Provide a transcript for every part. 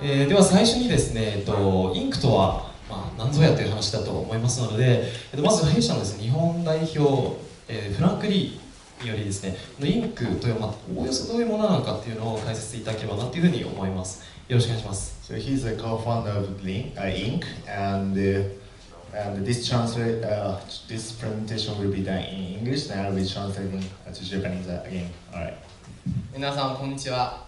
では最初にですね、インクとは、何ぞやという話だと思いますので、まず弊社のですね、日本代表、フランク・リーによりですね、インクという、おおよそどういうものなのかっていうのを解説いただければなというふうに思います。よろしくお願いします。So he's the co-founder of Ink, and this presentation will be done in English, and I'll be translating to Japanese again. Alright. 皆さんこんにちは。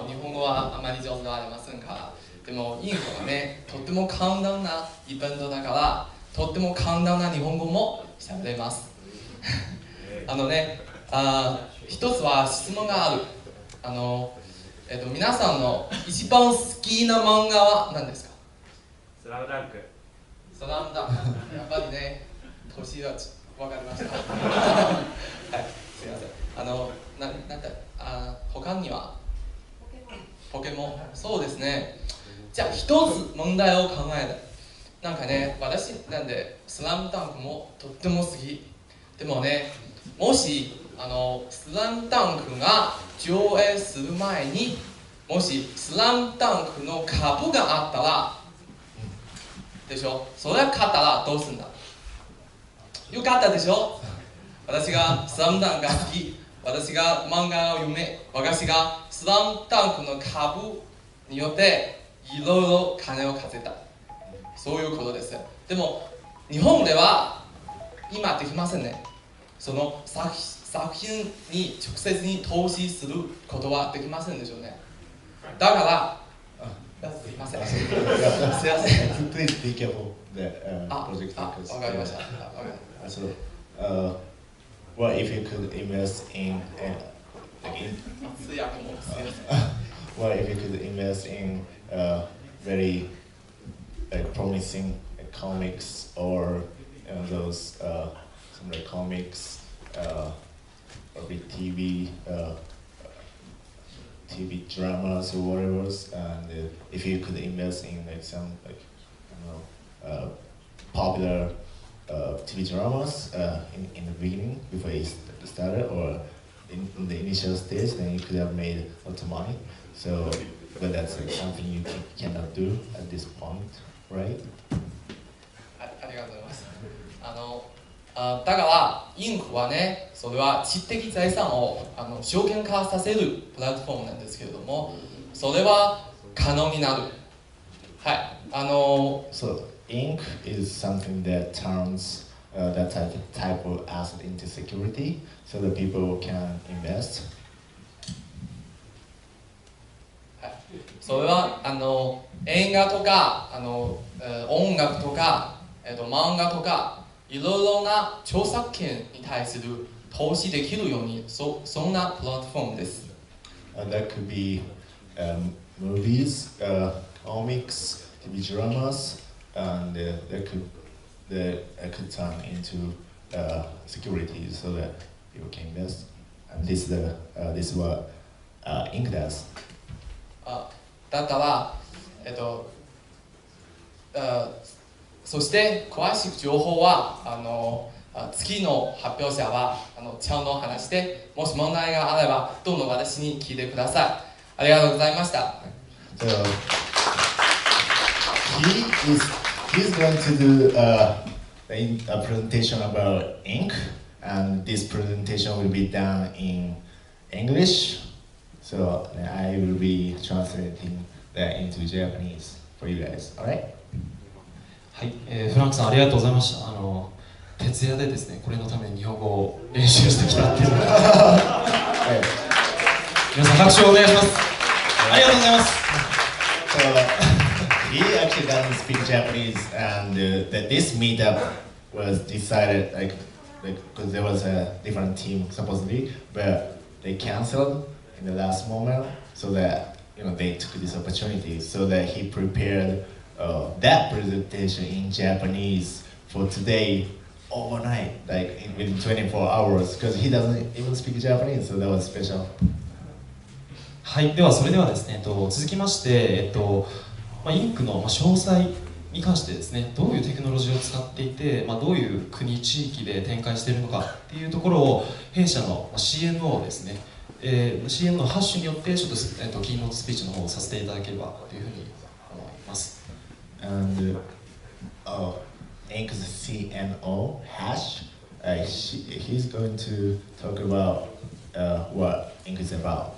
日本語はあまり上手ではありませんから、でもインクはね、とっても簡単なイベントだから、とっても簡単な日本語も喋れます。一つは質問がある。皆さんの一番好きな漫画は何ですか？スラムダンク。スラムダンク。やっぱりね、年は分かりました。はい、すみません。他にはポケモン。そうですね。じゃあ一つ問題を考える。なんかね、私なんでスラムダンクもとっても好き。でもね、もしスラムダンクが上映する前に、もしスラムダンクの株があったら、でしょ、それ買ったらどうするんだ？よかったでしょ？私がスラムダンクが好き、私が漫画を読め、私がスラムダンクの株によっていろいろ金を稼いだ。そういうことです。でも日本では今できませんね。その作品に直接に投資することはできませんでしょうね。だからすいません。すいません。Please be careful the project. わかりました。So, what if you could invest in what if you could invest in very promising comics or those some like comics or big TV dramas or whatever, and if you could invest in some popular TV dramas in the beginning before it started, or in the initial stage, then you could have made a lot of money. So, but that's something you cannot do at this point, right? ありがとうございます。だからインクはね、それは知的財産を証券化させるプラットフォームなんですけれども、それは可能になる。はい。So ink is something that turns that type of asset into security, so that people can invest. はい。それは映画とか音楽とか漫画とかいろいろな著作権に対する投資できるようにそんなプラットフォームです。That could be movies, comics, TV dramas, and that could turn into securities so that people can invest. And this is what Ink does. だったらそして詳しい情報は次の発表者はちゃんと話して、もし問題があればどんどん私に聞いてください。ありがとうございました。So he's going to do a presentation about ink, and this presentation will be done in English. So I will be translating that into Japanese for you guys. All right? はい、フランクさんありがとうございました。徹夜でですね、これのために日本語を練習してきたっていうので皆さん拍手をお願いします。ありがとうございます。So he actually doesn't speak Japanese, and that this meetup was decided because there was a different team supposedly, but they canceled in the last moment, so that they took this opportunity, so that he prepared that presentation in Japanese for today overnight, like within 24 hours, because he doesn't even speak Japanese, so that was special. はい、ではそれではですね、続きまして、インクの詳細に関してですね、どういうテクノロジーを使っていて、どういう国地域で展開しているのかっていうところを弊社の CMO ですね、CM のハッシュによってちょっと、キーノートスピーチの方をさせていただければというふうに思います。And Ink's CNO Hash, he's going to talk about what Ink is about.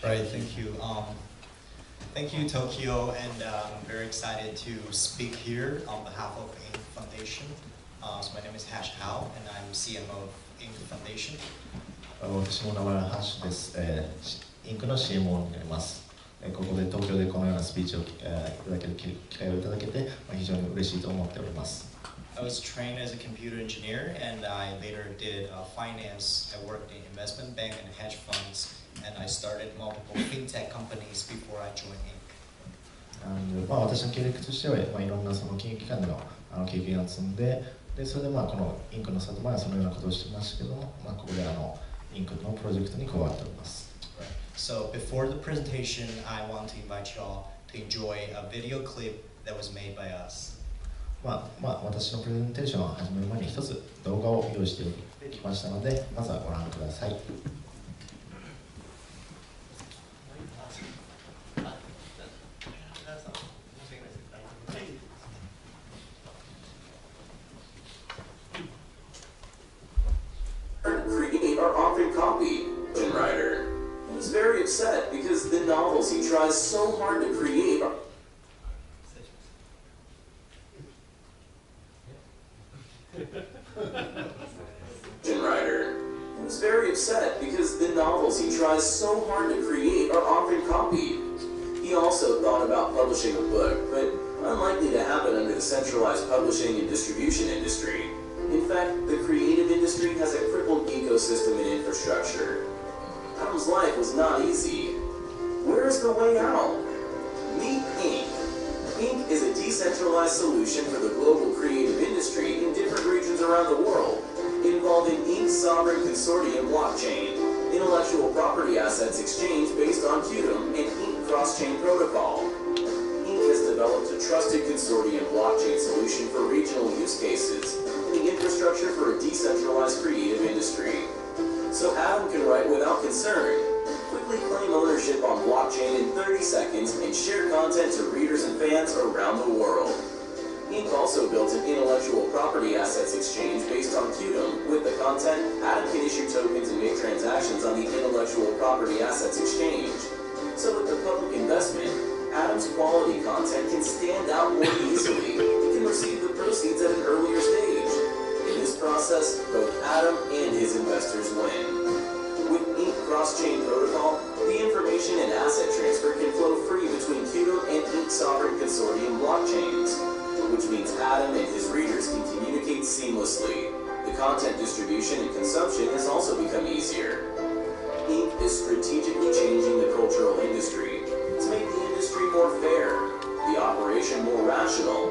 Right, thank you. Thank you, Tokyo, and I'm very excited to speak here on behalf of Ink Foundation. So my name is Hash Hao, and I'm CMO of Ink Foundation. 私の名前はハッシュです。インクの CMO になります。ここで東京でこのようなスピーチをいただける機会をいただけて非常に嬉しいと思っております。I was trained as a computer engineer, and I later did finance. I worked in investment bank and hedge funds, and I started multiple fintech companies before I joined Ink. 私の経歴としては、いろんなその金融機関での経験を積んで、それでこのインクの里前はそのようなことをしてましたけども、ここでインクのプロジェクトに加わっております。So before the presentation, I want to invite you all to enjoy a video clip that was made by us. 私のプレゼンテーションを始める前に一つ動画を用意してきましたので、まずはご覧ください。Are often copied. Writer. He's very upset because the novels he tries so hard to create are writer. He's very upset because the novels he tries so hard to create are often copied. He also thought about publishing a book, but unlikely to happen under the centralized publishing and distribution industry. In fact, the creative industry has a crippled ecosystem and infrastructure. Adam's life was not easy. Where's the way out? Meet Ink. Ink is a decentralized solution for the global creative industry in different regions around the world, involving Ink's sovereign consortium blockchain, intellectual property assets exchange based on Qtum, and Ink cross-chain protocol. Ink has developed a trusted consortium blockchain solution for regional use cases, the infrastructure for a decentralized creative industry. So Adam can write without concern, quickly claim ownership on blockchain in 30 seconds, and share content to readers and fans around the world. Ink also built an intellectual property assets exchange based on Qtum. With the content, Adam can issue tokens and make transactions on the intellectual property assets exchange. So with the public investment, Adam's quality content can stand out more easily. He can receive the proceeds at an earlier stage. In this process, both Adam and his investors win. With Ink cross-chain protocol, the information and asset transfer can flow free between Qtum and Ink sovereign consortium blockchains, which means Adam and his readers can communicate seamlessly. The content distribution and consumption has also become easier. Ink is strategically changing the cultural industry to make the industry more fair, the operation more rational,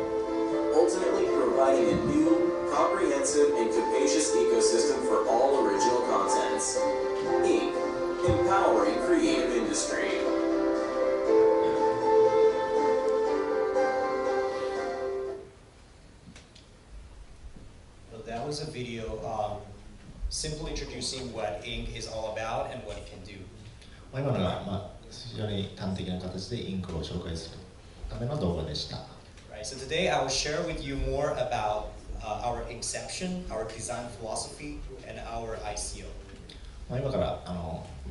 ultimately providing a new, comprehensive, and capacious ecosystem for all original contents. Ink, empowering creative industry. Well, that was a video simply introducing what Ink is all about and what it can do. 今のが、非常に端的な形でインクを紹介するための動画でした。Right, so today I will share with you more about our inception, our design philosophy, and our ICO. 今から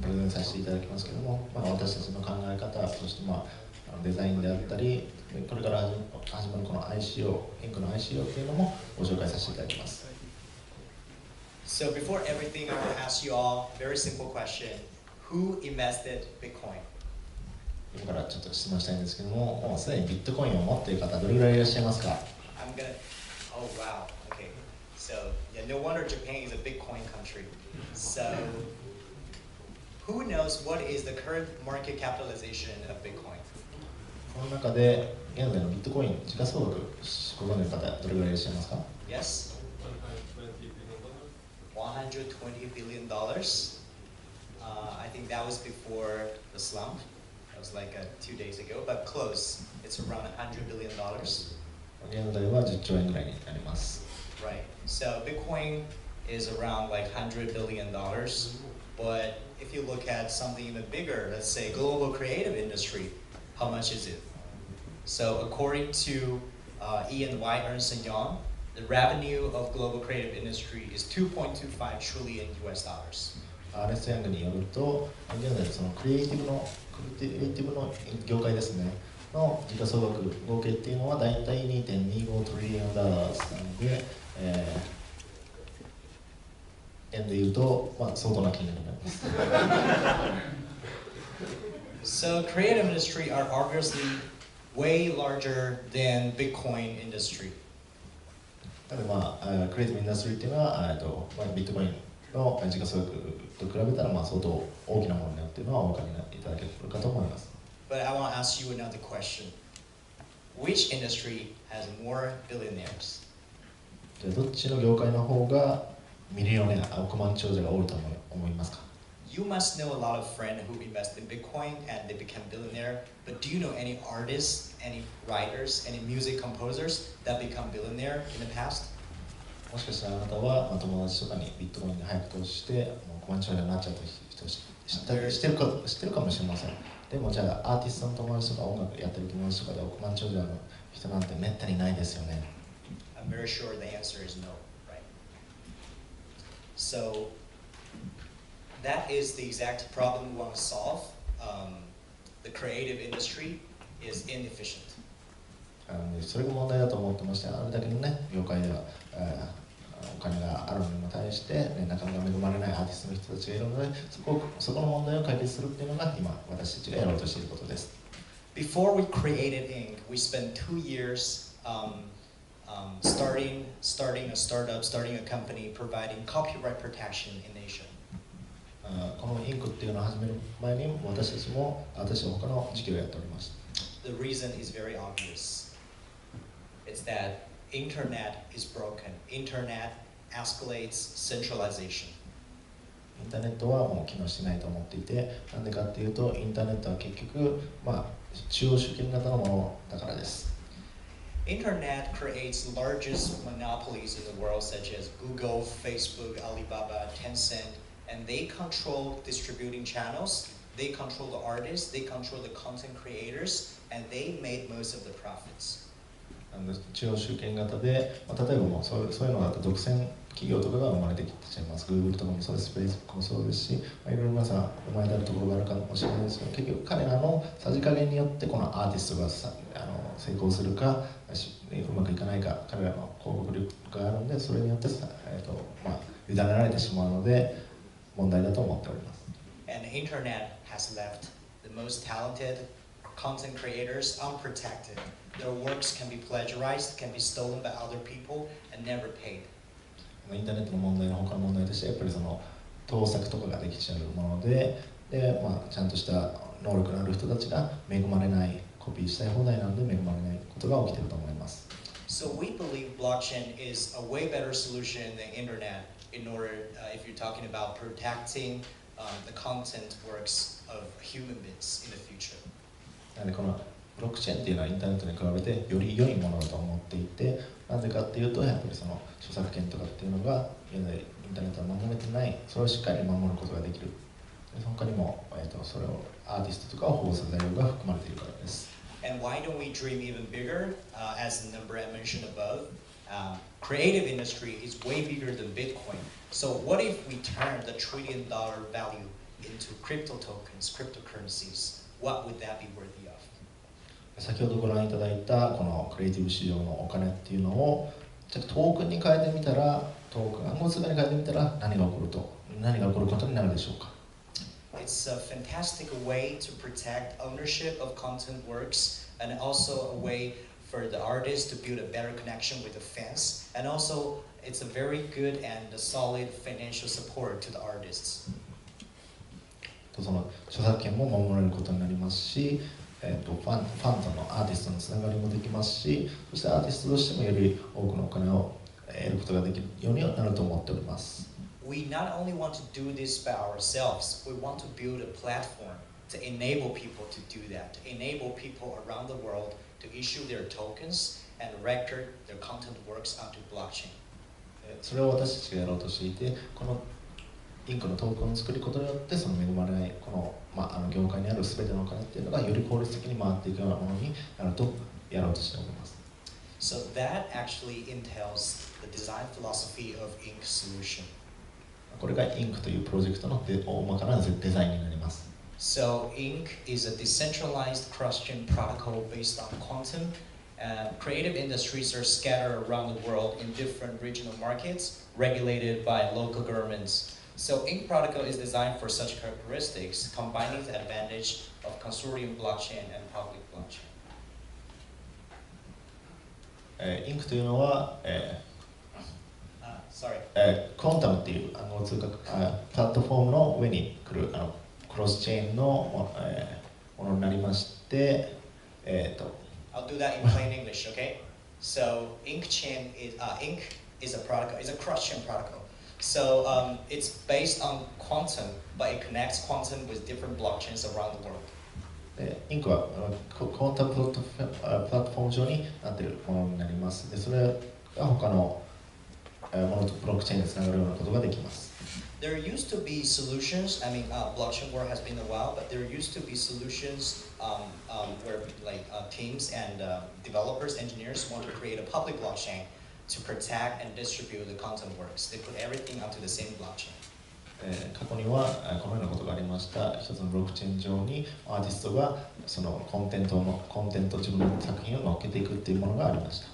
プレゼンさせていただきますけども、私たちの考え方、そしてデザインであったり、これから始まるこの ICO、インクの ICO というのもご紹介させていただきます。So before everything, I want to ask you all a very simple question. Who invested Bitcoin? 今からちょっと質問したいんですけども、もうすでにビットコインを持っている方、どれぐらいいらっしゃいますか？ Oh wow, okay. So, yeah, no wonder Japan is a Bitcoin country. So, who knows what is the current market capitalization of Bitcoin? この中で現在のビットコイン時価総額ご存知の方どれぐらいいらっしゃいますか？ Yes? $120 billion. I think that was before the slump. That was like 2 days ago, but close. It's around $100 billion. 現在は10兆円ぐらいになります。Right. So Bitcoin is around like $100 billion But if you look at something even bigger, let's say global creative industry, how much is it? So according to E&Y Ernst & Young, the revenue of global creative industry is 2.25 trillion US dollars. アーネスト・ヤングによると、現在そのクリエイティブの業界ですねの時価総額合計っていうのはだいたい 2.25 トリリオンダラーなので、円でいうと、相当な金額になります。So creative industry are obviously way larger than Bitcoin industry. なのでクリエイティブインダストリーっていうのはビットコインの時価総額と比べたら相当大きなものになっているのはお分かりいただけるかと思います。But I want to ask you another question. Which industry has more billionaires? じゃあどっちの業界の方がミリオネア、億万長者が多いと思いますか？ You must know a lot of friends who invest in Bitcoin and they become billionaire. But do you know any artists, any writers, any music composers that become billionaire in the past? もしかしたらあなたは友達とかにビットコインに早く投資して億万長者になっちゃった人知ってるかもしれません。でもじゃあアーティストの友達とか音楽やってる友達とかで億万長者の人なんてめったにないですよね。I'm very sure the answer is no, right? So that is the exact problem we want to solve. The creative industry is inefficient. それが問題だと思ってまして、あれだけのね業界では、お金があるのに対して、なかなか恵まれないアーティストの人たちがいるので、そこの問題を解決するっていうのが今私たちがやろうとしていることです。Before we created Inc., we spent 2 years starting a startup, starting a company, providing copyright protection in Asia. このインクっていうのを始める前に私たち他の事業をやっております。The reason is very obvious. It's that internet is broken. Internet escalates centralization. インターネットはもう機能してないと思っていて、なんでかっていうとインターネットは結局中央集権型のものだからです。Internet creates largest monopolies in the world such as Google, Facebook, Alibaba, Tencent, and they control distributing channels, they control the artists, they control the content creators, and they made most of the profits. 中央集権型で、例えばもうそういうのだと独占企業とかが生まれてきちゃいます。Google とかもそうです、Facebook もそうですし、いろいろ皆さん思い当たるところがあるかもしれないですけど、結局彼らのさじ加減によってこのアーティストが成功するかうまくいかないか、彼らの広告力があるので、それによって委ねられてしまうので問題だと思っております。And the internet has left the most talented content creators unprotected. Their works can be plagiarized, can be stolen by other people, and never paid. インターネットの問題の他の問題としてやっぱりその盗作とかができちゃうもので、ちゃんとした能力のある人たちが恵まれない、コピーしたい放題なので恵まれないことが起きていると思います。So we believe blockchain is a way better solution than internet in order, if you're talking about protecting the content works of human beings in the future. なのでこのブロックチェーンっていうのはインターネットに比べてより良いものだと思っていて、なぜかっていうとやっぱりその著作権とかっていうのが現在インターネットは守れてない、それをしっかり守ることができる。他にも、それをアーティストとかを保護する材料が含まれているからです。And why don't we dream even bigger? As the number I mentioned above, creative industry is way bigger than Bitcoin. So what if we turn the $1 trillion value into crypto tokens, cryptocurrencies? What would that be worthy of? 先ほどご覧いただいたこのクリエイティブ市場のお金っていうのをトークンに変えてみたら、トークン暗号通貨に変えてみたら何が起こることになるでしょうか。It's a fantastic way to protect ownership of content works, and also a way for the artist to build a better connection with the fans, and also it's a very good and a solid financial support to the artists. その著作権も守られることになりますし、ファンとのアーティストのつながりもできますし、そしてアーティストとしてもより多くのお金を得ることができるようになると思っております。We not only want to do this by ourselves, we want to build a platform to enable people to do that, to enable people around the world to issue their tokens and record their content works onto blockchain. それを私たちがやろうとしていて、このインクのトークンを作ることによってその恵まれないこの、業界にある全てのお金っていうのがより効率的に回っていくようなものになるとやろうとしております。So that actually entails the design philosophy of Ink solution. これがインクというプロジェクトの大まかなデザインになります。So Ink is a decentralized cross-chain protocol based on quantum. Creative industries are scattered around the world in different regional markets, regulated by local governments. So Ink protocol is designed for such characteristics, combining the advantage of consortium blockchain and public blockchain. インクというのは、クォンタムっていう暗号通貨プラットフォームの上に来るクロスチェーンのものになりまして、I'll do that in plain English, okay? So Ink is a protocol, is a cross-chain protocol. So it's based on quantum, but it connects quantum with different blockchains around the world. インクはクォンタムプラットフォーム上になっているものになります。で、それが他のものとブロックチェーンにつながるようなことができます。There used to be solutions. I mean, blockchain work has been a while, but there used to be solutions where like teams and developers, engineers want to create a public blockchain to protect and distribute the content works. They put everything onto the same blockchain. 過去にはこのようなことがありました。一つのブロックチェーン上にアーティストがそのコンテント自分の作品を乗っけていくっていうものがありました。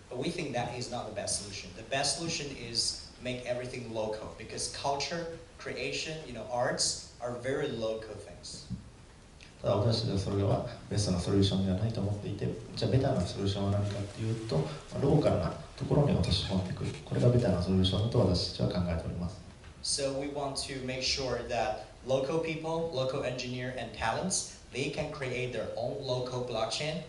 But we think that is not the best solution. The best solution is make everything local because culture, creation, arts are very local things. ただ私たちはそれはベストなソリューションではないと思っていて、じゃあベターなソリューションは何かっていうと、ローカルなところに落とし込んでいく。これがベターなソリューションだと私たちは考えております。So we want to make sure that local people, local engineer and talents, they can create their own local blockchain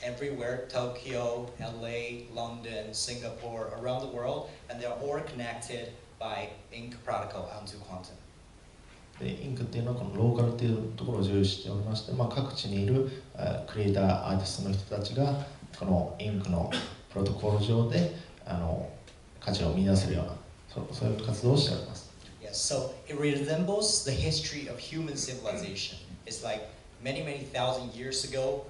everywhere, Tokyo, LA, London, Singapore, around the world, and they're all connected by Ink protocol onto quantum. でインクっていうのはこのローカルっていうところを重視しておりまして、各地にいるクリエイター、アーティストの人たちがこのインクのプロトコル上で価値を見出せるようなそういう活動をしております。Yes, so it resembles the history of human civilization. It's like many thousand years ago,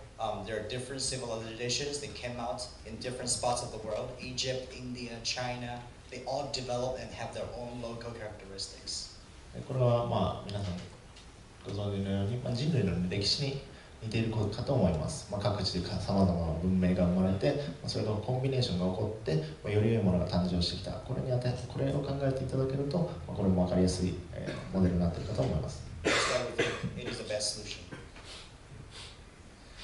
there are different civilizations that came out in different spots of the world. Egypt, India, China, they all develop and have their own local characteristics. これは皆さんご存知のように、人類の歴史に似ていることかと思います。各地でさまざまな文明が生まれて、それとコンビネーションが起こって、より良いものが誕生してきた。これを考えていただけると、これも分かりやすいモデルになっているかと思います。That's why we think it is the best solution.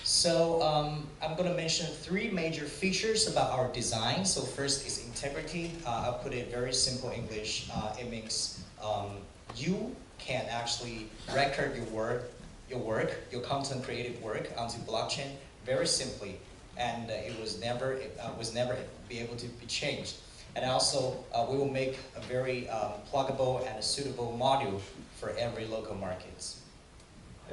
So I'm going to mention 3 major features about our design. So first is integrity. I'll put it very simple English. It means you can actually record your content creative work onto blockchain very simply, and it was never be able to be changed. And also, we will make a very pluggable and suitable module for every local markets.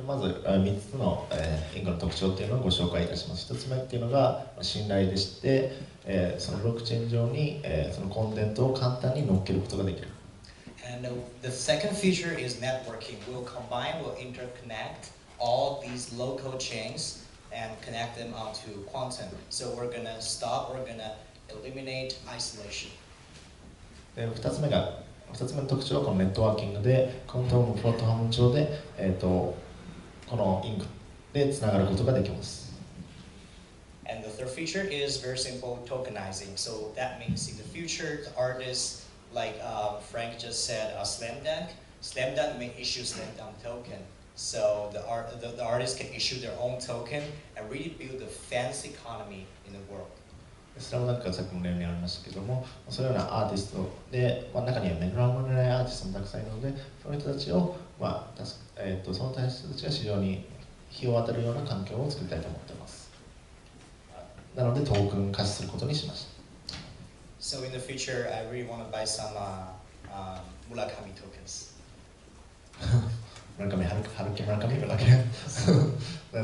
まず3つのインクの特徴っていうのをご紹介いたします。1つ目っていうのが信頼でして、そのブロックチェーン上にそのコンテンツを簡単に乗っけることができる。And the second feature is networking. We'll interconnect all these local chains and connect them onto quantum. So we're going to eliminate isolation. 2つ目の特徴はこのネットワーキングで、コントロールのプラットフォーム上で、このインクでつながることができます。And the third feature is very simple, tokenizing. So that means in the future, the artists, like Frank just said, Slam Dunk may issue Slam Dunk token. So the artists can issue their own token and really build a fancy economy in the world. スラムダンクはさっきも例にありましたけども、そういうようなアーティストで、中には恵まれないアーティストもたくさんいるので、その人たちを、その人たちが市場に日を当たるような環境を作りたいと思っています。なのでトークン化することにしました。So in the future, I really want to buy some Murakami tokens. 村上春樹なん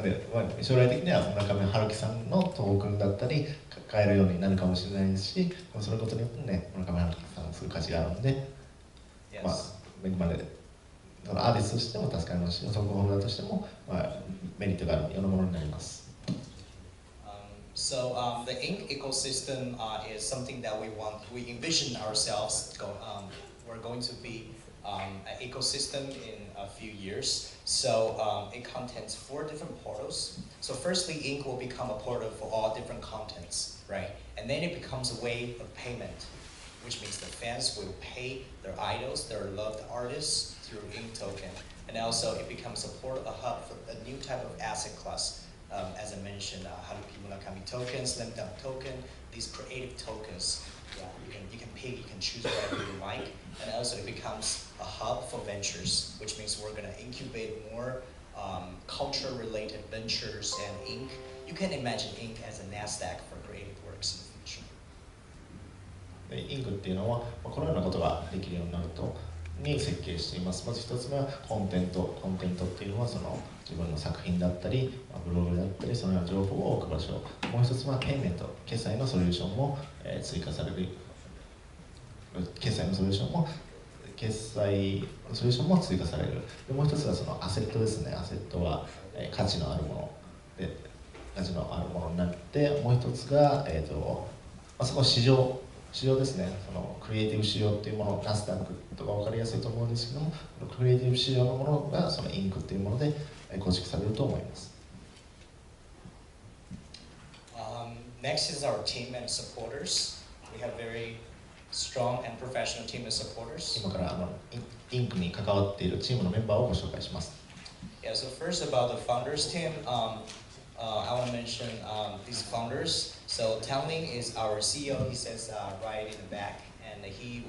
で、将来的には村上春樹さんのトークンだったり買えるようになるかもしれないですし、そのことによってね、村上春樹さんのする価値があるので、恵まれる、アーティストとしても助かりますし、ソングホルダーとしても、メリットがあるようなものになります。So the ink ecosystem is something that we envision ourselves. We're going to be an ecosystem in a few years. So it contains 4 different portals. So firstly, ink will become a portal for all different contents, right? And then it becomes a way of payment, which means the fans will pay their idols, their loved artists through ink token. And also it becomes a portal, a hub for a new type of asset class. As I mentioned, Haruki Murakami token, Slam Dunk token, these creative tokens. Yeah, you can pick, you can choose whatever you like. And also it becomes a hub for ventures, which means we're going to incubate more culture-related ventures and ink. You can imagine ink as a NASDAQ for creative works in the future. インクっていうのは、このようなことができるようになるとに設計しています。まず一つ目はコンテントっていうのはその自分の作品だったりブログだったりそのような情報を置く場所。もう一つはペイメント、決済のソリューションも追加される。決済のソリューションも追加される。でもう一つはそのアセットですね。アセットは価値のあるもので価値のあるものになって、もう一つがそこは市場ですね。そのクリエイティブ市場っていうもの、ナスダックとか分かりやすいと思うんですけども、クリエイティブ市場のものがそのインクっていうもので構築されると思います。Next is our team and supporters. We have very strong and professional team and supporters. 今からインクに関わっているチームのメンバーをご紹介します。Yeah, so first about the founders team, I want to mention these founders. So Tangling is our CEO. He says right in the back, and he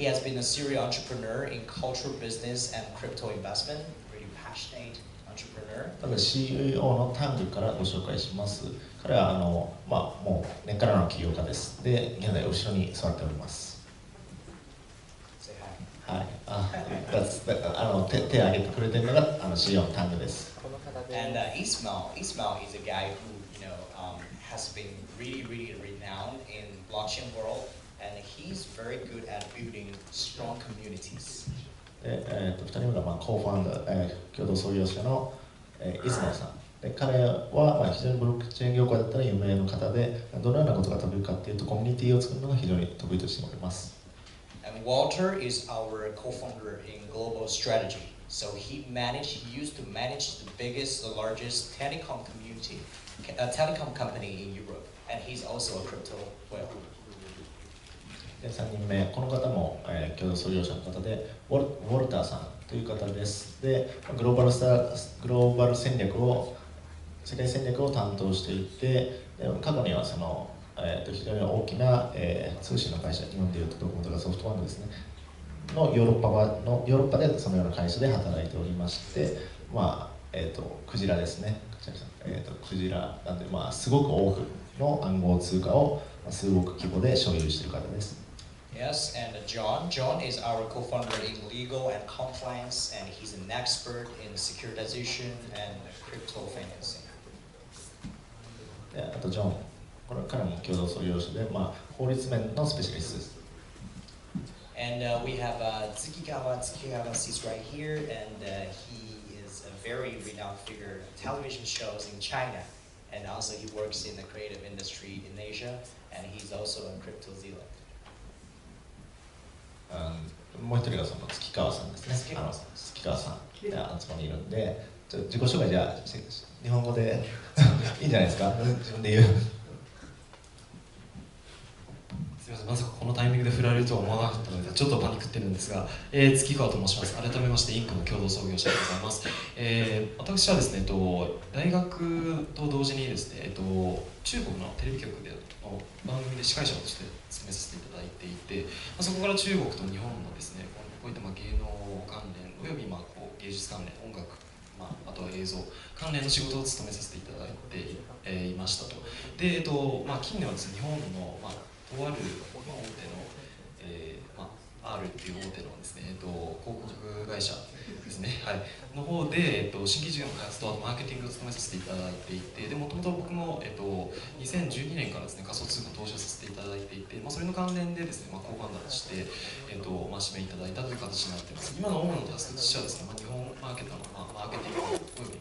has been a serial entrepreneur in cultural business and crypto investment. Really passionate entrepreneur. ただ CEO のタングからご紹介します。彼はもう根っからの起業家です。で、現在後ろに座っております。Sayは hi. い。手を挙げてくれてるのがCEO のタングです。And Ismail is a guy who has been really renowned in blockchain world, and he's very good at building strong communities. 2人目がコーファウンダー、共同創業者のイスマイさん。で彼は非常にブロックチェーン業界だったら有名な方で、どのようなことが得意かっていうとコミュニティを作るのが非常に得意としております。And Walter is our co-founder in global strategy. So he used to manage the largest telecom company in Europe, and he's also a crypto whale. で3人目、この方も、共同創業者の方でウォルターさんという方です。で、グローバル戦略を世界戦略を担当していて、過去にはその、非常に大きな、通信の会社、日本でいうとドコモとかソフトバンクですね、のヨーロッパでそのような会社で働いておりまして、クジラですね、クジラなんで、すごく多くの暗号通貨を数億規模で所有している方です。Yes, and John. John is our co-founder in legal and compliance, and he's an expert in securitization and crypto financing. あとジョン、彼も共同創業者で、法律面のスペシャリストです。And we have Tsukigawa. Tsukigawa sits right here, and he is a very renowned figure in television shows in China, and also he works in the creative industry in Asia, and he's also in Crypto Zealand. もう一人がその月川さんですね。月川さんがそこにいるんで、自己紹介じゃあ日本語でいいんじゃないですか。自分で言う。すみません、まさかこのタイミングで振られるとは思わなかったのでちょっとパニックってるんですが、月川と申します。改めましてインクの共同創業者でございます。私はですね、大学と同時にですね、中国のテレビ局での番組で司会者として務めさせていただいていて、そこから中国と日本のですね、こういった芸能関連および芸術関連、音楽、あとは映像関連の仕事を務めさせていただいていましたと。で、近年はですね、日本のとある大手の、R っていう大手のですね、広告会社ですね、はい、の方で、新規事業の開発とあとマーケティングを務めさせていただいていて、でもともと僕も、2012年からですね仮想通貨投資をさせていただいていて、それの関連でですね、コーファンダーとして、指名いただいたという形になっています。今の主なタスクとしてはですね、日本マーケットの、マーケティングおよび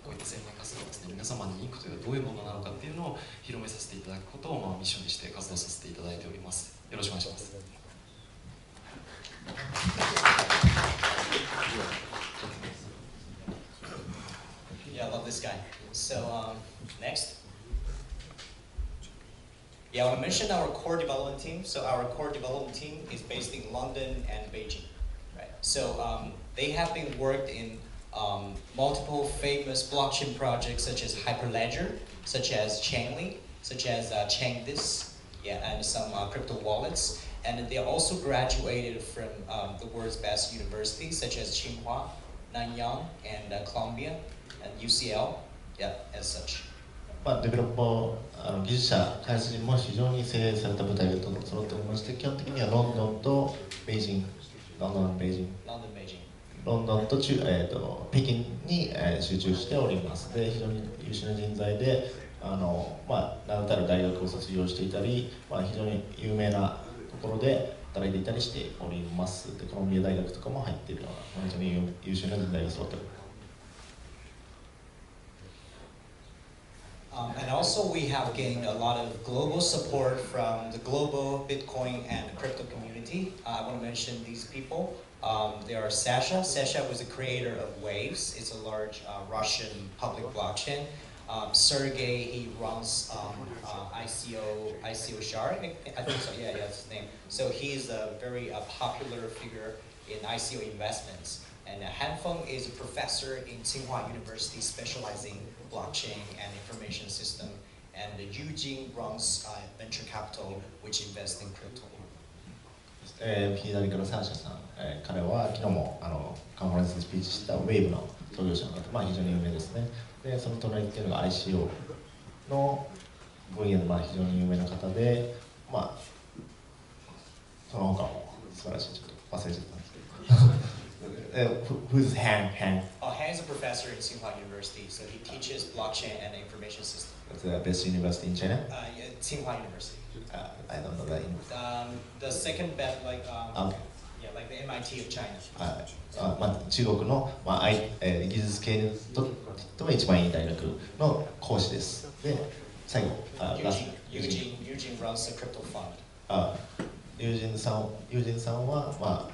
こういった宣伝活動ですね、皆様にインクというのはどういうものなのかっていうのを広めさせていただくことを、ミッションにして活動させていただいております。よろしくお願いします。Yeah, I love this guy. So next. Yeah, I want to mention our core development team. So our core development team is based in London and Beijing, right? So they have been worked in multiple famous blockchain projects such as Hyperledger, such as Chainlink, such as Chainlist, yeah, and some crypto wallets. And they also graduated from the world's best universities such as Tsinghua, Nanyang, and Columbia, and UCL, yeah, as such. デベロッパー、技術者、開発陣も非常に精鋭された部隊が揃っておりまして、基本的にはロンドンとベイジング、ロンドン、ベイジング、ロンドンと北京に集中しております。で、非常に優秀な人材で、名だたる大学を卒業していたり、非常に有名なところで働いていたりしております。で、コロンビア大学とかも入っているような、非常に優秀な人材が揃っております。And also we have gained a lot of global support from the global Bitcoin and crypto community. I want to mention these people. They are Sasha. Sasha was the creator of Waves. It's a large Russian public blockchain. Sergey, he runs ICO Shard. I think so, yeah, that's his name. So he's a very popular figure in ICO investments. And Hanfeng is a professor in Tsinghua University specializing in blockchain and information system. And Eugene runs venture capital, which invests in crypto. 左からサーシャさん、彼は昨日もカンファレンスでスピーチしたウェーブの創業者の方、非常に有名ですね。で、その隣っていうのが ICO の分野で非常に有名な方で、その他も素晴らしい、ちょっと忘れちゃったんですけど。Who's Han? Han is a professor in Tsinghua University, so he teaches blockchain and information system. That's the best university in China? Yeah, Tsinghua University. I don't know that university. The second best, okay. Yeah, like the MIT of China. 中国の、技術系にとっては一番いい大学の講師です。で、最後、Eugene runs a crypto fund. ユージンさんは、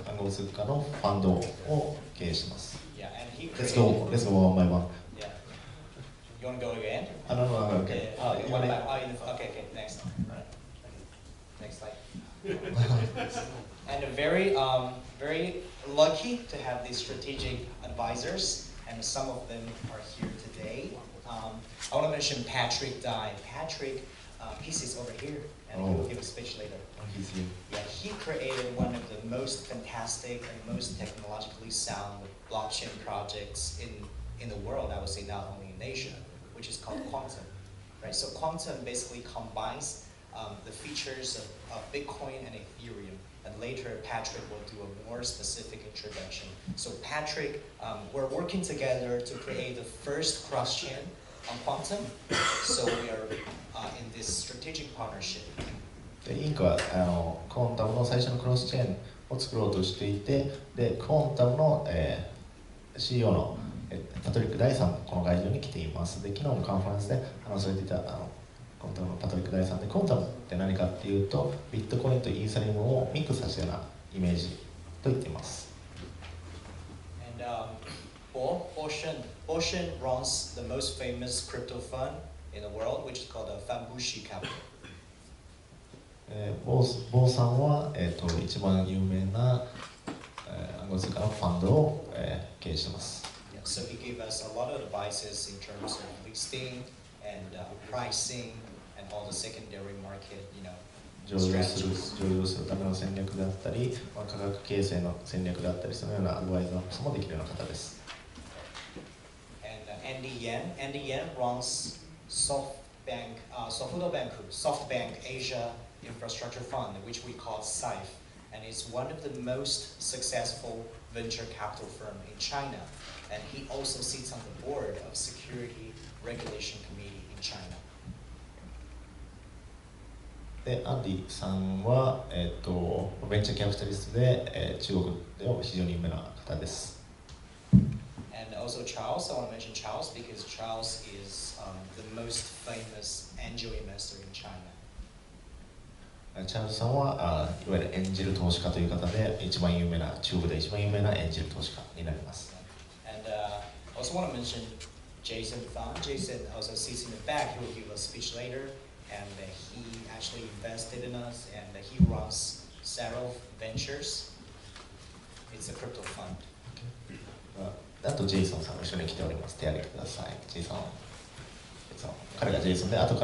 暗号通貨のファンドを経営しています。Yeah, and he Let's go one by one. Yeah. You want to go again? No, okay. Okay, next. Next slide. And very lucky to have these strategic advisors, and some of them are here today. I want to mention Patrick Dye. Patrick, he sits over here, and he will give a speech later. He's here. Yeah, he created one of the most fantastic and most technologically sound blockchain projects in the world, I would say not only in Asia, which is called Quantum. Right? So Quantum basically combines the features of Bitcoin and Ethereum. And later, Patrick will do a more specific introduction. So Patrick, we're working together to create the first cross-chain on Quantum. So we are in this strategic partnership. インクはクォンタムの最初のクロスチェーンを作ろうとしていて、でクォンタムの、CEO のパトリック・ダイさんもこの会場に来ています。で昨日のカンファレンスで話されていたクォンタムのパトリック・ダイさんで、クォンタムって何かっていうと、ビットコインとイーサリアムをミックスさせたようなイメージと言っています。And Ocean runs the most famous crypto fund in the world, which is called Fanbushi Capital. ボーさんは、一番有名な、暗号通貨のファンドを、経営しています。So he gave us a lot of advices in terms of listing and pricing and all the secondary market, 上場するための戦略であったり、価格形成の戦略であったり、そのようなアドバイザーもできるような方です。And Andy Yan runs SoftBank Asia Infrastructure Fund, which we call SIFE. and it's one of the most successful venture capital firm in China. And he also sits on the board of Security Regulation Committee in China. で、アンディさんは、ベンチャーキャピタリストで、中国では非常に有名な方です。And also Charles, I want to mention Charles because Charles is the most famous angel investor in China. チャールズさんはいわゆるエンジェル投資家という方で、中国で一番有名なエンジェル投資家になります。And I also want to mention Jason Fang. Jason also sits in the back. He will give a speech later. And he actually invested in us, and he runs several ventures. It's a crypto fund. あとジェイソンさんも一緒に来ております。手挙げてください。ジェイソン。彼がジェイソンで、後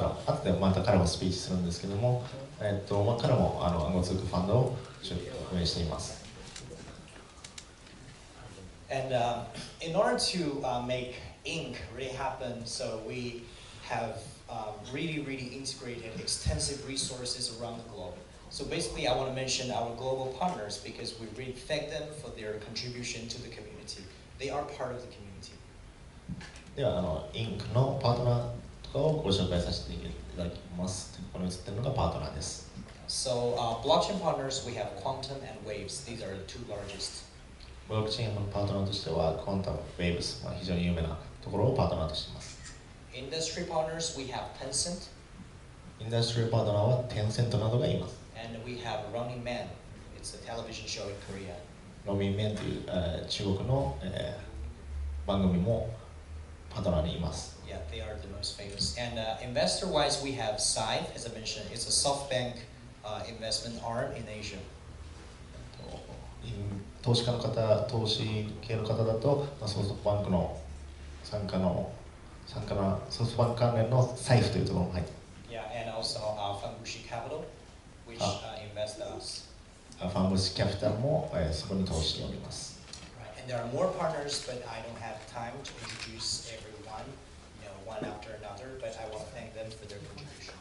でまた彼もスピーチするんですけども、彼も暗号通貨ファンドを運営しています。And in order to make Inc. really happen, so we have really integrated extensive resources around the globe. So basically, I want to mention our global partners because we really thank them for their contribution to the community. They are part of the community. では、インクのパートナーとかをご紹介させていただきます。ここに映っているのがパートナーです。So blockchain partners, we have Quantum and Waves. These are the two largest. ブロックチェーンのパートナーとしては、クォンタム、ウェーブス、非常に有名なところをパートナーとしています。Industry partners, we have Tencent. インダストリーパートナーはテンセントなどがいます。And we have Running Man. It's a television show in Korea. ロミンメンという、中国の、番組もパートナーにいます。Yeah, they are the most famous. And investor-wise, we have Scythe, as I mentioned. It's a SoftBank investment arm in Asia. 投資家の方、投資系の方だと、ソフトバンクの傘下のソフトバンク関連の財布というところも入っています。Yeah, and also Fanbushi Capital, which invests us. ファンブシキャピタルも、そこに投資しております。Right, and there are more partners, but I don't have time to introduce everyone, one after another. But I want to thank them for their contribution.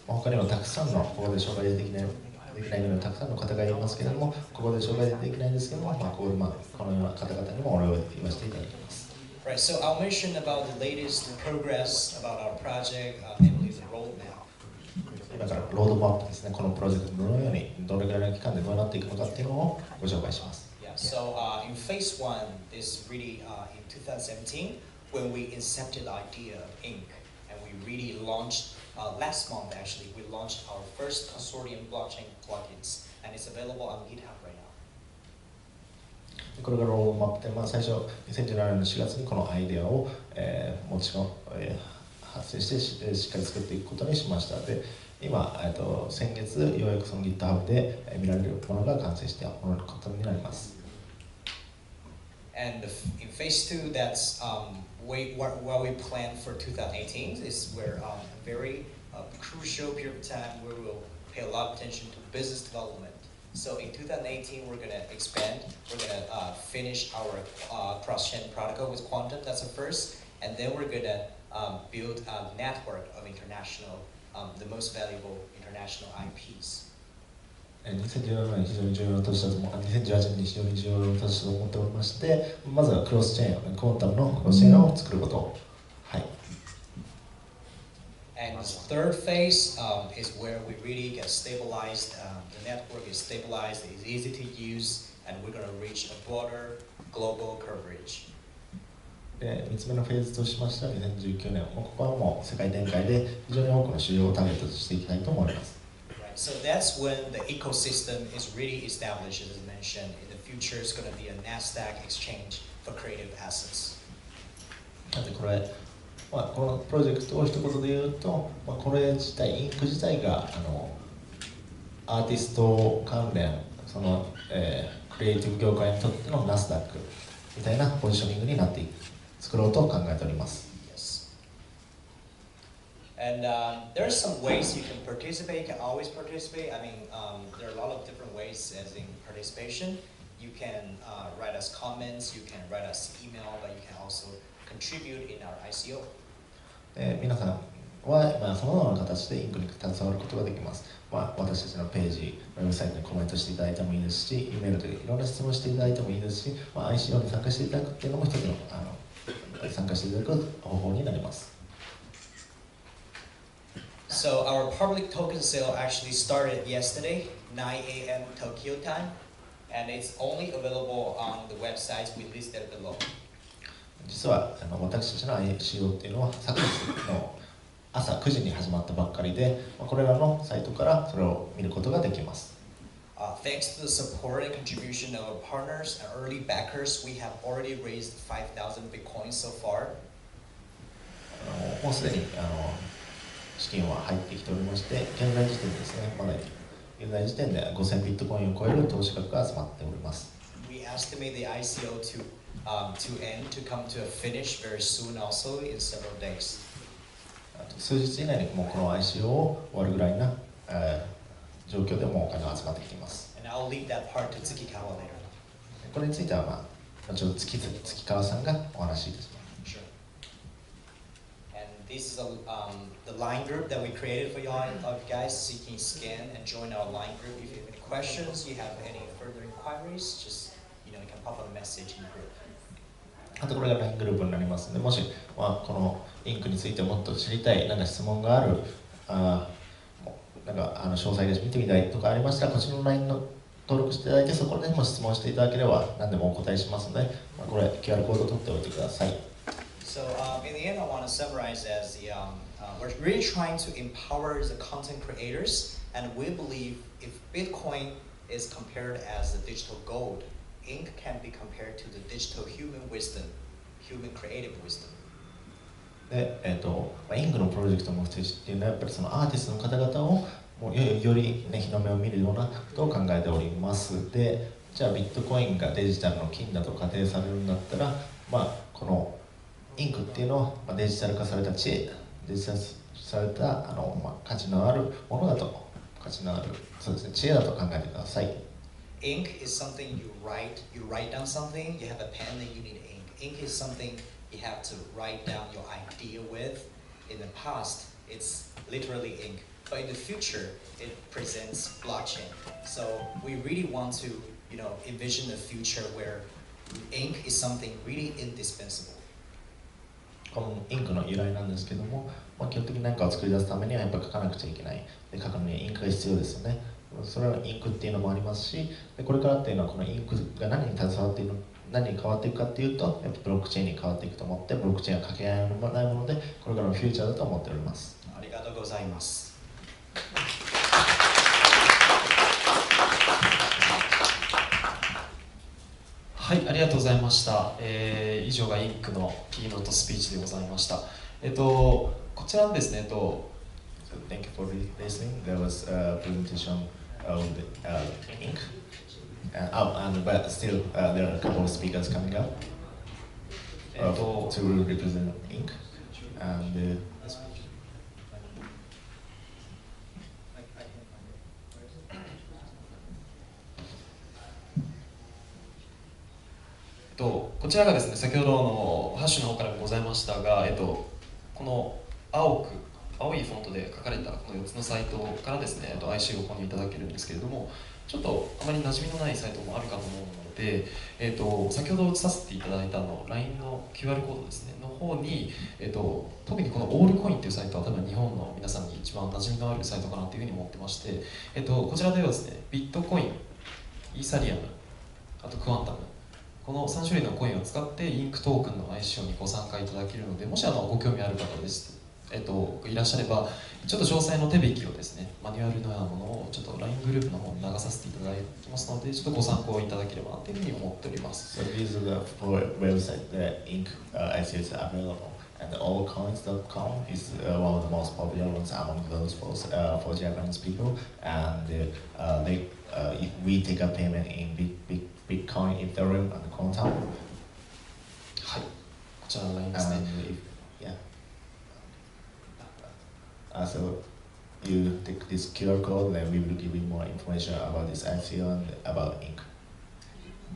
他にもたくさんのここで紹介できないようなたくさんの方がいますけれども、ここで紹介できないんですけども、このような方々にもお礼を言わせていただきます。Right, so I'll mention about the latest progress about our project, namely the roadmap. 今からロードマップですね、このプロジェクトどのようにどれぐらいの期間でどうなっていくのかっていうのをご紹介します。Yeah, so in phase one is really in 2017 when we incepted the idea of Inc. And we really launched, last month actually, we launched our first consortium blockchain plugins and it's available on GitHub right now. これがロードマップで、最初2017年の4月にこのアイデアを、発生してしっかり作っていくことにしました。で、今、先月ようやくその GitHub で見られるものが完成していることになります。And in phase two, that's what we plan for 2018 is where a very crucial period of time where we'll pay a lot of attention to business development. So in 2018, we're going to expand. We're going to finish our cross-chain protocol with Quantum. That's the first. And then we're going to build a network of international, the most valuable international IPs. 2017年非常に重要な年だと2018年に非常に重要な年だと思っておりまして、まずはクロスチェーン、クォンタムのクロスチェーンを作ることを。はい。And the third phase is where we really get stabilized. The network is stabilized, it's easy to use, and we're going to reach a broader global coverage. で、3つ目のフェーズとしましては2019年、ここはもう世界展開で非常に多くの市場をターゲットとしていきたいと思います。Right, so that's when the ecosystem is really established, as I mentioned. In the future, it's going to be a NASDAQ exchange for creative assets. でこれ、このプロジェクトを一言で言うと、これ自体、インク自体がアーティスト関連、クリエイティブ業界にとってのナスダックみたいなポジショニングになって作ろうと考えております。Yes. And there are some ways you can participate. You can always participate. I mean, there are a lot of different ways as in participation. You can write us comments. You can write us email, but you can also contribute in our ICO. 皆さんは、そのような形でインクに携わることができます。私たちのページ、ウェブサイトにコメントしていただいてもいいですし、Eメールでいろんな質問していただいてもいいですし、ICO に参加していただくっていうのも一つの参加していただく方法になります。So our public token sale actually started yesterday, 9 a.m. Tokyo time, and it's only available on the websites we listed below. 実は私たちの ICO っていうのは昨日の朝9時に始まったばっかりで、これらのサイトからそれを見ることができます。Thanks to the support and contribution of our partners and early backers, we have already raised 5,000 Bitcoins so far. もうすでに資金は入ってきておりまして、現在時点ですね、現在時点で5000ビットコインを超える投資額が集まっております。We estimate the ICO to end, to come to a finish very soon also in several days. 数日以内にもうこの ICO を終わるぐらいな、状況でもうお金が集まってきています。And I'll leave that part to Tsukikawa later. これについては、後ほど月川さんがお話しいたします。Sure. And this is the line group that we created for you guys, so you can scan and join our line group. If you have any questions, you have any further inquiries, just you can pop a message in the group. あとこれが LINE グループになりますので、もし、このインクについてもっと知りたい、質問がある、詳細で見てみたいとかありましたら、こちらの LINE の登録していただいて、そこでも質問していただければ何でもお答えしますので、これ QR コードを取っておいてください。So in the end, I want to summarize as we're really trying to empower the content creators, and we believe if Bitcoin is compared as the digital gold, Ink can be compared to the digital human wisdom, human creative wisdom. で、インクのプロジェクトの目的っていうのはやっぱりそのアーティストの方々をもうより、日の目を見るようなことを考えております。で、じゃあビットコインがデジタルの金だと仮定されるんだったら、このインクっていうのはデジタル化された知恵、デジタルされた価値のあるものだと、価値のある知恵だと考えてください。Ink is something you write down something, you have a pen, then you need ink. Ink is something you have to write down your idea with. In the past, it's literally ink, but in the future, it presents blockchain. So we really want to, envision a future where ink is something really indispensable. このインクの由来なんですけども、基本的に何かを作り出すためにはやっぱり書かなくちゃいけない。で、書くのにインクが必要ですよね。それはインクっていうのもありますし、でこれからっていうのはこのインクが何に携わっているの、何に変わっていくかっていうと、やっぱブロックチェーンに変わっていくと思って、ブロックチェーンは掛け合いのないもので、これからのフューチャーだと思っております。ありがとうございます。はい、ありがとうございました。以上がインクのキーノートスピーチでございました。こちらですね、So thank you for listening. There was a presentation of the ink, but still there are a couple of speakers coming up to represent ink. Andこちらがですね、先ほどのハッシュの方からもございましたが、この青いフォントで書かれたこの4つのサイトからですね、IC を購入いただけるんですけれども、ちょっとあまり馴染みのないサイトもあるかと思うので、先ほど映させていただいたLINE の QR コードですね、の方に、特にこのオールコインというサイトは多分日本の皆さんに一番馴染みのあるサイトかなというふうに思ってまして、こちらではですね、ビットコイン、イーサリアム、あとクワンタム、この3種類のコインを使ってインクトークンの ICO にご参加いただけるので、もしご興味ある方です、いらっしゃれば、ちょっと詳細の手引きをですね、マニュアルのようなものをちょっと LINE グループの方に流させていただきますので、ちょっとご参考いただければなというふうに思っております。So these are the four websites that ink ICO is available. And allcoins.com is one of the most popular ones among those for Japanese people. And we take a payment in Bitcoin, Ethereum, and Quantum. はい、こちらの LINE ですね。So you take this QR code, then we will give you more information about this ICO and about ink.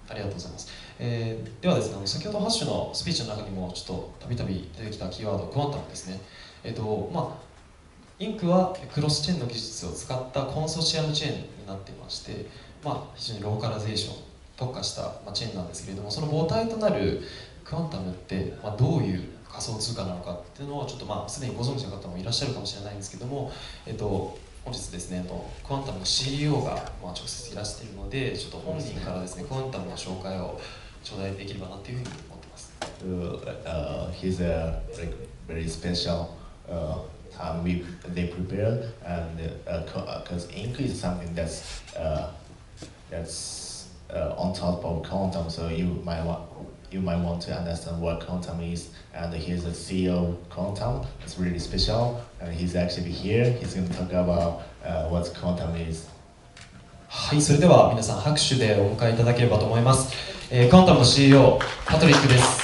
ありがとうございます。ではですね、先ほどハッシュのスピーチの中にもちょっとたびたび出てきたキーワード、クワンタムですね。インクはクロスチェーンの技術を使ったコンソシアムチェーンになっていまして、非常にローカラゼーション特化したチェーンなんですけれども、その母体となるクワンタムって、どういう仮想通貨なのかっていうのをちょっとすでにご存知の方もいらっしゃるかもしれないんですけども、本日ですね、クワンタムの CEO が直接いらしているので、ちょっと本人からですね、クワンタムの紹介を頂戴できればなというふうに思ってます。He's a very special they prepared, and because ink is something that's on top of quantum, so you might want to understand what quantum is. And he's the CEO of Quantum. It's really special, and he's actually here. He's going to talk about what quantum is. はい、それでは皆さん拍手でお迎えいただければと思います。クワンタムの CEO パトリックです。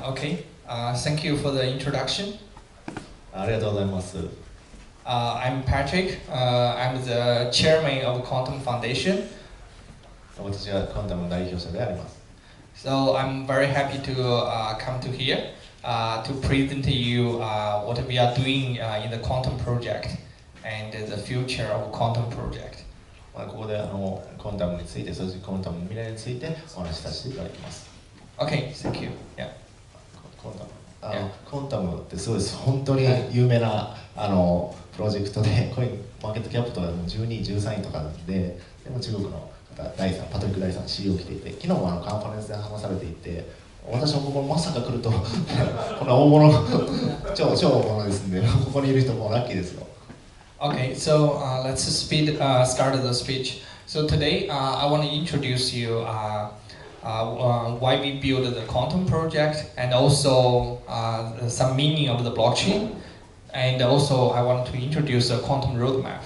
Okay, thank you for the introduction. ありがとうございます。I'm Patrick. I'm the chairman of Quantum Foundation. 私はクワンタムの代表者であります。So I'm very happy to come to here to present to you what we are doing in the quantum project and the future of quantum project. ここでクワンタムについて、そしてクワンタムの未来についてお話しさせていただきます。Okay, thank you. Yeah. クワンタムってそうです。本当に有名なプロジェクトで、コインマーケットキャップとか12位、13位とかで、でも中国の方、パトリック第3 CEO 来ていて、昨日もカンファレンスで話されていて、私もここまさか来ると、こんな大物、超大物ですんで、ここにいる人もラッキーですよ。Okay, so let's start the speech. So today I want to introduce you why we built the quantum project and also some meaning of the blockchain, and also I want to introduce the quantum roadmap.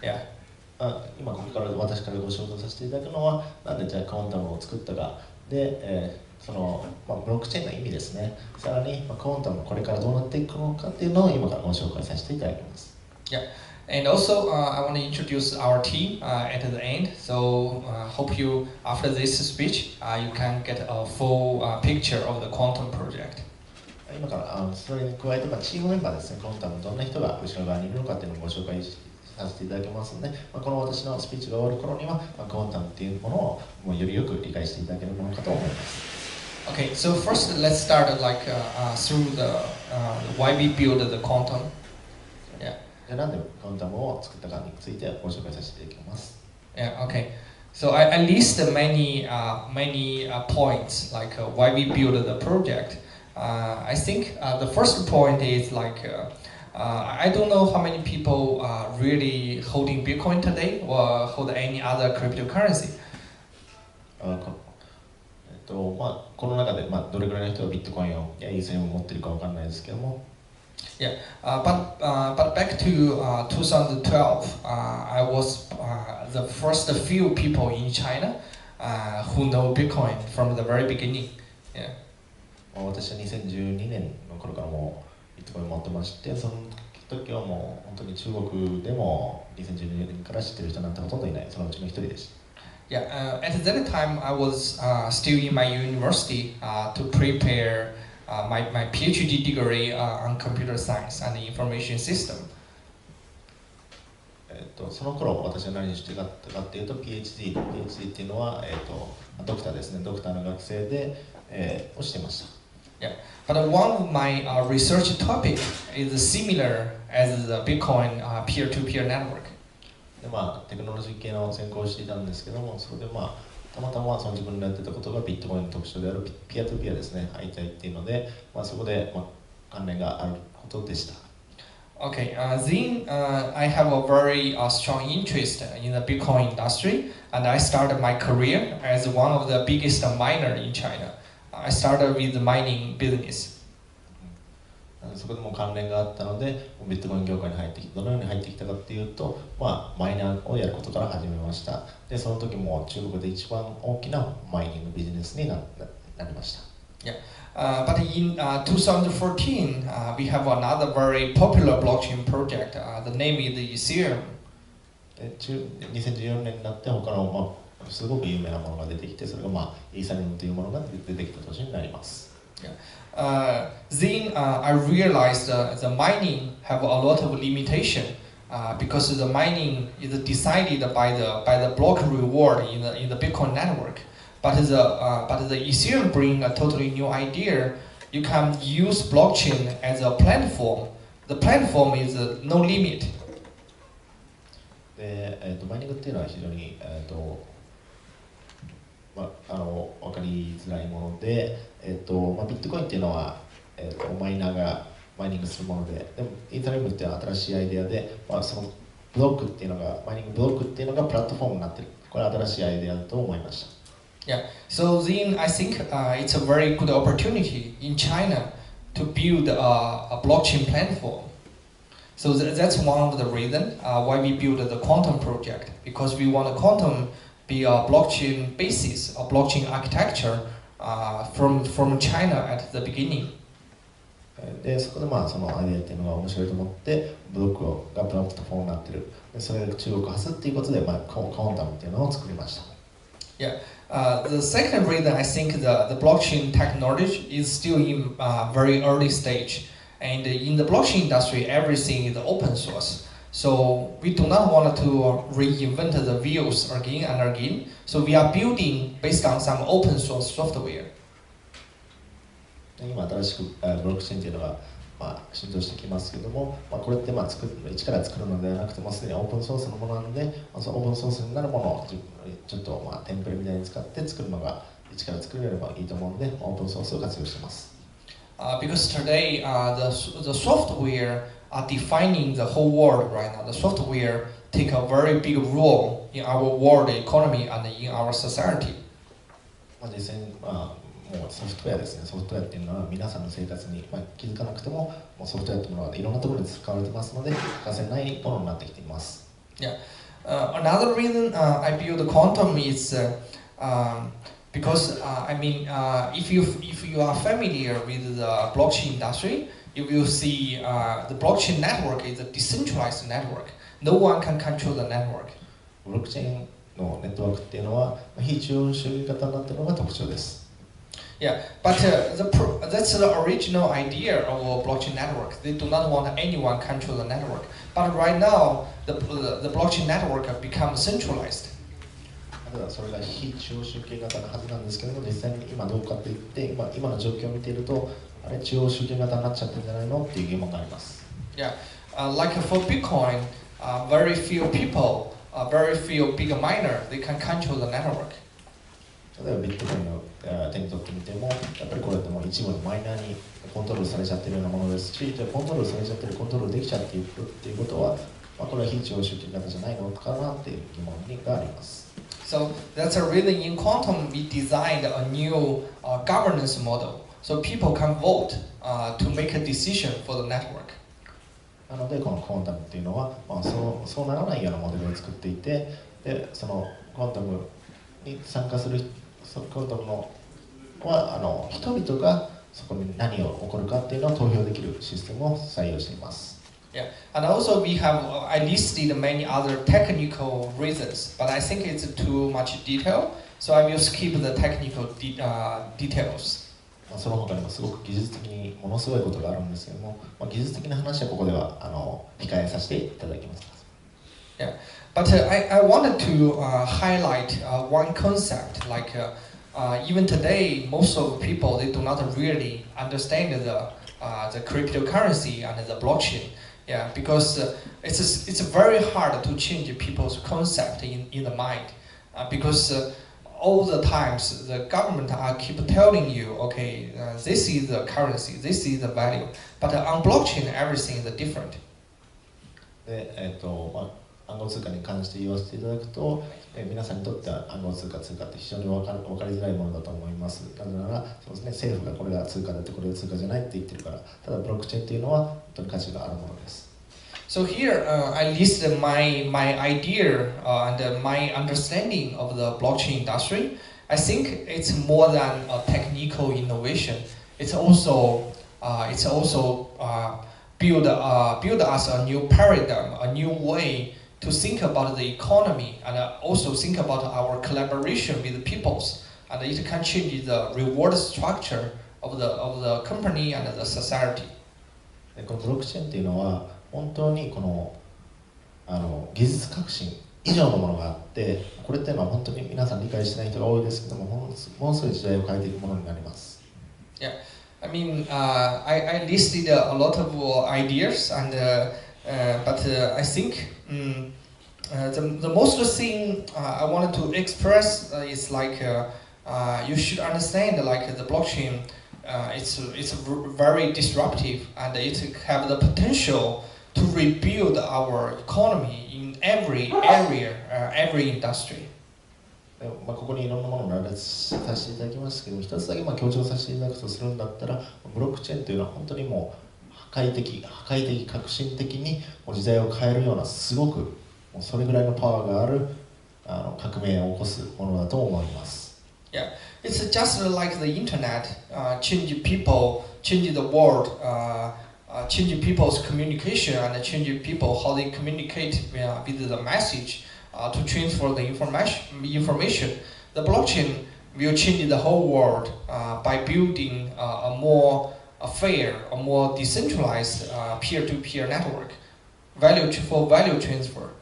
Yeah. 今ここから私からご紹介させていただくのは、なんでじゃあクワンタムを作ったかで、そのブロックチェーンの意味ですね。さらにクワンタムこれからどうなっていくのかっていうのを今からご紹介させていただきます。Yeah. And also, I want to introduce our team at the end. So, hope you, after this speech, you can get a full picture of the quantum project. 今からそれに加えてチームメンバーですね、クワンタムどんな人が後ろ側にいるのかっていうのをご紹介させていただきますので、この私のスピーチが終わる頃には、クワンタムっていうものをもうよりよく理解していただけるものかと思います。Okay, so first let's start through the why we build the quantum. Yeah. なんでクワンタムを作ったかについてご紹介させていただきます。Yeah, okay. So I list many points why we build the project. I think the first point is I don't know how many people are really holding Bitcoin today or hold any other cryptocurrency. この中でどれくらいの人がビットコインをやイーサリアムを持っているかわからないですけども。Yeah, but back to 2012, I was the first few people in China who know Bitcoin from the very beginning. Yeah. 私は2012年の頃からもうビットコイン持ってまして、その時はもう本当に中国でも2012年から知ってる人なんてほとんどいない、そのうちの一人でした。Yeah, at that time I was still in my university to prepare my PhD degree on computer science and information system. その頃私は何してたかっていうと PhD っていうのはドクターですね、ドクターの学生でをしていました。Yeah, but one of my research topic is similar as the Bitcoin peer-to-peer network. でテクノロジー系の専攻をしていたんですけども、それでたまたまその自分のやってたことがビットコインの特徴であるピアトゥピアですね、相対っていうので、そこで関連があることでした。Okay, then I have a very strong interest in the Bitcoin industry, and I started my career as one of the biggest miner in China. I started with the mining business. そこでも関連があったので、ビットコイン業界に入ってきて、どのように入ってきたかっていうと、マイナーをやることから始めました。で、その時も中国で一番大きなマイニングビジネスになりました。Yeah. But in 2014, we have another very popular blockchain project. The name is Ethereum. 2014年になって他のすごく有名なものが出てきて、それがイーサリアムというものが出てきた年になります。Then I realized the mining have a lot of limitation because the mining is decided by the block reward in the Bitcoin network. But the Ethereum bring a totally new idea. You can use blockchain as a platform. The platform is no limit. で、マイニングっていうのは非常に、分かりづらいもので、ビットコインっていうのは、マイナーがマイニングするもので、でもイーサリアムっていうのは新しいアイデアで、そのブロックっていうのが、マイニングブロックっていうのがプラットフォームになってる。これは新しいアイデアだと思いました。Yeah, so then I think it's a very good opportunity in China to build a blockchain platform. So that's one of the reasons why we built the Quantum project, because we want a Quantum be a blockchain basis, a blockchain architecture from China at the beginning. で、そこでそのアイデアっていうのが面白いと思って、ブロックがプラットフォームになってる。で、それが中国発っていうことで、コンタムっていうのを作りました。Yeah. The second reason I think the blockchain technology is still in very early stage, and in the blockchain industry everything is open source. So we do not want to reinvent the wheels again and again. So we are building based on some open source software. 今新しくブロックチェーンっていうのが浸透してきますけども、これって一から作るのではなくてもすでにオープンソースのものなので、そのオープンソースになるものをちょっとテンプレみたいに使って作るのが一から作れればいいと思うので、オープンソースを活用しています。Because today the software are defining the whole world right now. The software take a very big role in our world economy and in our society. 実際にもうソフトウェアですね。ソフトウェアっていうのは皆さんの生活に、気づかなくても、ソフトウェアっていうものはいろんなところで使われてますので、欠かせないものになってきています。Yeah. Another reason I build Quantum is because if you are familiar with the blockchain industry, you will see the blockchain network is a decentralized network. No one can control the network. ブロックチェーンのネットワークっていうのは非中央主義型になっているのが特徴です。Yeah, but that's the original idea of a blockchain network. They do not want anyone control the network. But right now, the blockchain network have become centralized. それが非中央集権型のはずなんですけども、実際に今どうかといって、今の状況を見ていると、あれ中央集権型になっちゃってるんじゃないのっていう疑問があります。Yeah, like for Bitcoin, very few people, very few big miner, they can control the network. 例えばビットコインの手に取ってみても、やっぱりこれってもう一部のマイナーにコントロールされちゃってるようなものですし、じゃあコントロールされちゃってる、コントロールできちゃっているっていうことは、これは非中央集権型じゃないのかなっていう疑問があります。So that's a reason in Quantum we designed a new governance model, so people can vote to make a decision for the network. なのでこのコンタムっていうのは、そうならないようなモデルを作っていて、でそのコンタムに参加するコンタムのは人々がそこに何を起こるかっていうのを投票できるシステムを採用しています。Yeah, and also I listed many other technical reasons, but I think it's too much detail, so I will skip the technical details. その他にもすごく技術的にものすごいことがあるんですけども、技術的な話はここでは控えさせていただきます。Yeah, but I wanted to highlight one concept, like even today, most of the people, they do not really understand the cryptocurrency and the blockchain. Yeah, because it's very hard to change people's concept in the mind, because all the times the government keep telling you, okay, this is the currency, this is the value, but on blockchain everything is different. で、暗号通貨に関して言わせていただくと、皆さんにとっては暗号通貨って非常に分かりづらいものだと思います。なぜならそうですね、政府がこれが通貨だってこれが通貨じゃないって言ってるから、ただブロックチェーンっていうのは本当に価値があるものです。So here I listed my idea and my understanding of the blockchain industry. I think it's more than a technical innovation. It's also build us a new paradigm, a new way to think about the economy, and also think about our collaboration with the peoples, and it can change the reward structure the company and the society. でこのブロックチェーンっていうのは本当にこの技術革新以上のものがあって、これっていうのは本当に皆さん理解してない人が多いですけども、ものすごい時代を変えていくものになります。Yeah, I mean, I listed a lot of ideas, and but I think the most thing I wanted to express is like you should understand like the blockchain. It's very disruptive, and it have the potential to rebuild our economy in every area, every industry. でここにいろんなものを羅列させていただきますけど、一つだけ強調させていただくとするんだったら、ブロックチェーンというのは本当にもう破壊的、革新的にもう時代を変えるような、すごくもうそれぐらいのパワーがある革命を起こすものだと思います。Yeah, it's just like the internet, change people, change the world, change people's communication, and change people how they communicate with the message to transfer the information. The blockchain will change the whole world by building a more fair, a more decentralized peer-to-peer network, for value transfer.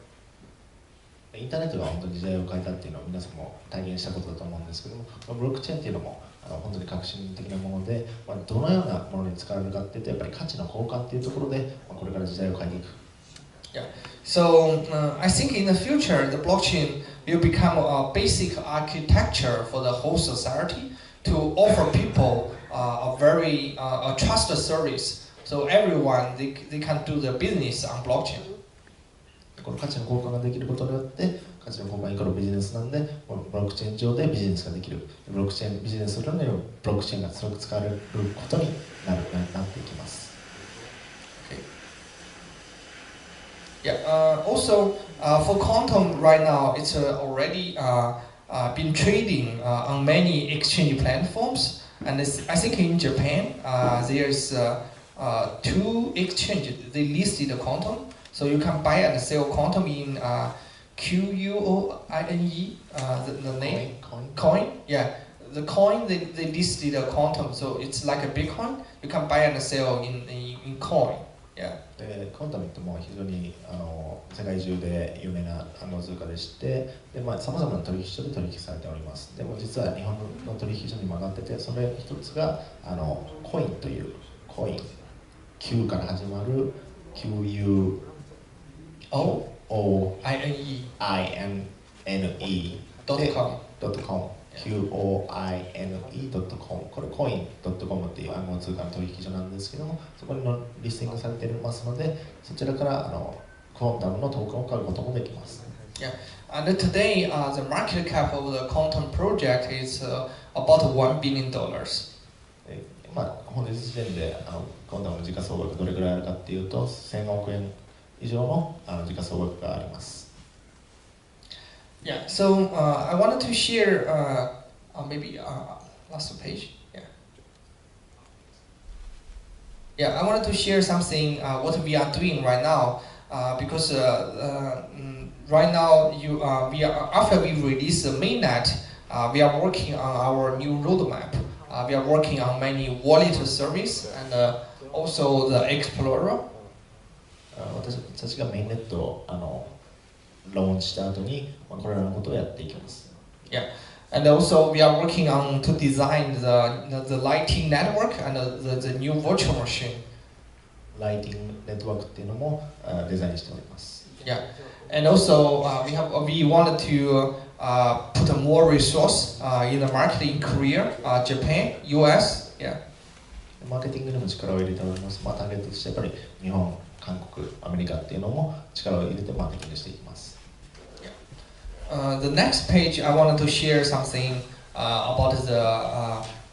インターネットが本当に時代を変えたっていうのを皆さんも体現したことだと思うんですけども、ブロックチェーンっていうのも本当に革新的なもので、どのようなものに使われるかっていうと、やっぱり価値の交換っていうところで、これから時代を変えていく。Yeah. So I think in the future, the blockchain will become a basic architecture for the whole society to offer people a very trusted service. So everyone they can do their business on blockchain. この価値の交換ができることによって、価値の交換イコールビジネスなんで、ブロックチェーン上でビジネスができる。ブロックチェーンビジネスするのにブロックチェーンが強く使われることになっていきます。Yeah. Also, for quantum right now, it's already been trading on many exchange platforms, and I think in Japan there's 2 exchanges. They listed the quantum, so you can buy and sell quantum in QUOINE. The name coin. Yeah, the coin they listed a quantum, so it's like a Bitcoin. You can buy and sell in coin. Yeah. でクォンタムってもう非常に世界中で有名な暗号通貨でして、さまざまな取引所で取引されております。でも実は日本の取引所にも上がってて、それ一つがコインというコイン Q から始まる QUOINE .com QOINE.com これコイン .com っていう暗号通貨の取引所なんですけども、そこにリスティングされていますので、そちらからクォンタムのトークンを買うこともできます。Yeah, and today the market cap of the quantum project is about $1 billion. 本日時点でクォンタムの時価総額どれぐらいあるかっていうと、1000億円以上の時価総額があります。Yeah, so I wanted to share maybe last page. Yeah, I wanted to share something what we are doing right now because right now we are after we release the mainnet, we are working on our new roadmap. We are working on many wallet service and also the Explorer. 私たちがメインネットをローンした後にこれらのことをやっていきます。Yeah, and also we are working on to design the Lightning network and the new virtual machine. ライティングネットワークっていうのもデザインしております。Yeah, and also we wanted to put more resource in the market in Korea, Japan, US. Yeah. マーケティングにも力を入れております。ターゲットとしてやっぱり日本、韓国、アメリカっていうのも力を入れてマーケティングしていきます。The next page, I wanted to share something about the.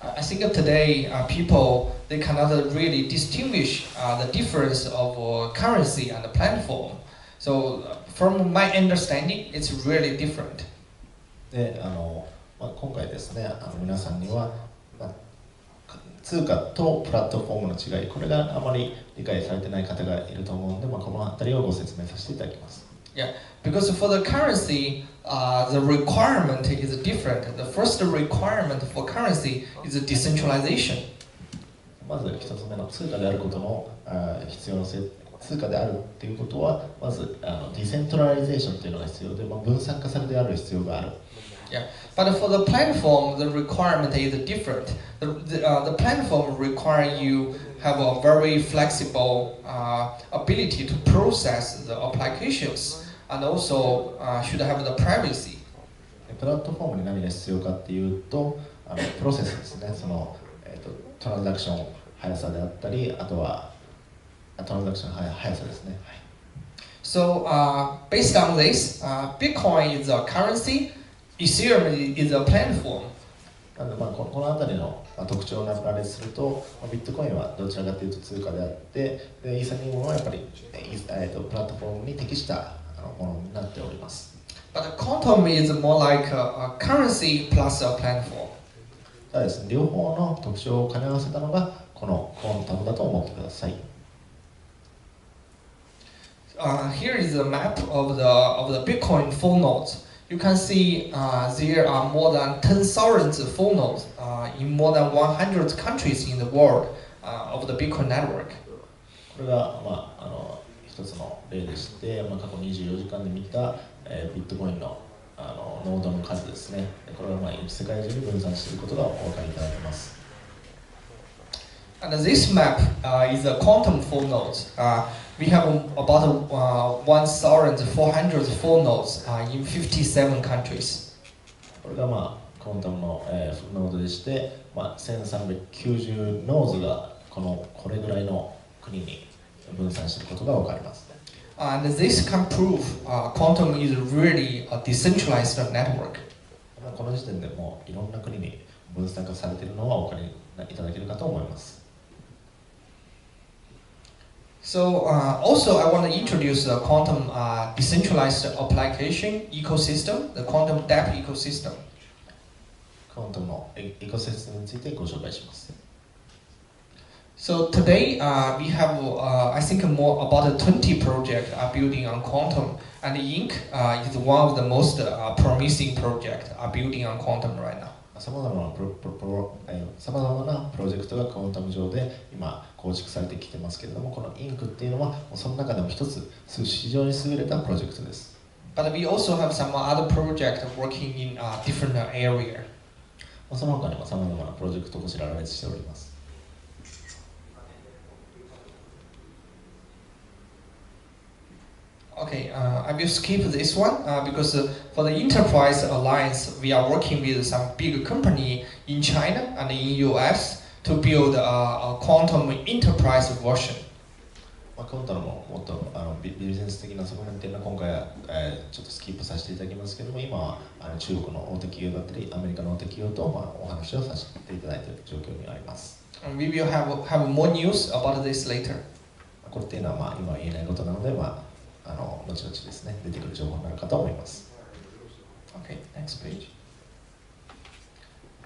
I think today people they cannot really distinguish the difference of currency and the platform. So from my understanding, it's really different. で今回ですね皆さんには、通貨とプラットフォームの違い、これがあまり理解されてない方がいると思うので、この辺りをご説明させていただきます。Yeah, because for the currency, the requirement is different. The first requirement for currency is decentralization. まず一つ目の通貨であることの必要性、通貨であるっていうことはまずディセントラリゼーションというのが必要で、分散化されてある必要がある。Yeah, but for the platform, the requirement is different. The platform require you have a very flexible ability to process the applications, and also should have the privacy. プラットフォームに何が必要かっていうと、プロセスですね。トランザクション速さであったり、あとはトランザクション速さですね。So based on this, Bitcoin is a currency. Ethereum is a platform. なのでこの辺りの特徴を羅列すると、ビットコインはどちらかというと通貨であって、イーサリアムはやっぱりプラットフォームに適したものになっております。But quantum is more like a currency plus a platform. ただですね、両方の特徴を兼ね合わせたのがこのクォンタムだと思ってください。Here is a map of the Bitcoin full nodes. You can see there are more than 10,000 full nodes in more than 100 countries in the world of the Bitcoin network. これが、一つの例でして、過去24時間で見た、ビットコインの、ノードの数ですね。これは、世界中に分散していることがお分かりいただけます。And this map is a quantum full nodes. We have about 1,400 full nodes in 57 countries. これがクォンタムの、フルノードでして、1390ノーズがこれぐらいの国に分散していることがわかります。And this can prove quantum is really a decentralized network. この時点でもういろんな国に分散化されているのはお分かりいただけるかと思います。So also I want to introduce the quantum decentralized application ecosystem, the quantum dApp ecosystem. クォンタムのエコシステムについてご紹介します。So today we have I think more about 20 projects are building on quantum, and INC is one of the most promising projects are building on quantum right now. さまざまなプロジェクトがクォンタム上で今構築されてきてますけれども、このインクっていうのはその中でも一つ非常に優れたプロジェクトです。But we also have some other projects working in different area. その他にもさまざまなプロジェクトをこちら羅列しております。Okay, I will skip this one because for the enterprise alliance, we are working with some big company in China and in US to build a quantum enterprise version. クォンタムももっとビジネス的な側面っていうのは今回は、ちょっとスキップさせていただきますけれども、今は中国の大手企業だったりアメリカの大手企業と、お話をさせていただいている状況にあります。And we will have more news about this later. これっていうのは、今は言えないことなので、後々ですね出てくる情報になるかと思います。Okay, next page.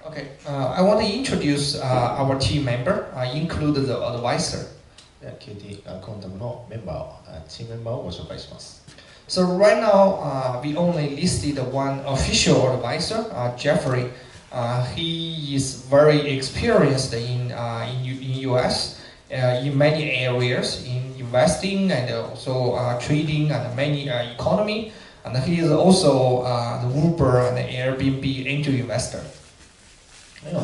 Okay, I want to introduce our team member, include the advisor. では QT クォンタムのメンバーをチームメンバーをご紹介します。So right now, we only listed one official advisor, Jeffrey. He is very experienced in US in many areas in investing and also trading and many economy. And he is also the Uber and Airbnb angel investor. 今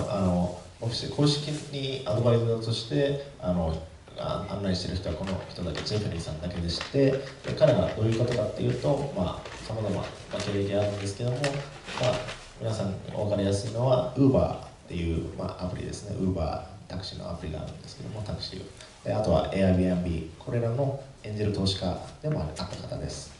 オフィス公式にアドバイザーとして案内している人はこの人だけ、ジェフリーさんだけでして、彼がどういう方かっていうと、さまざまな経歴があるんですけども、皆さんに分かりやすいのは Uber っていう、アプリですね。Uber タクシーのアプリがあるんですけども、タクシーであとは Airbnb、これらのエンジェル投資家でもあった方です。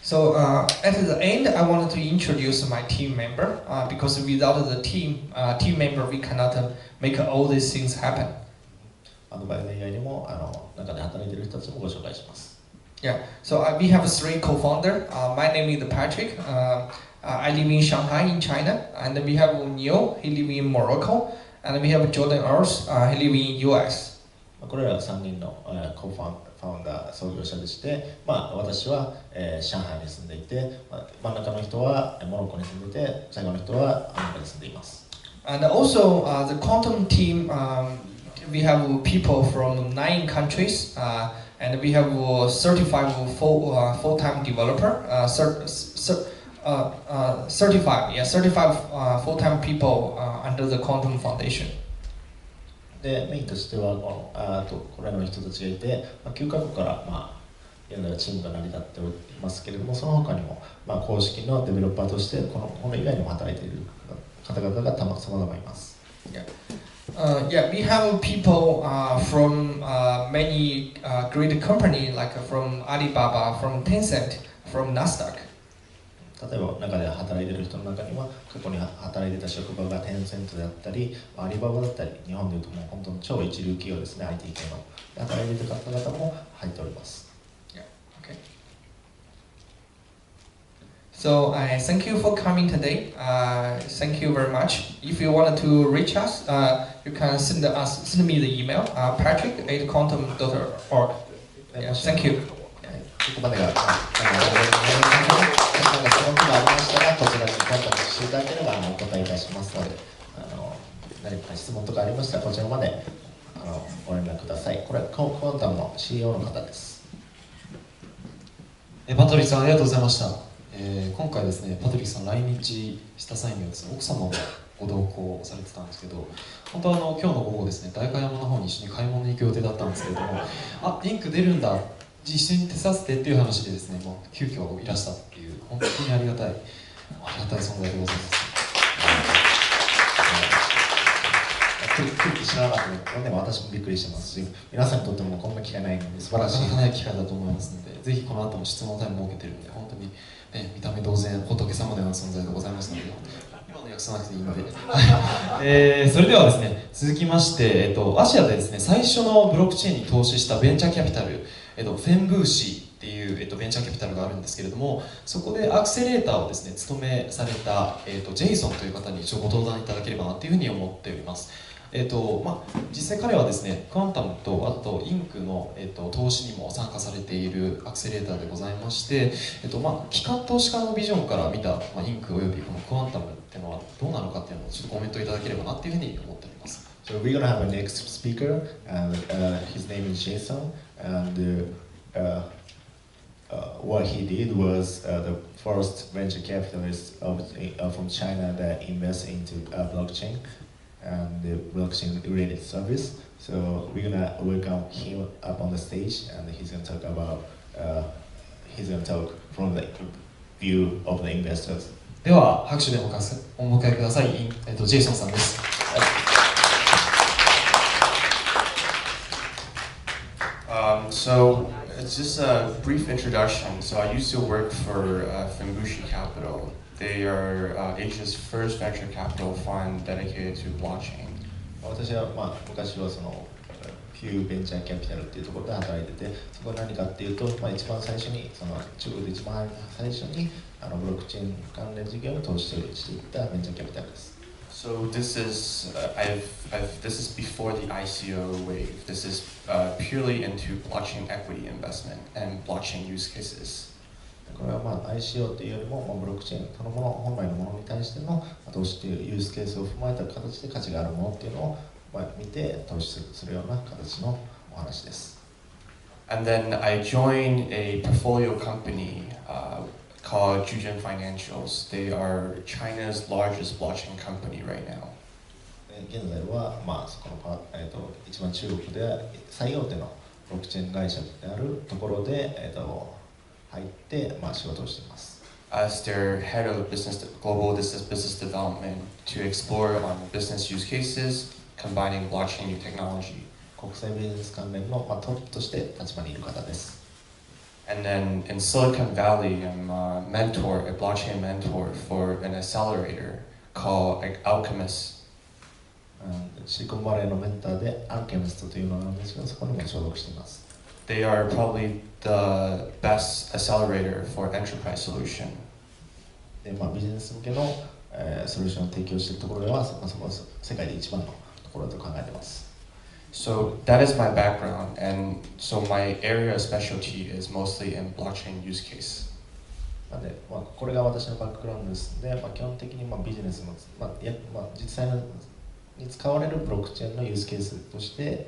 So at the end, I wanted to introduce my team member because without the team member, we cannot make all these things happen. アドバイザー以外にも中で働いている人たちもご紹介します。Yeah, so we have 3 co-founders. My name is Patrick. I live in Shanghai in China, and we have Neil. He lives in Morocco, and we have Jordan Earls. He lives in US. これら3人のコファウンダー創業者でして、私は上海に住んでいて、真ん中の人はモロッコに住んでいて、最後の人はアメリカに住んでいます。And also the quantum team, we have people from 9 countries, and we have certified full-time developer, certified full-time people under the Quantum Foundation. でメインとしてはこれらの人たちがいて、9カ国から、現在はチームが成り立っておりますけれども、その他にも、公式のデベロッパーとしてこれ以外にも働いている方々が様々います。We have people from many great companies, like from Alibaba, from Tencent, from Nasdaq. 例えば中で働いている人の中には過去に働いてた職場がテンセントであったり、アリババだったり、日本でいうともう本当に超一流企業ですね、IT 系の働いている方々も入っております。Okay. So thank you for coming today. Thank you very much. If you wanted to reach us, you can send me the email, patrick@quantum.org. Thank you. ここまでが質問がありましたら、こちらにコンタクトしていただければお答えいたしますので、何か質問とかありましたらこちらまでご連絡ください。これはクォンタムの CEO の方です。パトリックさんありがとうございました。今回ですね、パトリックさん来日した際にはですね、奥様もご同行されてたんですけど、本当は今日の午後ですね、代官山の方に一緒に買い物に行く予定だったんですけれども、インク出るんだ、一緒に手伝ってっていう話でですね、もう急遽いらしたっていう、本当にありがたい存在でございます。来るって知らなかったので、私もびっくりしてますし、皆さんにとってもこんな機会ないので素晴らしい機会だと思いますので、ぜひこの後も質問タイム設けてるので、本当に、見た目同然仏様のような存在でございますので、今の訳さなくていいので、それではですね、続きまして、アジアでですね、最初のブロックチェーンに投資したベンチャーキャピタル、フェンブーシーっていう、ベンチャーキャピタルがあるんですけれども、そこでアクセレーターをですね、務めされた、ジェイソンという方に一応ご登壇いただければなというふうに思っております。実際彼はですね、クワンタムとあとインクの、投資にも参加されているアクセレーターでございまして、機関投資家のビジョンから見た、インクおよびこのクワンタムっていうのはどうなのかっていうのをちょっとコメントいただければなっていうふうに思っております。So we're gonna have a next speaker, and his name is Jason, and what he did was the first venture capitalist from China that invests into blockchain and the blockchain-related service. So we're gonna welcome him up on the stage, and he's gonna talk about from the view of the investors. では拍手でお迎えください。ジェイソンさんです。So it's just a brief introduction. So I used to work for Fimbushi Capital. They are Asia's first venture capital fund dedicated to blockchain. 私は昔はそのフューベンチャーキャピタルっていうところで働いてて、そこは何かっていうと、一番最初にその中国で一番最初にブロックチェーン関連事業を投資していったベンチャーキャピタルです。So this is this is before the ICO wave. This is purely into blockchain equity investment and blockchain use cases. これはICO っていうよりもブロックチェーンそのもの本来のものに対しての投資というユースケースを踏まえた形で価値があるものっていうのを見て投資するような形のお話です。And then I joined a portfolio company called Jujin Financials. They are China's largest blockchain company right now. 現在はそこの一番中国で最大手のブロックチェーン会社であるところで入って仕事をしています。As their head of global business development to explore on business use cases combining blockchain new technology. 国際ビジネス関連のトップとして立場にいる方です。And then in Silicon Valley, I'm a blockchain mentor for an accelerator called Alchemist. シリコンバレーのメンターでアルケミストというのがあるんですけど、そこにも所属しています。They are probably the best accelerator for enterprise solution. でビジネス向けのソリューションを提供しているところでは、そこは世界で一番のところだと考えています。So that is my background, and so my area of specialty is mostly in blockchain use case. なので、これが私のバックグラウンドですので、基本的にビジネスの、実際に使われるブロックチェーンのユースケースとして、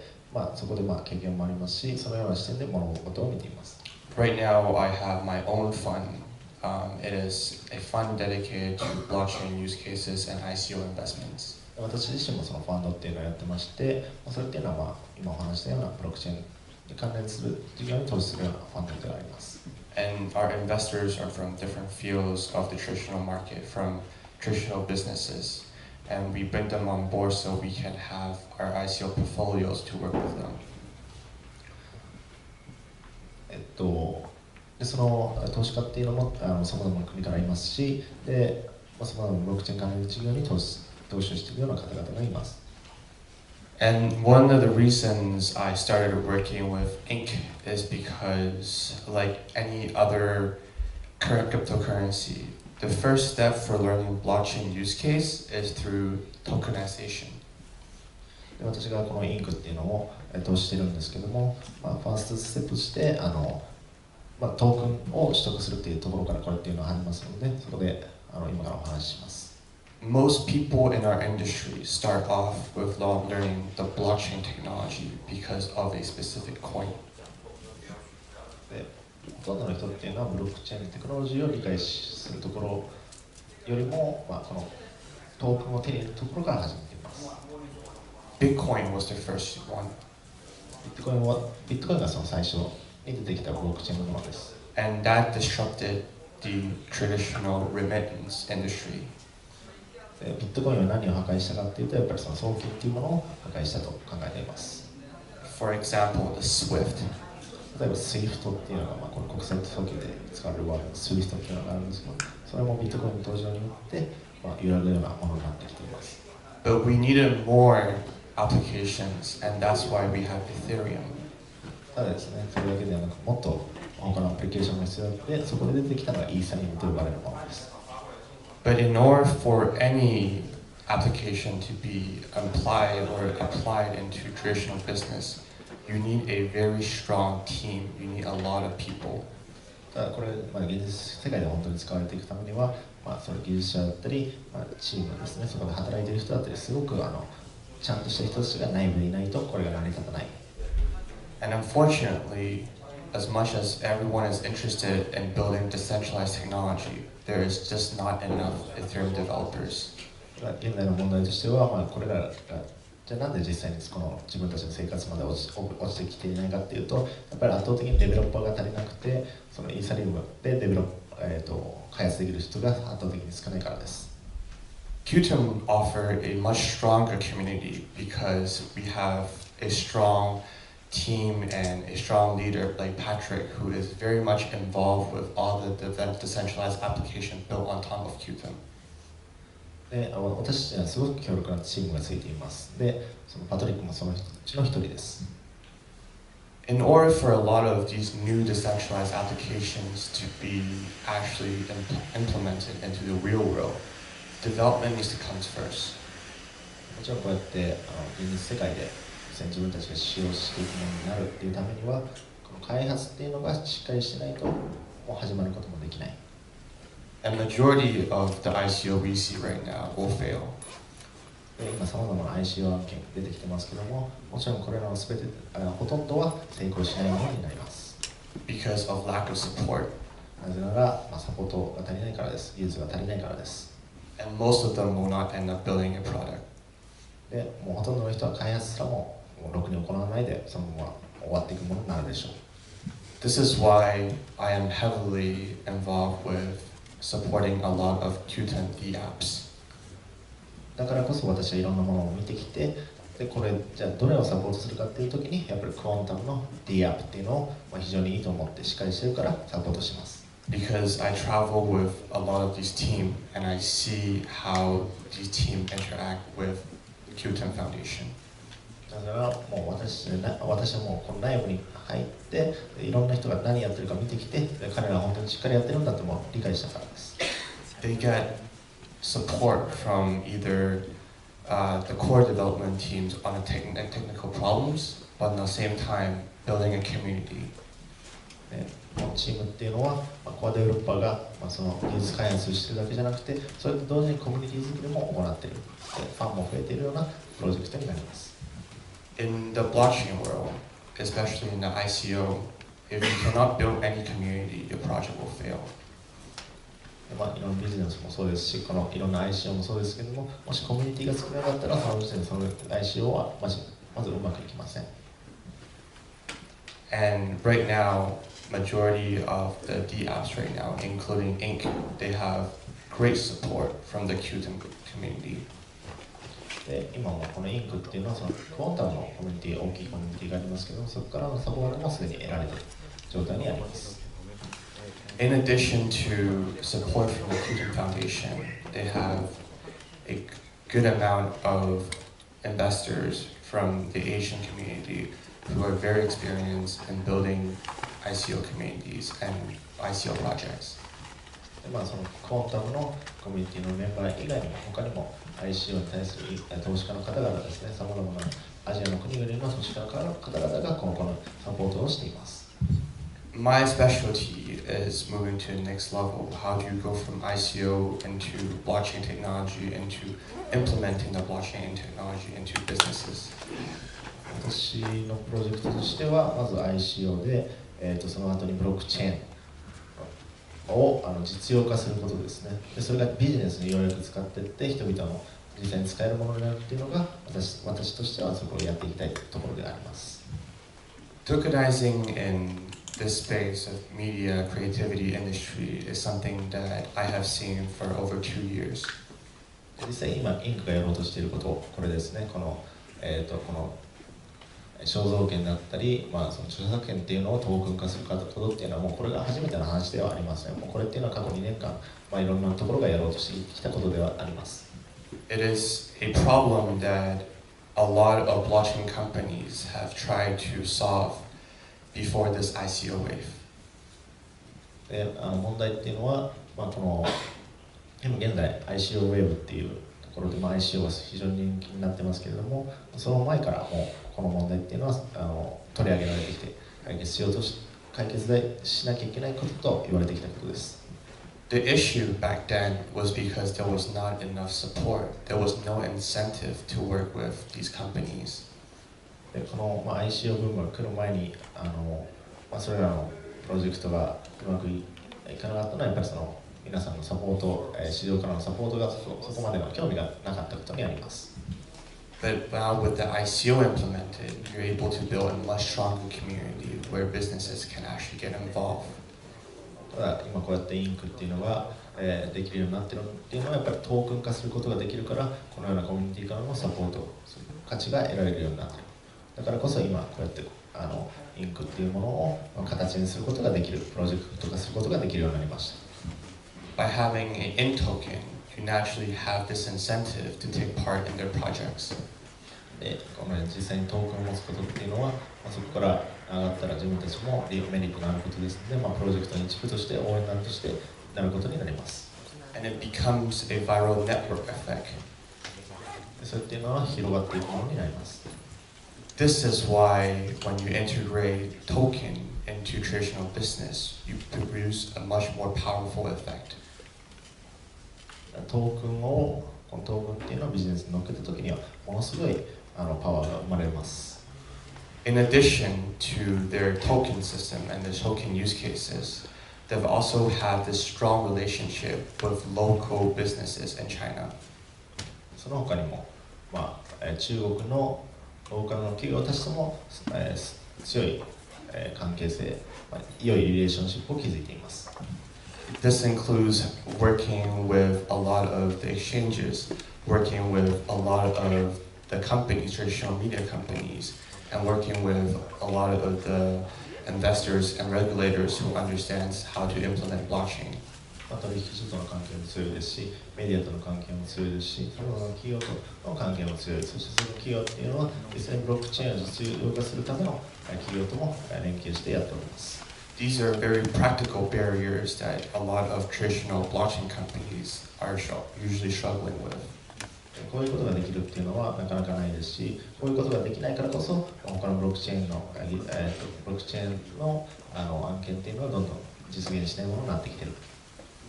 そこで経験もありますし、そのような視点で物事を見ています。Right now, I have my own fund. It is a fund dedicated to blockchain use cases and ICO investments. 私自身もそのファンドっていうのをやってまして、それっていうのは今お話したようなブロックチェーンに関連する事業に投資するようなファンドであります。And our investors are from different fields of the traditional market, from traditional businesses. And we bring them on board so we can have our ICO portfolios to work with them. でその投資家っていうのもさまざまな国からいますし、でさまざまなブロックチェーン関連事業に投資をしているような方々がいます。And one of the reasons I started working with Inc. is because, like any other current cryptocurrency, the first step for learning blockchain use case is through tokenization. で私がこのインクっていうのを投資してるんですけども、ファーストステップとしてトークンを取得するっていうところからこれっていうのは始まりますので、そこで今からお話しします。Most people in our industry start off with learning the blockchain technology because of a specific coin. でほとんどの人っていうのはブロックチェーンテクノロジーを理解するところよりも、このトークンを手に入れるところから始めています。Bitcoin was the first one. ビットコインがその最初に出てきたブロックチェーンのものです。And that disrupted the traditional remittance industry. ビットコインは何を破壊したかというと、やっぱりその送金というものを破壊したと考えています。For example, the SWIFT. 例えば SWIFT っていうのが、この国際送金で使われるワード SWIFT っていうのがあるんですけど、それもビットコインの登場によって、揺らぐようなものになってきています。But we needed more applications, and that's why we have Ethereum. ただですね、それだけではなく、もっと他のアプリケーションが必要で、そこで出てきたのがイーサリアムと呼ばれるものです。But in order for any application to be applied into traditional business, you need a very strong team. You need a lot of people. ただこれ、現実世界で本当に使われていくためには、その技術者だったり、チームですね、そこで働いている人だったり、すごくちゃんとした人たちが内部にいないとこれが成り立たない。And unfortunately, as much as everyone is interested in building decentralized technology, there is just not enough Ethereum developers. 現在の問題としては、これらがじゃあなんで実際にこの自分たちの生活まで落ちてきていないかっていうと、やっぱり圧倒的にデベロッパーが足りなくて、そのイーサリアムで開発できる人が圧倒的に少ないからです。Qtum offer a much stronger community because we have a strong team and a strong leader like Patrick, who is very much involved with all the decentralized applications built on top of Qtum. で私たちにはすごく強力なチームがついています。で、そのパトリックもそのうちの一人です。In order for a lot of these new decentralized applications to be actually implemented into the real world, development needs to come first. もちろんこうやって現実世界で自分たちが使用していくものになるっていうためには、この開発っていうのがしっかりしないともう始まることもできない。And majority of the ICO we see right now will fail. 今さまざまな ICO 案件出てきてますけども、もちろんこれらの全てほとんどは成功しないものになります。Because of lack of support. なぜなら、サポートが足りないからです。技術が足りないからです。And most of them will not end up building a product. で、もうほとんどの人は開発すらもろくに行わないでそのまま終わっていくものになるでしょう。This is why I am heavily involved with supporting a lot of Qtum apps. だからこそ私はいろんなものを見てきて、でこれじゃあどれをサポートするかっていう時にやっぱりクオンタムの D アップっていうのを非常にいいと思ってしっかりしてるからサポートします。Because I travel with a lot of these teams and I see how these teams interact with the Qtum Foundation. だからもう私はもうこの内部に入っていろんな人が何やってるか見てきて、彼らは本当にしっかりやってるんだっても理解したからです。They get support from either the core development teams on the technical problems, but at the same time building a community. このチームっていうのは、コアデベロッパーが、その技術開発してるだけじゃなくて、それと同時にコミュニティ作りも行っている、ファンも増えているようなプロジェクトになります。In the blockchain world, especially in the ICO, if you cannot build any community, your project will fail. いろんなビジネスもそうですし、このいろんな ICO もそうですけども、もしコミュニティが作れなかったら、その時点でその ICO はまずうまくいきません。And right now, majority of the DApps right now, including Inc., they have great support from the Qtum community. で今もこのインクっていうのはそのクォンタムのコミュニティ、大きいコミュニティがありますけども、そこからのサポートもすでに得られている状態にあります。In addition to support from the Qtum Foundation, they have a good amount of investors from the Asian community who are very experienced in building ICO communities and ICO projects. そのクォンタムのコミュニティのメンバー以外にも他にも ICO に対する投資家の方々ですね、さまざまなアジアの国々の投資家の方々がこのサポートをしています。My specialty is moving to the next level. How do you go from ICO into blockchain technology, into implementing the blockchain technology into businesses? 私のプロジェクトとしては、まず ICO で、その後にブロックチェーンを実用化することですね。でそれがビジネスにようやく使っていって、人々の実際に使えるものになるっていうのが私としてはそこをやっていきたいところであります。Tokenizing in this space of media creativity industry is something that I have seen for over 2 years. 実際今インクがやろうとしていること、これですね。この肖像権だったり、その著作権っていうのをトークン化することっていうのはもうこれが初めての話ではありません。もうこれっていうのは過去2年間、いろんなところがやろうとしてきたことではあります。It is a problem that a lot of blockchain companies have tried to solve before this ICO wave. で問題っていうのは、この今現在 ICO ウェーブっていうところで、ICO が非常に人気になってますけれども、その前からもうこの問題っていうのは取り上げられてきて解決しなきゃいけないことと言われてきたことです。The issue back then was because there was not enough support. There was no incentive to work with these companies. でこの、ICO ブームが来る前にそれらのプロジェクトがうまくいかなかったのはやっぱりその皆さんのサポート、市場からのサポートがそこまでの興味がなかったことにあります。But now with the ICO implemented, you're able to build a much stronger community where businesses can actually get involved. ただ今こうやってインクっていうのが、できるようになっているっていうのはやっぱりトークン化することができるから、このようなコミュニティからのサポート価値が得られるようになっている。だからこそ今こうやってインクっていうものを形にすることができる、プロジェクト化することができるようになりました。By having an IN token, you naturally have this incentive to take part in their projects. でこの実際にトークンを持つことっていうのは、そこから上がったら自分たちもメリットがあることですので、プロジェクトの一部として応援団としてなることになります。And it becomes a viral network effect. それっていうのは広がっていくものになります。This is why when you integrate token into traditional business, you produce a much more powerful effect. トークンっていうのをビジネスに乗っけたときにはものすごいパワーが生まれます。In addition to their token system and their token use cases, they've also had this strong relationship with local businesses in China. その他にも、中国のローカルの企業たちとも、強い、関係性、良いリレーションシップを築いています。This includes working with a lot of the exchanges, working with a lot of the companies, traditional media companies, and working with a lot of the investors and regulators who understands how to implement blockchain. 取引所との関係も強いですし、メディアとの関係も強いですし、その企業との関係も強い。そしてその企業っていうのは実際にブロックチェーンを実用化するための企業とも連携してやっております。These are very practical barriers that a lot of traditional blockchain companies are usually struggling with. こういうことができるっていうのはなかなかないですし、こういうことができないからこそ他のブロックチェーンの、ブロックチェーンの案件っていうのはどんどん実現しないものになってきている。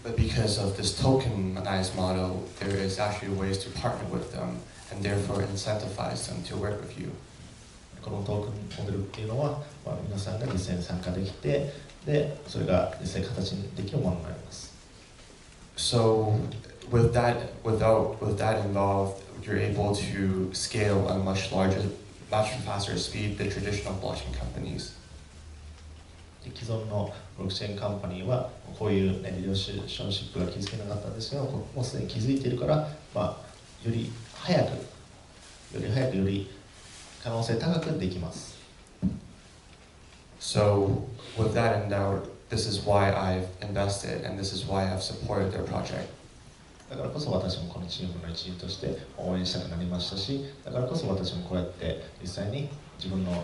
But because of this tokenized model, there is actually ways to partner with them and therefore incentivize them to work with you. このトークンモデルっていうのは、皆さんが実際に参加できて、でそれが実際形にできるものになります。So with that involved, you're able to scale at a much faster speed than traditional blockchain companies. 既存のブロックチェーンカンパニーはこういう、リレーションシップが気づけなかったんですが、もうすでに気づいているから、より早くより可能性高くできます。So with that in doubt, this is why I've invested and this is why I've supported their project. だからこそ私もこのチームの一員として応援したくなりましたし、だからこそ私もこうやって実際に自分のお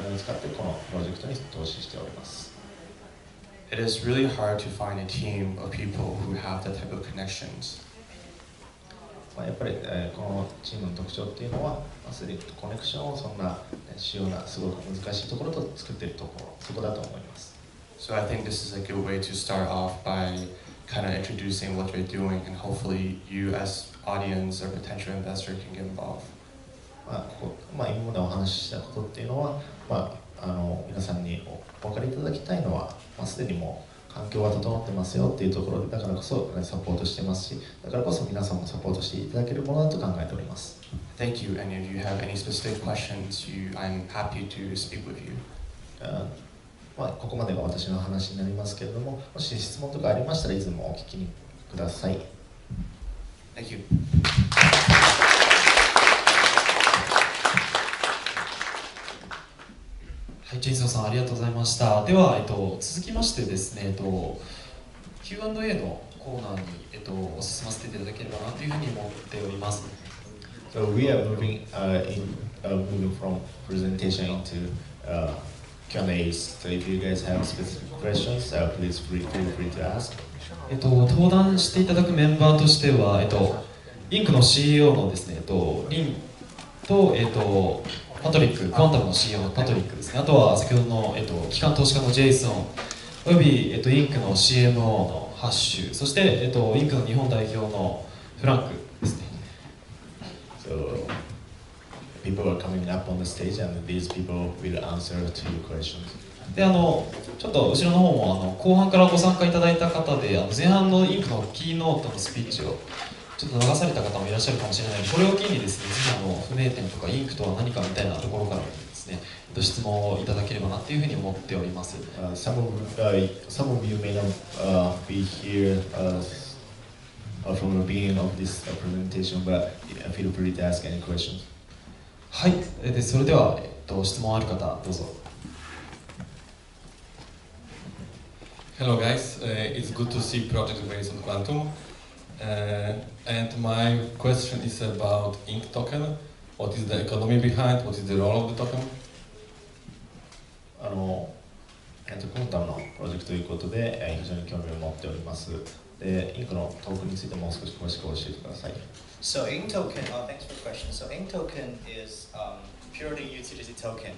金を使ってこのプロジェクトに投資しております。It is really hard to find a team of people who have that type of connections. やっぱり、このチームの特徴っていうのは、すでにコネクションをそんな主要なすごく難しいところと作っているところ、そこだと思います。So I think this is a good way to start off by kind of introducing what you're doing, and hopefully you as audience or potential investor can get involved. 今までお話ししたことっていうのは、皆さんにお分かりいただきたいのは、すでにもう環境が整ってますよっていうところで、だからこそサポートしてますし、だからこそ皆さんもサポートしていただけるものだと考えております。Thank you, and if you have any specific questions, I'm happy to speak with you. ここまでが私の話になりますけれども、もし質問とかありましたらいつもお聞きにください。Thank you. はい、ジェイソンさんありがとうございました。では、続きましてですね、Q&A のコーナーに、進ませていただければなというふうに思っております。So we are moving from presentation into Q&As. So if you guys have specific questions, please feel free to ask. 登壇していただくメンバーとしては、リンクの CEO のですね、リンと、パトリック、クワンタムの CEO のパトリックですね、あとは先ほどの、機関投資家のジェイソン、および、インクの CMO のハッシュ、そして、インクの日本代表のフランクですね。So people are coming up on the stage and these people will answer to your questions. でちょっと後ろの方も後半からご参加いただいた方で前半のインクのキーノートのスピーチをちょっと流された方もいらっしゃるかもしれないので、これを機にですね、ぜひ不明点とかインクとは何かみたいなところからですね、質問をいただければなというふうに思っております。Some of you may not be here from the beginning of this presentation, but feel free to ask any questions. はい、でそれでは、質問ある方どうぞ。Hello guys, it's good to see project based on Quantum. And my question is about INK token. What is the economy behind? What is the role of the token? コンタムのプロジェクトということで、非常に興味を持っております。で、インクのトークンについてもう少し詳しく教えてください。So INK token, thanks for the question. So INK token is purely utility token.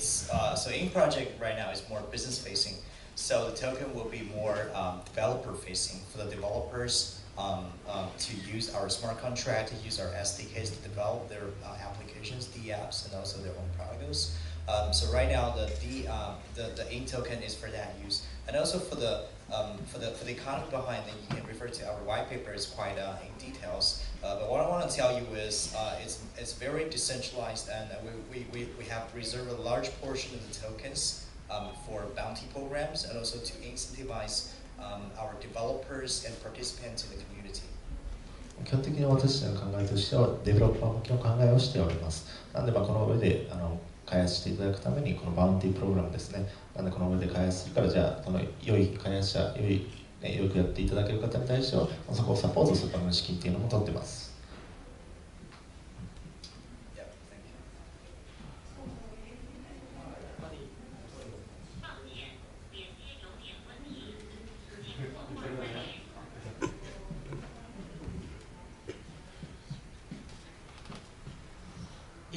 So INK project right now is more business facing. So the token will be more developer facing for the developers to use our smart contract, to use our SDKs to develop their applications, the apps, and also their own products. So right now the INK token is for that use, and also for the economy behind it, you can refer to our white paper. It's quite in details. But what I want to tell you is it's very decentralized, and we have reserved a large portion of the tokens for bounty programs, and also to incentivize our developers and participants in the community. 基本的に私たちの考えとしてはデベロッパー向けの考えをしております。なのでこの上で開発していただくためにこのバウンティープログラムですね。なのでこの上で開発するからじゃあこの良い開発者、よくやっていただける方に対してはそこをサポートするための資金っていうのも取ってます。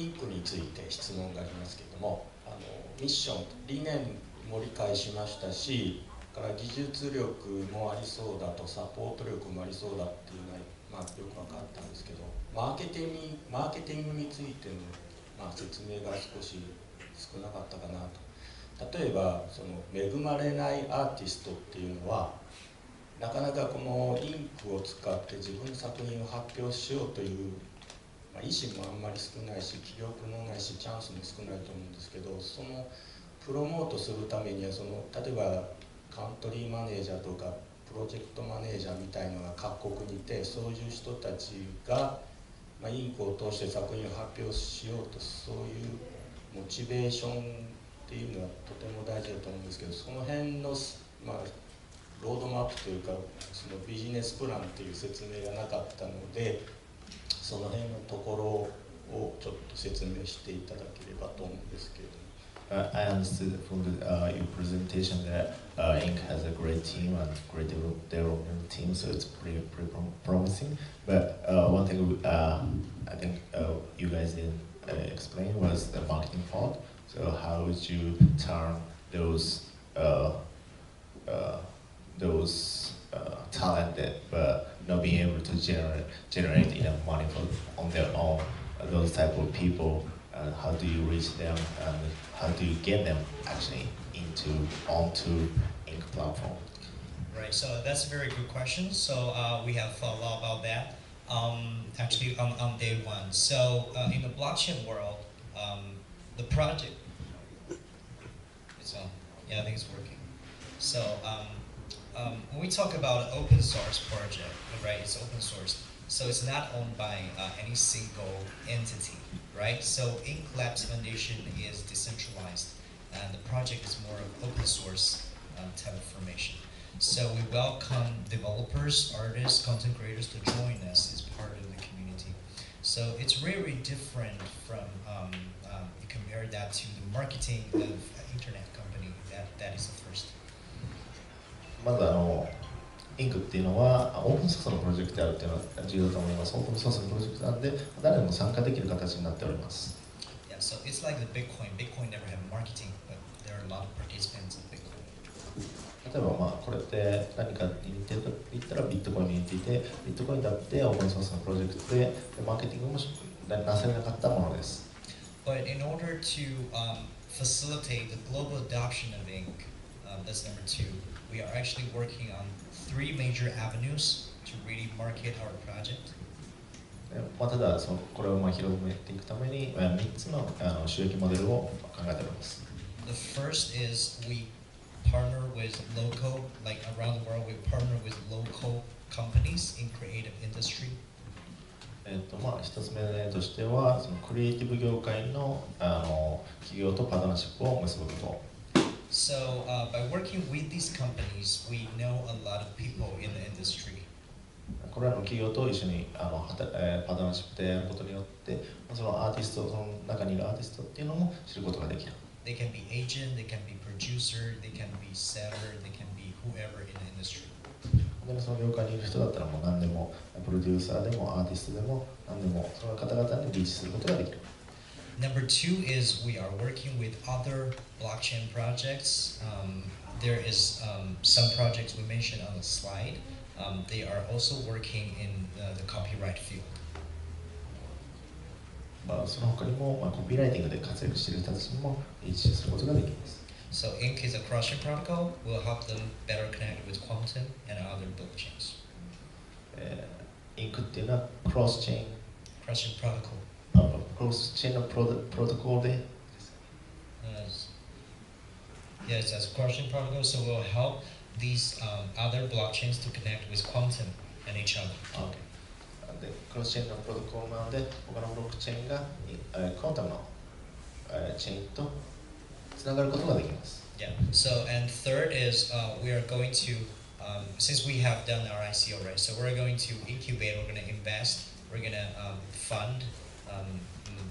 インクについて質問がありますけれども、ミッション理念も理解しましたし、から技術力もありそうだとサポート力もありそうだっていうのは、よく分かったんですけど、マーケティングについての、説明が少し少なかったかなと。例えばその恵まれないアーティストっていうのはなかなかこのインクを使って自分の作品を発表しようという、意思もあんまり少ないし気力もないしチャンスも少ないと思うんですけど、そのプロモートするためには例えばカントリーマネージャーとかプロジェクトマネージャーみたいのが各国にいて、そういう人たちが、インクを通して作品を発表しようと、そういうモチベーションっていうのはとても大事だと思うんですけど、その辺の、ロードマップというかそのビジネスプランっていう説明がなかったので、その辺のところをちょっと説明していただければと思うんですけれども。I understood from your presentation that Inc. has a great team and great development team, so it's pretty promising. But one thing I think you guys didn't explain was the marketing part. So how would you turn those talented but not being able to generate enough money on their own, those type of people, and how do you reach them and how do you get them actually onto Inc. platform? Right, so that's a very good question. So we have thought a lot about that. Actually on day one. So in the blockchain world, the project, it's on. Yeah, I think it's working. So when we talk about an open source project, right, it's open source. So it's not owned by any single entity, right? So Inc. Labs Foundation is decentralized, and the project is more of open source type of formation. So we welcome developers, artists, content creators to join us as part of the community. So it's very different from, you compare that to the marketing of an internet company. That is the first. まずインクっていうのはオープンソースのプロジェクトであるっていうのは重要だと思います。オープンソースのプロジェクトなんで誰でも参加できる形になっております。Yeah, so it's like the Bitcoin. Bitcoin never had marketing, but there are a lot of participants in Bitcoin. 例えばこれって何かに似てるかって言ったらビットコインに似ていて、ビットコインだってオープンソースのプロジェクトでマーケティングもなされなかったものです。But in order to facilitate the global adoption of Inc., that's number two. We are actually working on 3 major avenues to really market our project. ただこれを広めていくために3つの収益モデルを考えております。The first is we partner with local, like around the world, we partner with local companies in creative industry. 一つ目としてはクリエイティブ業界の企業とパートナーシップを結ぶこと。So by working with these companies, we know a lot of people in the industry. これらの企業と一緒にパートナーシップでやることによって、そのアーティスト、その中にいるアーティストっていうのも知ることができる。They can be agent, they can be producer, they can be seller, they can be whoever in the industry. でその業界にいる人だったらもう何でもプロデューサーでもアーティストでも何でもその方々にリーチすることができる。Number 2 is we are working with other blockchain projects. There is some projects we mentioned on the slide. They are also working in the copyright field. その他にもコピーライティングで活躍している人たちにもリーチすることができます。So Inc. is a cross-chain protocol. Will help them better connect with Quantum and other blockchains. Inc. っていうのはクロスチェーン。Cross-chain protocol. クロスチェーンのプロトコルで。Yes, as a cross-chain protocol, so we'll help these other blockchains to connect with Quantum and each other. Okay. でクロスチェーンのプロトコルなので他のブロックチェーンがクォンタムのチェーンとつながることができます。Yeah. So and third is we are going to since we have done our ICO, right? So we're going to incubate. We're going to invest. We're going to fund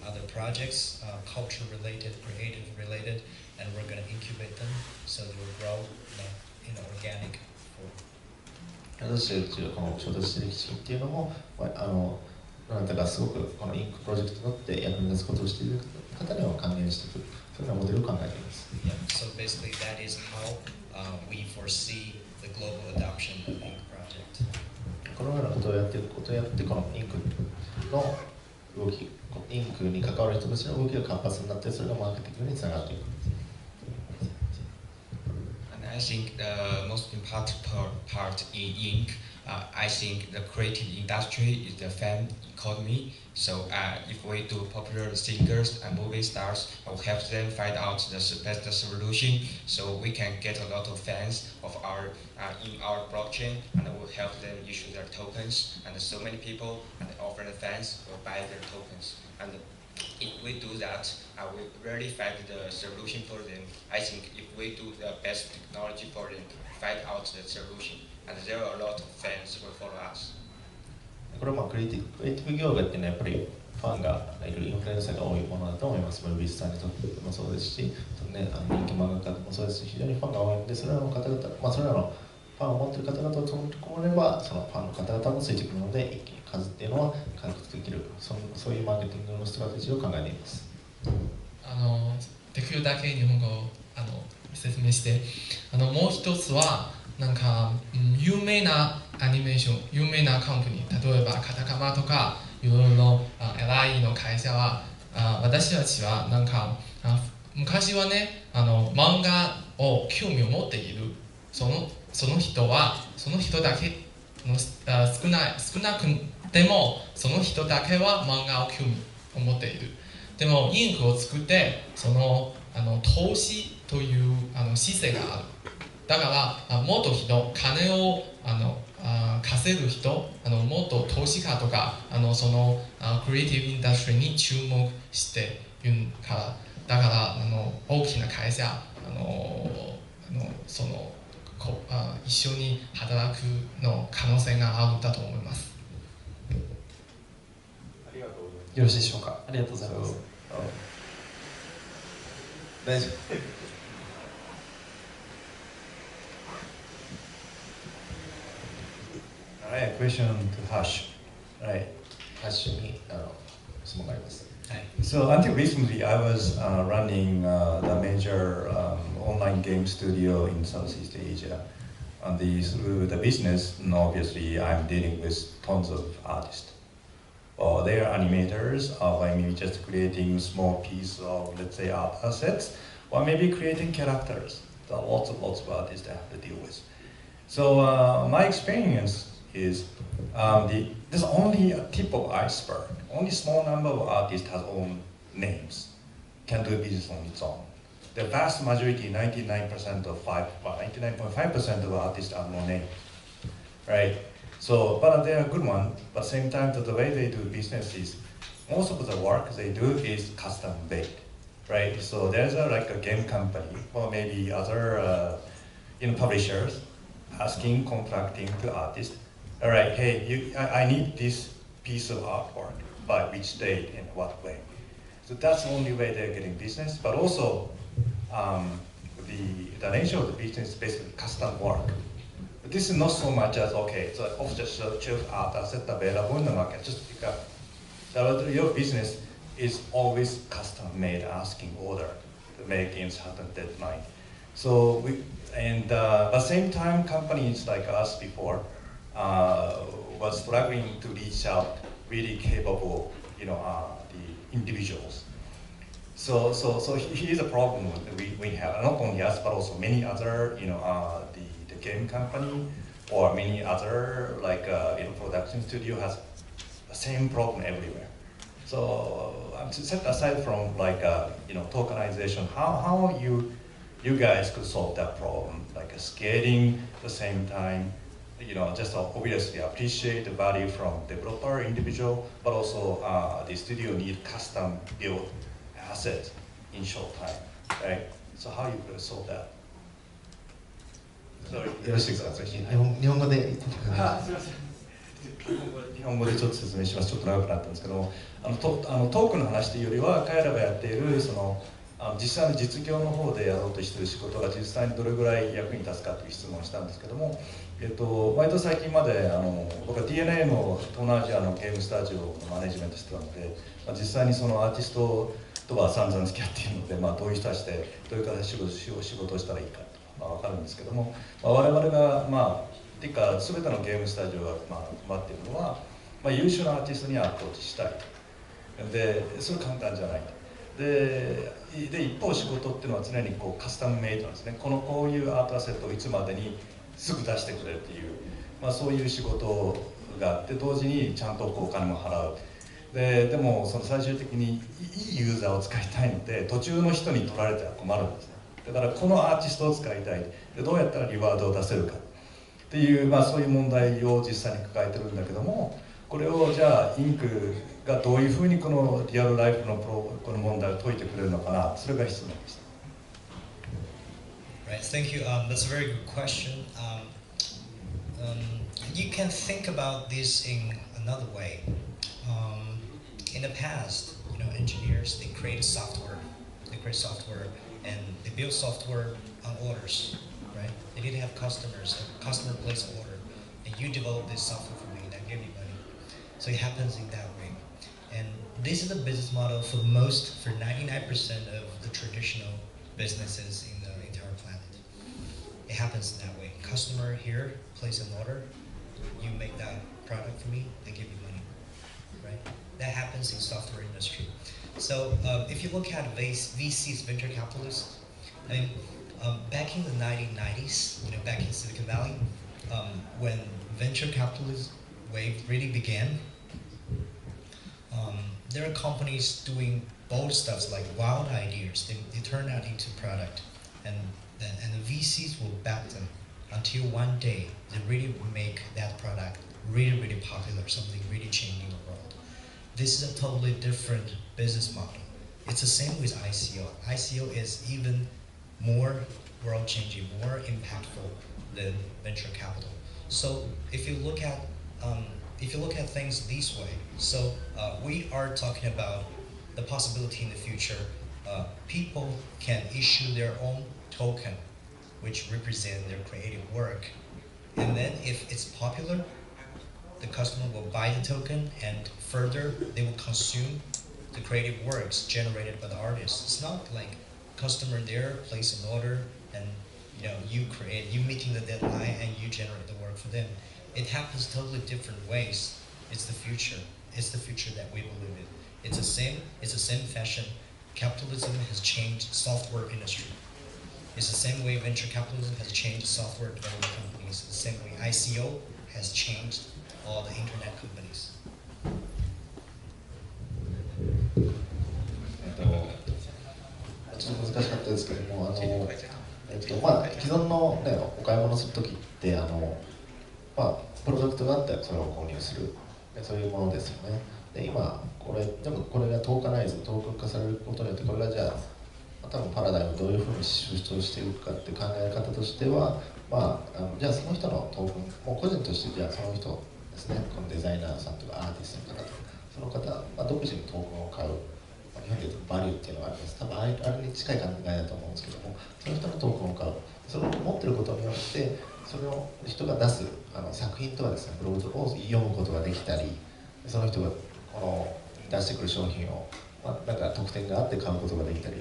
other projects, culture related, creative related, and we're going to incubate them so they will grow in an organic form. 私たちこの調達している資金っていうのもどなたがすごくこのインクプロジェクトにとって役に立つことをしている方には還元していく、そういうようなモデルを考えています。Yeah, so basically that is how we foresee the global adoption of Ink project. このようなことをやっていくことによって、このインクの動き、インクに関わる人たちの動きが活発になって、それがマーケティングにつながっていく。And I think the most important part in Ink, I think the creative industry is the fan economy. So if we do popular singers and movie stars, I will help them find out the best solution, so we can get a lot of fans of our in our blockchain, and will help them issue their tokens. And so many people and often the fans will buy their tokens. And if we do that, we really find the solution for them. I think if we do the best technology for them, find out the solution, and there are a lot of fans who will follow us. これはクリエイティブ業界っていうのはやっぱりファンがいるインフルエンサーが多いものだと思います。ムービースターにとってもそうですし、ね、人気漫画家もそうですし、非常にファンが多いので、それらの方々、それらのファンを持っている方々を取り込めれば、そのファンの方々もついてくるので、一気に数っていうのは獲得できる、そういうマーケティングのストラテジーを考えています。できるだけ日本語を説明して、もう一つはなんか、有名なアニメーション、有名なカンパニー、例えばカタカマとかいろいろLI の会社は、私たちはなんか昔はね、漫画を興味を持っているその人だけの少なくてもその人だけは漫画を興味を持っている。でもインクを作って投資という姿勢がある。だからもっと金を稼ぐ人、もっと投資家とかそのクリエイティブインダストリーに注目しているから、だから大きな会社一緒に働くの可能性があるんだと思います。よろしいでしょうか。ありがとうございます。大丈夫。Alright, question to Hash. Right. Hash に質問があります。So until recently, I was running the major online game studio in Southeast Asia. And through the business, obviously, I'm dealing with tons of artists. They are animators, or maybe just creating small piece of, let's say, art assets, or maybe creating characters. There are lots of artists I have to deal with. So my experience is there's only a tip of iceberg. Only small number of artists has own names, can do business on its own. The vast majority, 99.5% of artists have no name, right? So, but they are good one. But same time, the way they do business is most of the work they do is custom made, right? So there's like a game company or maybe other publishers asking, contracting to artists. All right, hey, I need this piece of artwork by which date and what way. So that's the only way they're getting business. But also, the nature of the business is basically custom work. But this is not so much as, okay, so off-the-shelf art asset available in the market, just pick up. Your business is always custom made, asking order to make in certain deadline. So at the same time, companies like us before was struggling to reach out really capable, the individuals. So here's a problem we have. Not only us, but also many other, the game company or many other production studio has the same problem everywhere. So set aside from tokenization, how you guys could solve that problem, like scaling at the same time, just obviously appreciate the value from developer, individual, but also the studio need custom built assets in short time, right? So how you could solve that? よろしいですか。日本語で言ってください。日本語でちょっと説明します。ちょっと長くなったんですけど、トークの話というよりは彼らがやっているその実際の実業の方でやろうとしている仕事が実際にどれぐらい役に立つかという質問をしたんですけども、割と最近まで僕は DNA の東南アジアのゲームスタジオのマネジメントしてたので、実際にそのアーティストとは散々付き合っているので、どういう人たちでどういう形で仕事をしたらいいかとか分かるんですけども、我々がっていうか全てのゲームスタジオが待っているのは、優秀なアーティストにアプローチしたいで、それ簡単じゃないで一方仕事っていうのは常にカスタムメイドなんですね。こういうアートアセットをいつまでにすぐ出してくれっていう、そういう仕事があって、同時にちゃんとお金も払う。でもその最終的にいいユーザーを使いたいので、途中の人に取られては困るんですね。だからこのアーティストを使いたいで、どうやったらリワードを出せるかっていう、そういう問題を実際に抱えてるんだけども、これをじゃあインクがどういうふうにこのリアルライフのこの問題を解いてくれるのかな、それが質問でした。Right, thank you. That's a very good question. You can think about this in another way. In the past, engineers, they create software. And they build software on orders, right? They didn't have customers. A customer places an order, and you develop this software for me, and I give you money. So it happens in that way. And this is the business model for 99% of the traditional businesses in the entire planet. It happens in that way. Customer here places an order, you make that product for me, they give you money, right? That happens in software industry. So if you look at VCs, venture capitalists, back in the 1990s, back in Silicon Valley, when venture capitalist wave really began, there are companies doing bold stuff like wild ideas. They turn that into product, and the VCs will back them until one day they really make that product really, really popular, something really changing the world. This is a totally different business model. It's the same with ICO. ICO is even more world-changing, more impactful than venture capital. So if you look at things this way, so we are talking about the possibility in the future. People can issue their own token, which represent their creative work, and then if it's popular, the customer will buy the token, and further they will consume the creative works generated by the artist. It's not like customer there place an order and you meeting the deadline and you generate the work for them. It happens totally different ways. It's the future. It's the future that we believe in. It's the same fashion. Capitalism has changed software industry. It's the same way venture capitalism has changed software development companies. The same way ICO has changed all the internet companies. ちょっと難しかったですけども、既存の、お買い物するときってプロダクトがあったらそれを購入する、そういうものですよね。で今これがトーカナイズ、トークン化されることによって、これがじゃあ多分パラダイムをどういうふうに主張していくかって考え方としては、じゃあその人のトークン、もう個人としてじゃあその人ですね、このデザイナーさんとかアーティストの方とか、その方、独自のトークンを買う、日本でいうとバリューっていうのがあります。多分あれに近い考えだと思うんですけども、その人のトークンを買う、それを持ってることによって、その人が出す作品とかですね、ブログを読むことができたり、その人が出してくる商品を、なんか特典があって買うことができたり、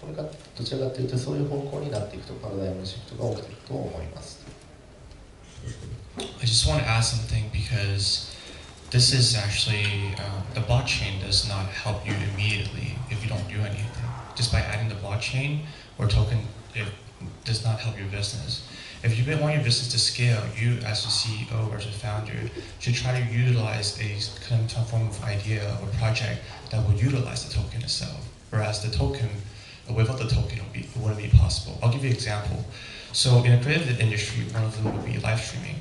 これがどちらかというとそういう方向になっていくと、パラダイムシフトが起きていくと思います。I just want to add something because this is actually, the blockchain does not help you immediately if you don't do anything. Just by adding the blockchain or token, it does not help your business. If you want your business to scale, you as a CEO or as a founder should try to utilize some form of idea or project that will utilize the token itself. Whereas the token, without the token, it wouldn't be possible. I'll give you an example. So in the creative industry, one of them would be live streaming,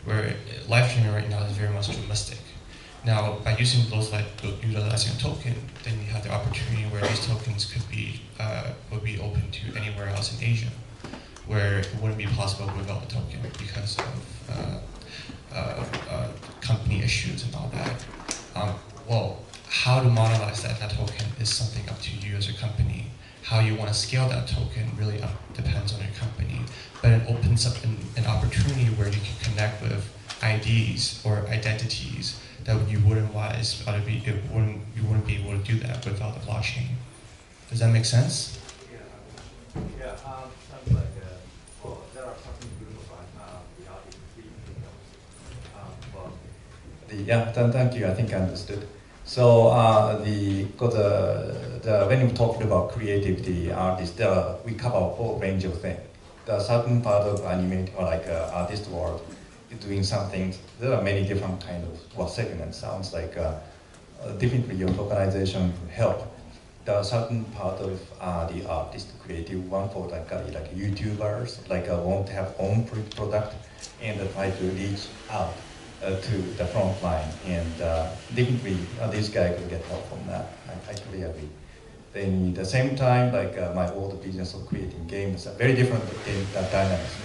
where live streaming right now is very much domestic. Now, by using utilizing a token, then you have the opportunity where these tokens would be open to anywhere else in Asia, where it wouldn't be possible without the token because of company issues and all that. Well, how to monetize that token is something up to you as a company. how you want to scale that token really depends on your company. But it opens up an opportunity where you can connect with IDs or identities that you wouldn't you wouldn't be able to do that without the blockchain. Does that make sense? Yeah, sounds like well, there are something good about the artist. Thank you. I think I understood. So when you talked about creativity, artists, we cover a whole range of things. There are certain part of anime or like artist world doing something. There are many different kind of segments. Sounds like definitely your organization help. There are certain part of the artist creative one for like YouTubers, like want to have own product and try to reach out to the front line, and definitely this guy could get help from that. I totally agree. Then at the same time, like my old business of creating games, very different game dynamics.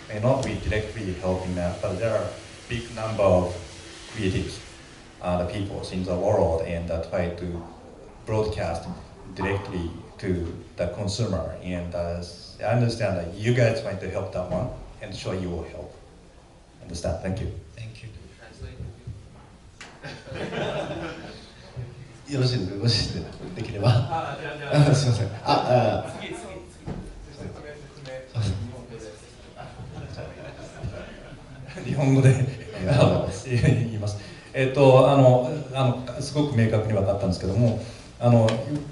May not be directly helping that, but there are big number of creatives, the people in the world, and try to broadcast directly to the consumer. And I understand that you guys trying to help that one, and sure you will help. Understand? Thank you. Thank you. よろしいですか、よろしいですできれば。すみません。日本語で言います。すごく明確に分かったんですけども、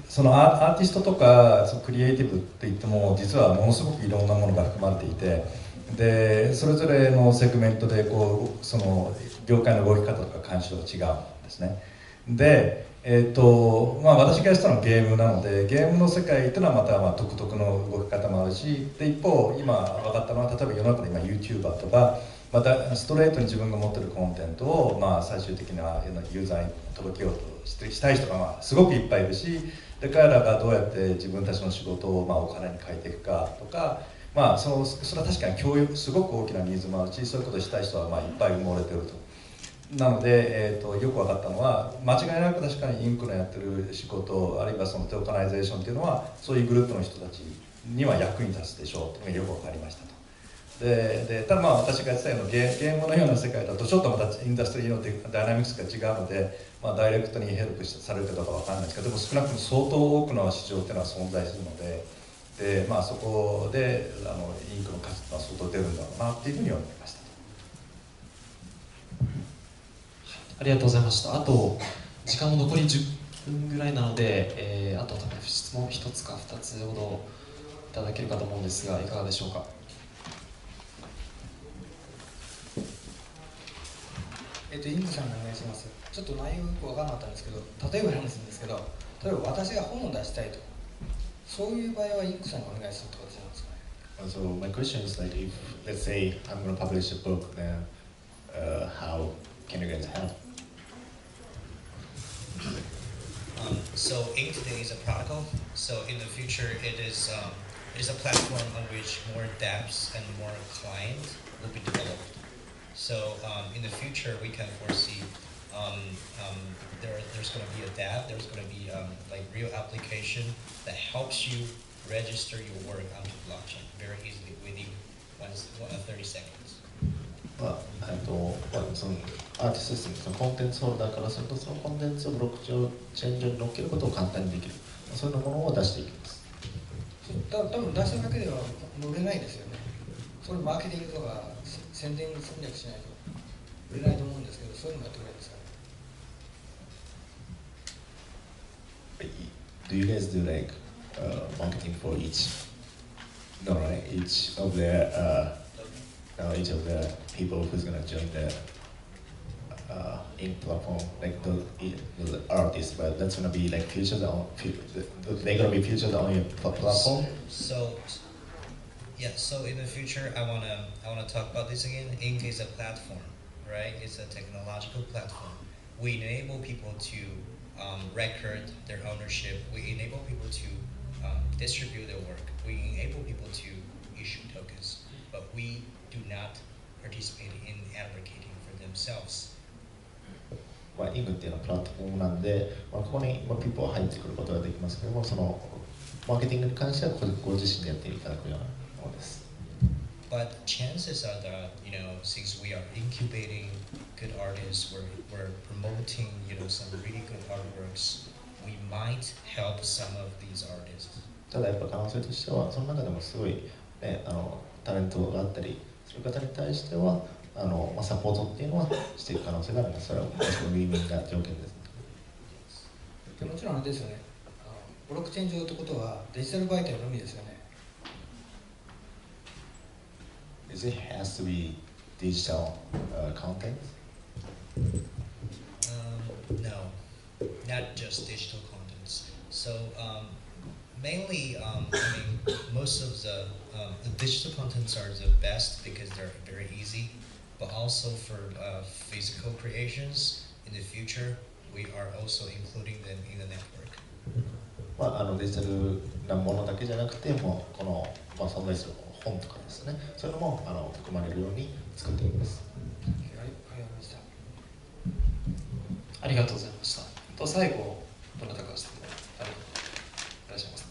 そのアーティストとかクリエイティブって言っても実はものすごくいろんなものが含まれていて、でそれぞれのセグメントでその業界の動き方とか関心が違うんですね。で、私がやってたのはゲームなので、ゲームの世界っていうのはまた独特の動き方もあるし、で一方今分かったのは、例えば世の中で今 YouTuber とかまたストレートに自分が持ってるコンテンツを、最終的なユーザーに届けようとしたい人がすごくいっぱいいるし、で彼らがどうやって自分たちの仕事をお金に変えていくかとか、それは確かに教育すごく大きなニーズもあるし、そういうことをしたい人はいっぱい埋もれてると。なので、よく分かったのは、間違いなく確かにインクのやってる仕事、あるいはそのトーカナイゼーションっていうのはそういうグループの人たちには役に立つでしょうというのがよく分かりましたと。でただ私が言ってたようなゲームのような世界だとちょっとまたインダストリーのダイナミクスが違うので、ダイレクトにヘルプされるかどうかわかんないですけど、でも少なくとも相当多くの市場っていうのは存在するので、そこでインクの価値が相当出るんだろうなっていうふうに思いました。ありがとうございました。あと時間も残り10分ぐらいなので、あと多分質問1つか2つほどいただけるかと思うんですが、いかがでしょうか。インクさんにお願いします。ちょっと内容よく分からなかったんですけど、例えばなんですけど、例えば私が本を出したいと、そういう場合はインクさんにお願いするとかじゃないですかね。So my question is like, if let's say I'm going to publish a book, then how can you guys help? So Ink today is a protocol. So in the future, it is a platform on which more dApps and more clients will be developed. So in the future, we can foresee there's going to be a dApp, there's going to be like real application that helps you register your work onto blockchain very easily within 30 seconds. そのアーティストですね、そのコンテンツホルダーからすると、そのコンテンツをブロックチェーン上に乗っけることを簡単にできる、そういうものを出していきます。多分出しただけでは乗れないですよね。それマーケティングとか宣伝戦略しないと売れないと思うんですけど、そういうのもやってくれるんですか。Do you guys do like marketing for each of the people who's gonna join the Ink platform, like the artists, but that's gonna be like they're gonna be featured on your platform? So in the future, I wanna talk about this again. Ink is a platform, right? It's a technological platform. We enable people to record their ownership. We enable people to distribute their work. We enable people to issue tokens, but we do not participate in advocating for themselves. インクっていうのはプラットフォームなんで、ここにピーポーは入ってくることができますけども、そのマーケティングに関してはご自身でやっていただくようなものです。But chances are that, since we are incubating good artists, we're promoting, some really good artworks, we might help some of these artists. ただやっぱ可能性としては、その中でもすごい、ね、タレントがあったりする方に対しては、サポートっていうのはしていく可能性があります。それはもちろんウィンウィンな条件です。もちろんあれですよね。ブロックチェーン上ってことはデジタル媒体のみですよね。Does it has to be digital content? No, not just digital contents. So mainly, most of the digital contents are the best because they're very easy. But also for physical creations in the future, we are also including them in the network. デジタルなものだけじゃなくても、この、存在する本とかですね、そういうのも含まれるように作っています。ありがとうございました。最後、どなたか質問いらっしゃいます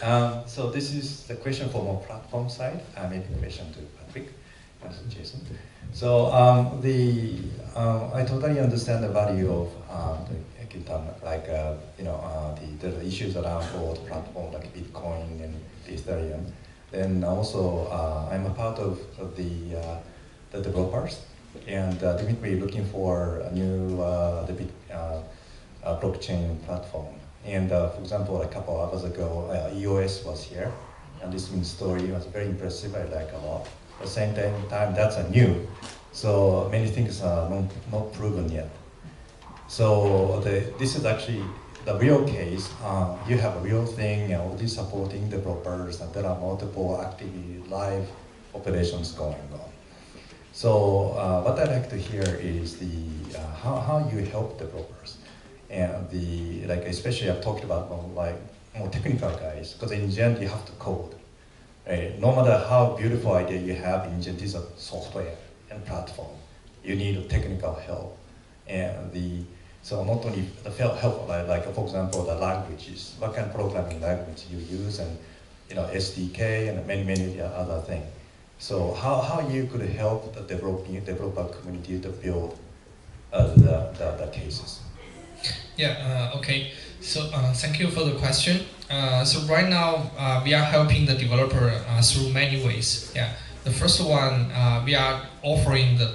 か。So this is the question from a platform side. I made the question to Patrick and Jason. So I totally understand the value of the GitHub, like the issues around for the platform like Bitcoin and Ethereum. And also I'm a part of the developers, and we're looking for a new blockchain platform. And for example, a couple of hours ago, EOS was here, and this story was very impressive. I like a lot. At the same time, that's a new, so many things are not proven yet. So this is actually the real case. You have a real thing, and already supporting developers, and there are multiple actively live operations going on. So what I'd like to hear is how you help developers. And especially I've talked about more technical guys, because in the end you have to code. Right? No matter how beautiful idea you have, in the end this is a software and platform. You need technical help, and so not only the help like for example the languages, what kind of programming language you use, and SDK and many other things. So how you could help the developer community to build the cases. Yeah, okay. So thank you for the question. So right now we are helping the developer through many ways. Yeah. The first one, we are offering the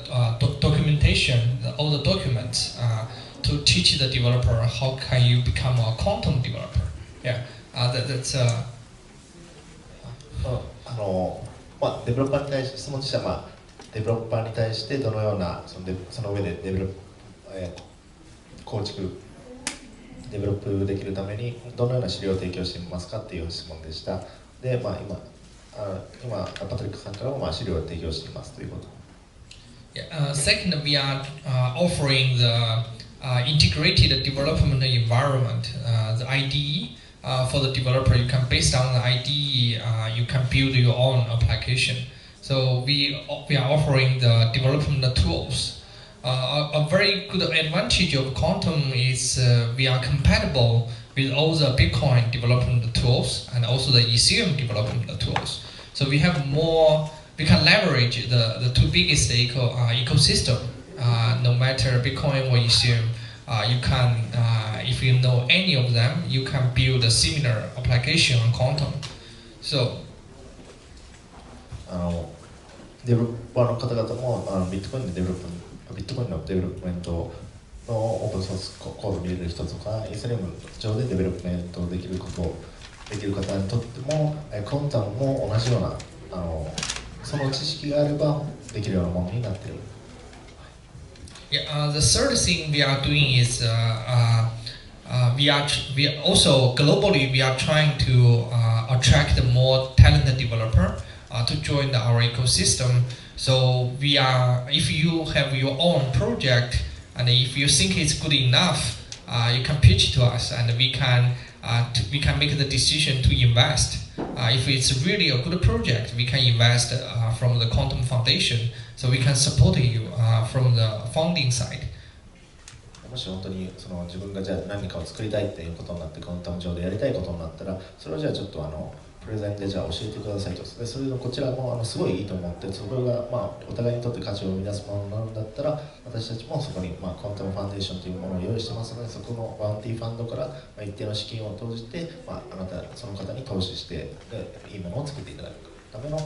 documentation, all the documents to teach the developer how can you become a quantum developer. Yeah, that's. デベロッパーに対して質問としては、デベロッパーに対してどのようなその上でデベロップできるためにどのような資料を提供していますかっていう質問でした。で、今パトリックさんからも資料を提供していますということ。Second, we are offering the integrated development environment, the IDE. For the developer, you can based on the IDE, you can build your own application. So we are offering the development tools. A very good advantage of Quantum is we are compatible with all the Bitcoin development tools and also the Ethereum development tools. So we have more. We can leverage the two biggest ecosystem. No matter Bitcoin or Ethereum, you can. If you know any of them, you can build a similar application on Quantum. So. デベロッパーの方々もビットコインのデベロップメントのオープンソースコードに入れる人とか、イーサリアム上でデベロップメントできる方にとっても、コンタムも同じようなその知識があればできるようなものになっている。Yeah, the third thing we are doing is we are also globally we are trying to attract more talented developer to join our ecosystem. So we are, if you have your own project and if you think it's good enough, you can pitch to us and we can make the decision to invest. If it's really a good project, we can invest from the Quantum Foundation, so we can support you from the funding side. もし本当にその自分がじゃあ何かを作りたいっていうことになってコンタム上でやりたいことになったら、それをじゃあちょっとプレゼンでじゃあ教えてくださいと。でそれのこちらもすごいいいと思って、それがお互いにとって価値を生み出すものなんだったら、私たちもそこにコンタムファンデーションというものを用意してますので、そこのバウンティーファンドから一定の資金を投じて、あなたその方に投資していいものを作っていただくための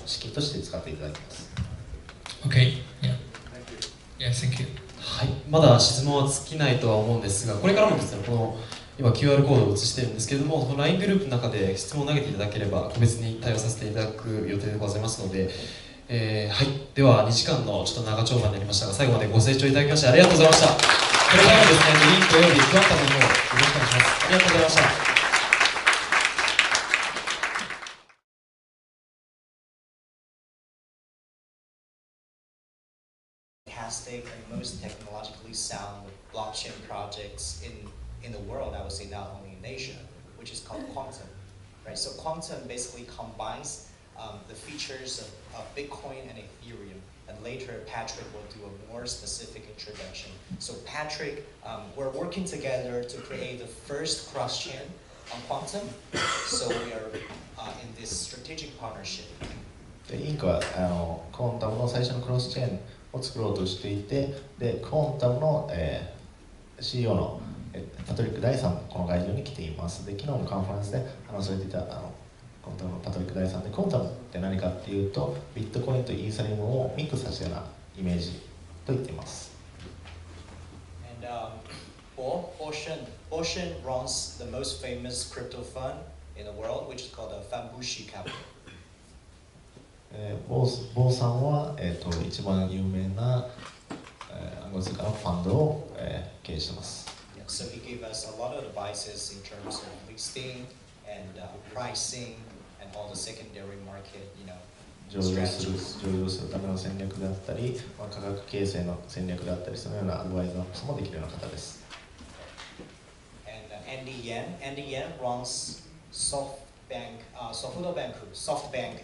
資金として使っていただきます。Okay. Yeah. Yeah. Thank you. はい、まだ質問は尽きないとは思うんですが、これからもですね、この今 QR コードを映しているんですけれども、この LINE グループの中で質問を投げていただければ個別に対応させていただく予定でございますので、はい、では2時間のちょっと長丁場になりましたが、最後までご清聴いただきましてありがとうございました。これからもですね、リンクおよびクワンタムの方よろしくお願いします。ありがとうございました。Fantastic and most technologically sound blockchain projects in the world, I would say not only in Asia, which is called Quantum. Right? So Quantum basically combines the features of Bitcoin and Ethereum. And later Patrick will do a more specific introduction. So Patrick, we're working together to create the first cross-chain on Quantum. So we are in this strategic partnership. インクはコンタムの最初のクロスチェーンを作ろうとしていて、でコンタムの、CEO のパトリック・ダイさんこの会場に来ています。で昨日のカンファレンスで話されていたコンタムのパトリック・ダイさんで、コンタムって何かっていうとビットコインとイーサリアムをミックスさせたようなイメージと言っています。And Ocean runs the most famous crypto fund in the world, which is called the Fanbushi Capital. ボーさんは、一番有名な、暗号通貨のファンドを、経営しています。So he gave us a lot of advices in terms of listing and pricing and all the secondary market,上場するための戦略であったり、価格形成の戦略であったり、そのようなアドバイザーもできるような方です。And Andy Yan runs SoftBank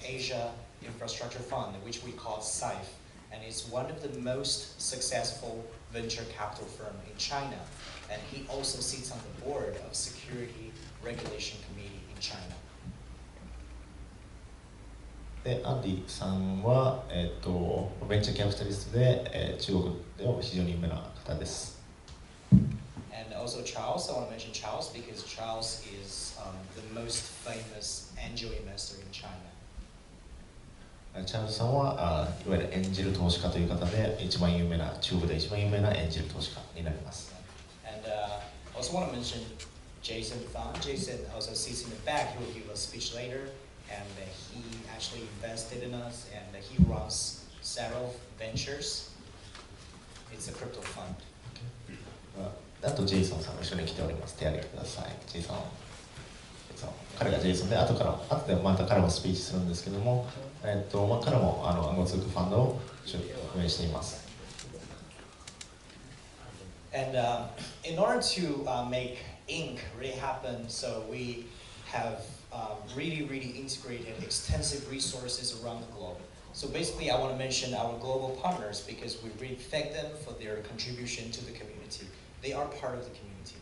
Asia Infrastructure Fund, which we call SAIF, and it's one of the most successful venture capital firm in China. And he also sits on the board of Security Regulation Committee in China. でアンディさんは、ベンチャーキャピタリストで、中国では非常に有名な方です。And also Charles, I want to mention Charles because Charles is the most famous angel investor in China. チャールズさんはいわゆるエンジェル投資家という方で一番有名な中国で一番有名なエンジェル投資家になります。And also want to mention Jason Fan. Jason also sits in the back. He will give a speech later, and he actually invested in us, and he runs several ventures. It's a crypto fund. あとジェイソンさんも一緒に来ております。手挙げてください。ジェイソン。彼がジェイソンで後でまた彼もスピーチするんですけども、彼も暗号通貨ファンドを運営しています。And in order to make Inc. really happen, so we have really integrated extensive resources around the globe. So basically, I want to mention our global partners because we really thank them for their contribution to the community. They are part of the community.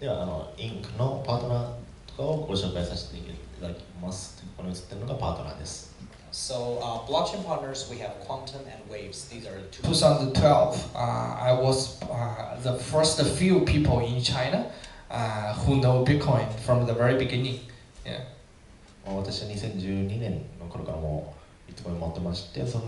ではインクのパートナーとかをご紹介させていただきます。この映っているのがパートナーです。So blockchain partners, we have Quantum and Waves. These are the two. 2012, I was the first few people in China who know Bitcoin from the very beginning. Yeah. 私は2012年の頃からもうビットコイン持ってまして、その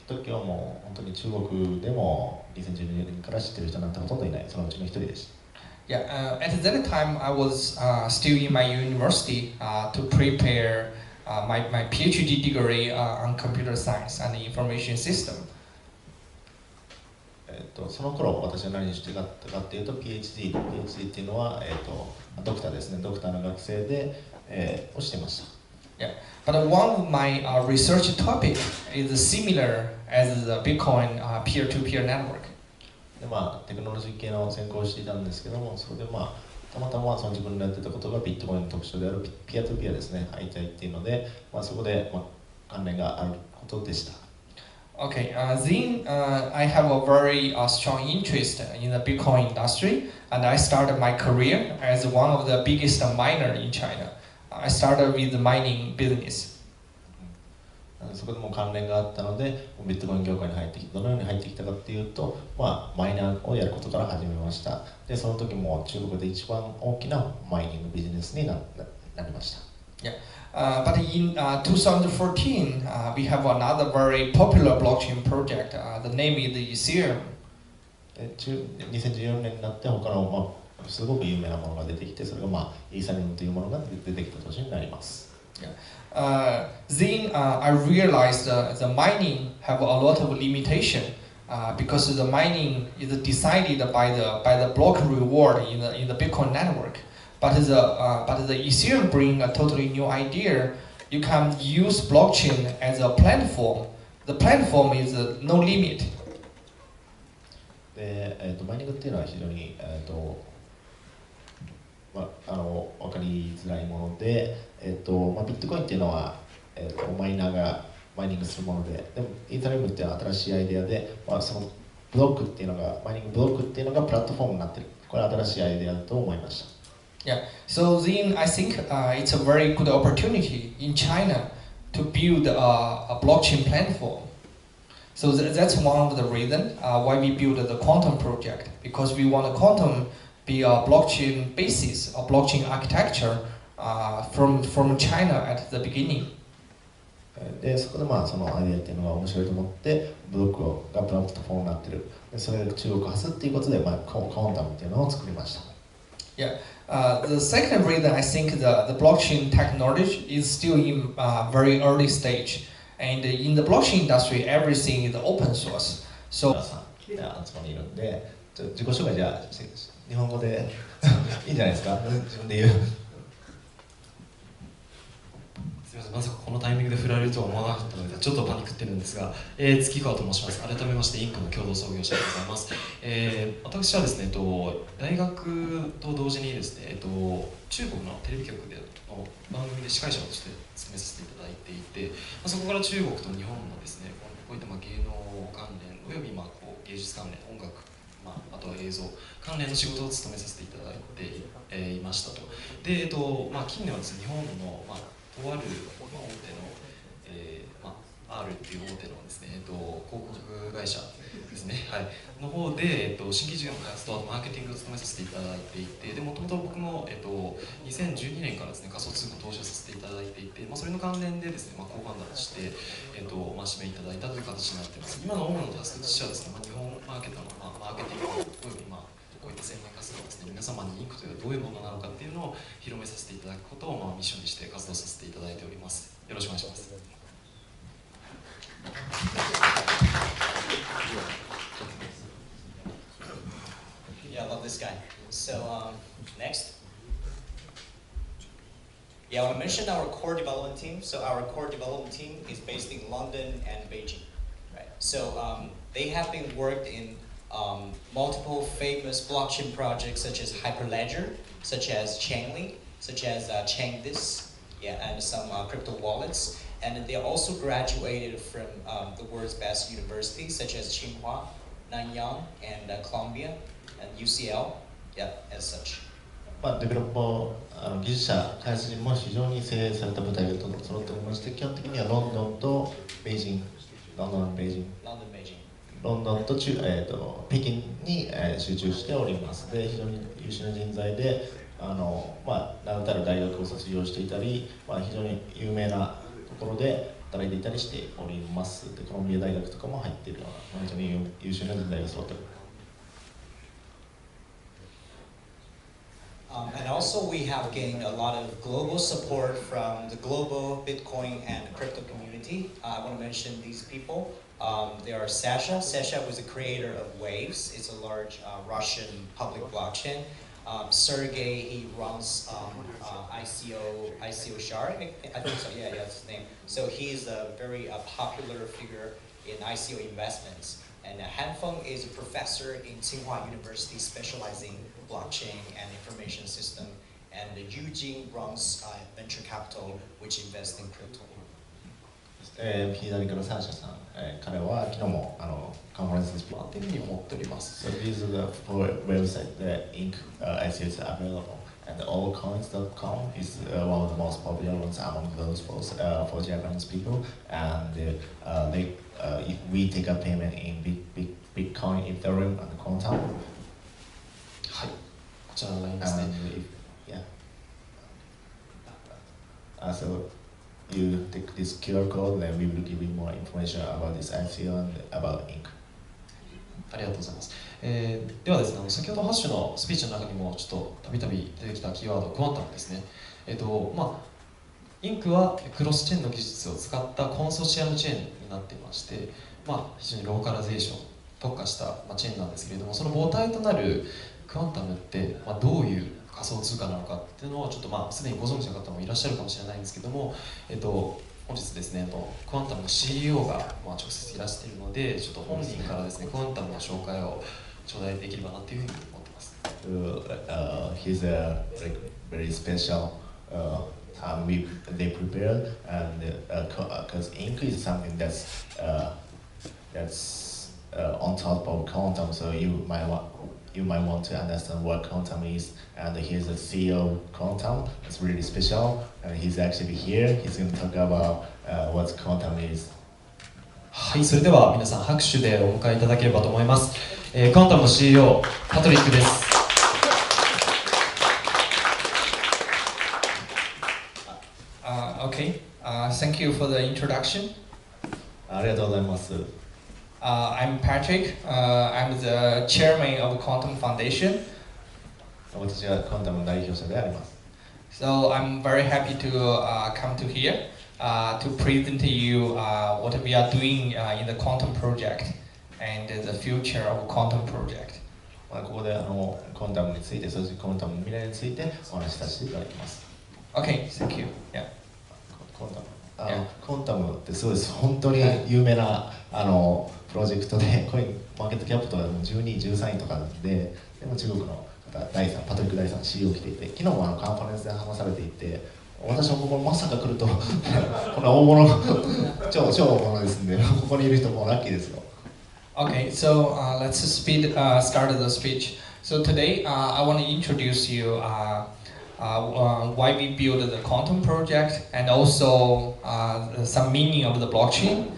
時はもう本当に中国でも2012年から知ってる人なんてほとんどいない、そのうちの一人でした。Yeah, at that time I was still in my university to prepare my PhD degree on computer science and information system. その頃私は何してたかっていうと PhD っていうのはドクターですね、ドクターの学生でをしていました。Yeah, but one of my research topic is similar as the Bitcoin peer-to-peer network. でテクノロジー系の専攻をしていたんですけども、それでたまたまその自分のやってたことがビットコインの特徴であるピアトゥピアですね、相対っていうので、そこで関連があることでした。Okay, then I have a very strong interest in the Bitcoin industry, and I started my career as one of the biggest miner in China. I started with the mining business. そこでも関連があったので、ビットコイン業界に入ってきて、どのように入ってきたかっていうと、マイナーをやることから始めました。で、その時も中国で一番大きなマイニングビジネスになりました。Yeah. But in 2014, we have another very popular blockchain project. The name is the Ethereum. 2014年になって他の、すごく有名なものが出てきて、それが、イーサリアムというものが出てきた年になります。Then I realized the mining have a lot of limitation because the mining is decided by the block reward in the Bitcoin network. But the Ethereum bring a totally new idea. You can use blockchain as a platform. The platform is no limit. で、マイニングっていうのは非常に、分かりづらいもので、ビットコインっていうのは、マイナーがマイニングするもので、でもイーサリアムっていうのは新しいアイデアで、そのブロックっていうのが、マイニングブロックっていうのがプラットフォームになってる。これは新しいアイデアだと思いました。Yeah, so then I think it's a very good opportunity in China to build a blockchain platform. So that's one of the reasons why we built the Quantum project, because we want a Quantum be a blockchain basis, a blockchain architecture from China at the beginning. で、そこでそのアイデアっていうのが面白いと思って、ブロックがプラットフォームになってる。で、それが中国発っていうことで、クォンタムっていうのを作りました。Yeah. The second reason I think the blockchain technology is still in very early stage, and in the blockchain industry, everything is open source. So. 集まりいるんで、自己紹介じゃあ日本語でいいんじゃないですか。自分で言う。すみません、まさかこのタイミングで振られるとは思わなかったのでちょっとパニックってるんですが、月川と申します。改めましてインクの共同創業者でございます。私はですね、大学と同時にですね、中国のテレビ局での番組で司会者として務めさせていただいていて、そこから中国と日本のですね、こういった芸能関連および芸術関連、音楽、あとは映像関連の仕事を務めさせていただいていましたと。で、近年はですね、日本のとある大手の、R っていう大手のですね、広告会社ですね、はい、の方で、新規事業の開発とマーケティングを務めさせていただいていて、でもともと僕も、2012年からですね、仮想通貨投資をさせていただいていて、それの関連でですね、コーファンダーとして、指名いただいたという形になっています。今の主なタスクとしてはですね、日本マーケットの、マーケティングおよびこういった宣伝活動ですね、皆様にインクというのはどういうものなのかっていうのを広めさせていただくことをミッションにして活動させていただいております。よろしくお願いします。Yeah, I love this guy. So next. Yeah, I want to mention our core development team. So our core development team is based in London and Beijing, right? So they have been worked in multiple famous blockchain projects such as Hyperledger, such as Chainlink, such as Chainlist, and some crypto wallets. And they also graduated from the world's best universities such as Tsinghua, Nanyang, and Columbia, and UCL, as such. デベロッパー、技術者、開発陣も非常に精鋭された部隊が揃っておりまして、基本的にはロンドンとベイジング、ロンドンと北京に集中しております。で、非常に優秀な人材で、名だたる大学を卒業していたり、非常に有名なところで働いていたりしております。で、コロンビア大学とかも入っているような、非常に優秀な人材が揃っております。And also we have gained a lot of global support from the global Bitcoin and crypto community. I want to mention these people. There are Sasha. Sasha was the creator of Waves. It's a large Russian public blockchain. Sergey, he runs ICO Shard. I think so, yeah, that's his name. So he's a very popular figure in ICO investments. And Hanfeng is a professor in Tsinghua University specializing in blockchain and information system. And Eugene runs venture capital, which invests in crypto. 左からサーシャさん、彼は昨日もカンファレンスにというふうに思っております。So these are the four websites that Inc. ICO is available, and allcoins.com is one of the most popular ones among those for Japanese people, and we take a payment in Bitcoin, Ethereum, and Quantum. はい、こちらの LINE ですね。So you take this QR code, and we will give you more information about this ICO and about Inc. ありがとうございます。ではですね、先ほどハッシュのスピーチの中にもちょっとたびたび出てきたキーワード、クワンタムですね。インクはクロスチェーンの技術を使ったコンソシアムチェーンになっていまして、非常にローカラゼーション特化したチェーンなんですけれども、その母体となるクワンタムってどういう仮想通貨なのかっていうのをちょっとすでにご存知の方もいらっしゃるかもしれないんですけども、本日ですね、クワンタムの CEO が直接いらしているので、ちょっと本人からですね、クワンタムの紹介を頂戴できればなというふうに思ってます。He's a very special time they prepared, and because Inc. is something that's on top of Quantum, so you might want to understand what Quantum is, and he's the CEO of Quantum. It's really special, and he's actually here. He's going to talk about what Quantum is. はい、それでは皆さん拍手でお迎えいただければと思います。クワンタムの CEO パトリックです。Okay, thank you for the introduction. ありがとうございます。I'm Patrick. I'm the chairman of Quantum Foundation. 私はクワンタムの代表者であります。So I'm very happy to come to here to present to you what we are doing in the Quantum project and the future of Quantum project. ここでクワンタムについて、そしてクワンタムの未来についてお話しさせていただきます。Okay, thank you. Yeah. クワンタムってすごい本当に有名なプロジェクトで、コインマーケットキャップとかでも12位、13位とかで、でも中国の方、パトリック第3 CEO 来ていて、昨日もカンファレンスで話されていて、私もここまさか来ると、こんな大物、超大物ですんで、ここにいる人もラッキーですよ。Okay, so let's start the speech. So today I want to introduce you why we built the Quantum project, and also some meaning of the blockchain,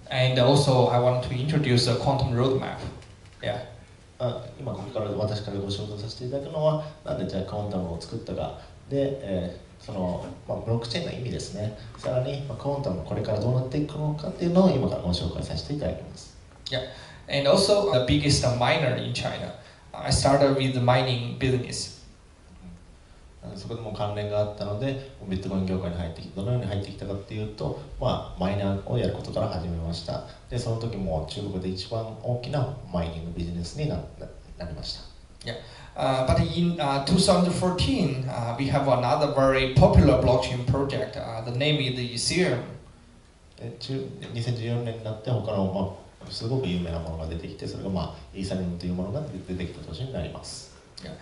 and also I want to introduce the Quantum roadmap. Yeah. 今ここから私からご紹介させていただくのは、なんでじゃあクワンタムを作ったかで、ブロックチェーンの意味ですね。さらにクワンタムこれからどうなっていくのかっていうのを今からご紹介させていただきます。Yeah, and also the biggest miner in China. I started with the mining business. そこでも関連があったので、ビットコイン業界に入ってきて、どのように入ってきたかっていうと、マイナーをやることから始めました。で、その時も中国で一番大きなマイニングビジネスになりました。Yeah, but in 2014, we have another very popular blockchain project. The name is the Ethereum. 2014年になって他のすごく有名なものが出てきて、それがイーサリアムというものが出てきた年になります。Yeah.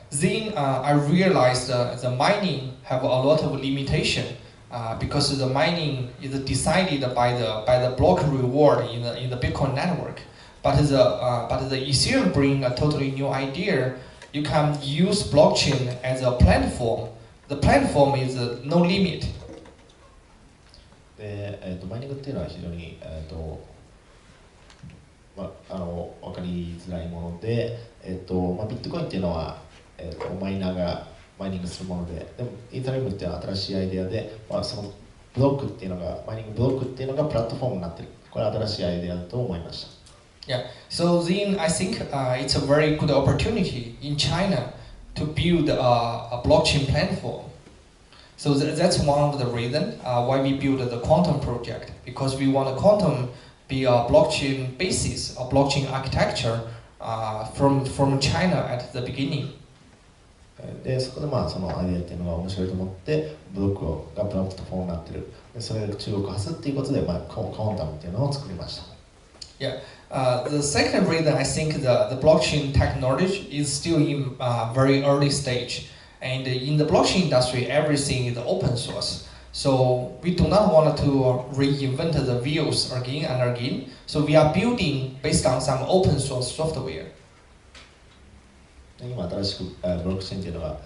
Then I realized the mining have a lot of limitation because the mining is decided by the block reward in the Bitcoin network. But the Ethereum bring a totally new idea. You can use blockchain as a platform. The platform is no limit. で、マイニングっていうのは非常に分かりづらいもので、ビットコインっていうのは、マイナーがマイニングするもので、でもイーサリアムっていうのは新しいアイデアで、そのブロックっていうのが、マイニングブロックっていうのがプラットフォームになっている。これは新しいアイデアだと思いました。Yeah, so then I think it's a very good opportunity in China to build a blockchain platform. So that's one of the reasons why we built the Quantum project, because we want a Quantum be a blockchain basis, a blockchain architecture from China at the beginning. で、そこでそのアイデアっていうのが面白いと思って、ブロックがプラットフォームになってる。で、それが中国発っていうことで、クワンタムっていうのを作りました。Yeah. The second reason I think the blockchain technology is still in very early stage, and in the blockchain industry, everything is open source. So we do not want to reinvent the wheels again and again. So we are building based on some open source software. 今新しくブロックチェーンというのが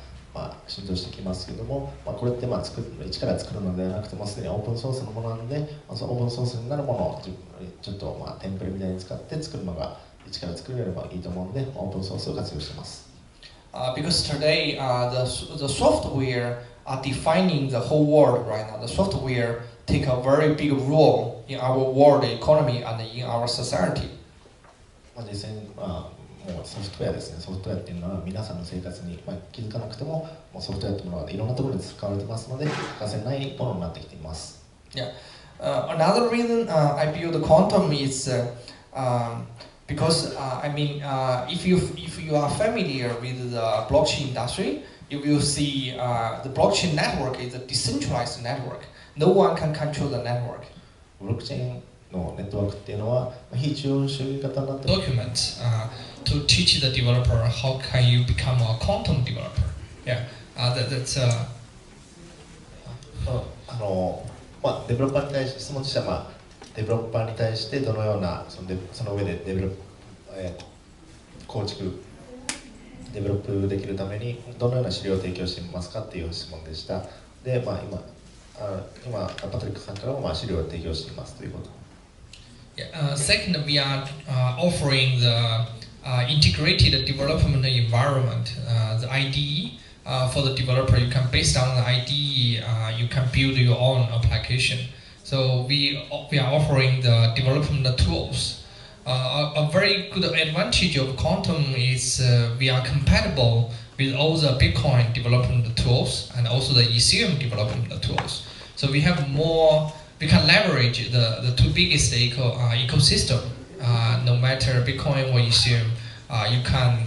浸透してきますけども、これって一から作るのではなくてもすでにオープンソースのものなので、そのオープンソースになるものをちょっとテンプレみたいに使って作るのが一から作れればいいと思うので、オープンソースを活用しています。Because today the software are defining the whole world right now. The software take a very big role in our world economy and in our society. 実際にもうソフトウェアですね。ソフトウェアっていうのは皆さんの生活に気づかなくても、ソフトウェアというものはいろんなところに使われてますので、欠かせないものになってきています。Yeah. Another reason I build quantum is because if you are familiar with the blockchain industry, you will see the blockchain network is a decentralized network. No one can control the network. ブロックチェーンのネットワークっていうのは非中央主義型になっています。Documents to teach the developer how can you become a quantum developer. Yeah, that's デベロッパーに対して質問としてはデベロッパーに対してどのようなその上でデベロップできるためにどのような資料を提供していますかっていう質問でした。で、今パトリックさんからも資料を提供していますということ。Second, we are offering the integrated development environment, the IDE. For the developer, you can based on the IDE, you can build your own application. So we are offering the development tools. A very good advantage of Quantum is we are compatible with all the Bitcoin development tools and also the Ethereum development tools. So we have more. We can leverage the two biggest ecosystem. No matter Bitcoin or Ethereum, you can,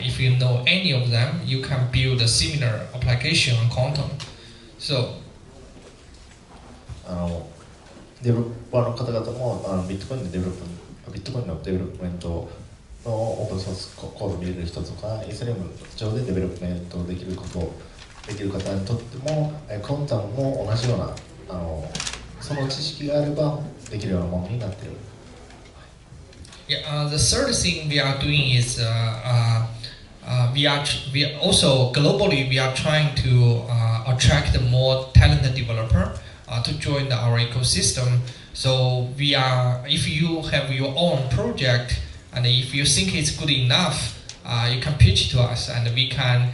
if you know any of them, you can build a similar application on Quantum. So. デベロッパーの方々もビットコインのデベロップメントのオープンソースコードを見れる人とか、イーサリアム上でデベロップメントできる方にとっても、コンタムも同じようなその知識があればできるようなものになっている。Yeah, the third thing we are doing is we are also globally we are trying to attract more talented developer to join our ecosystem. So we are, if you have your own project and if you think it's good enough, you can pitch to us and we can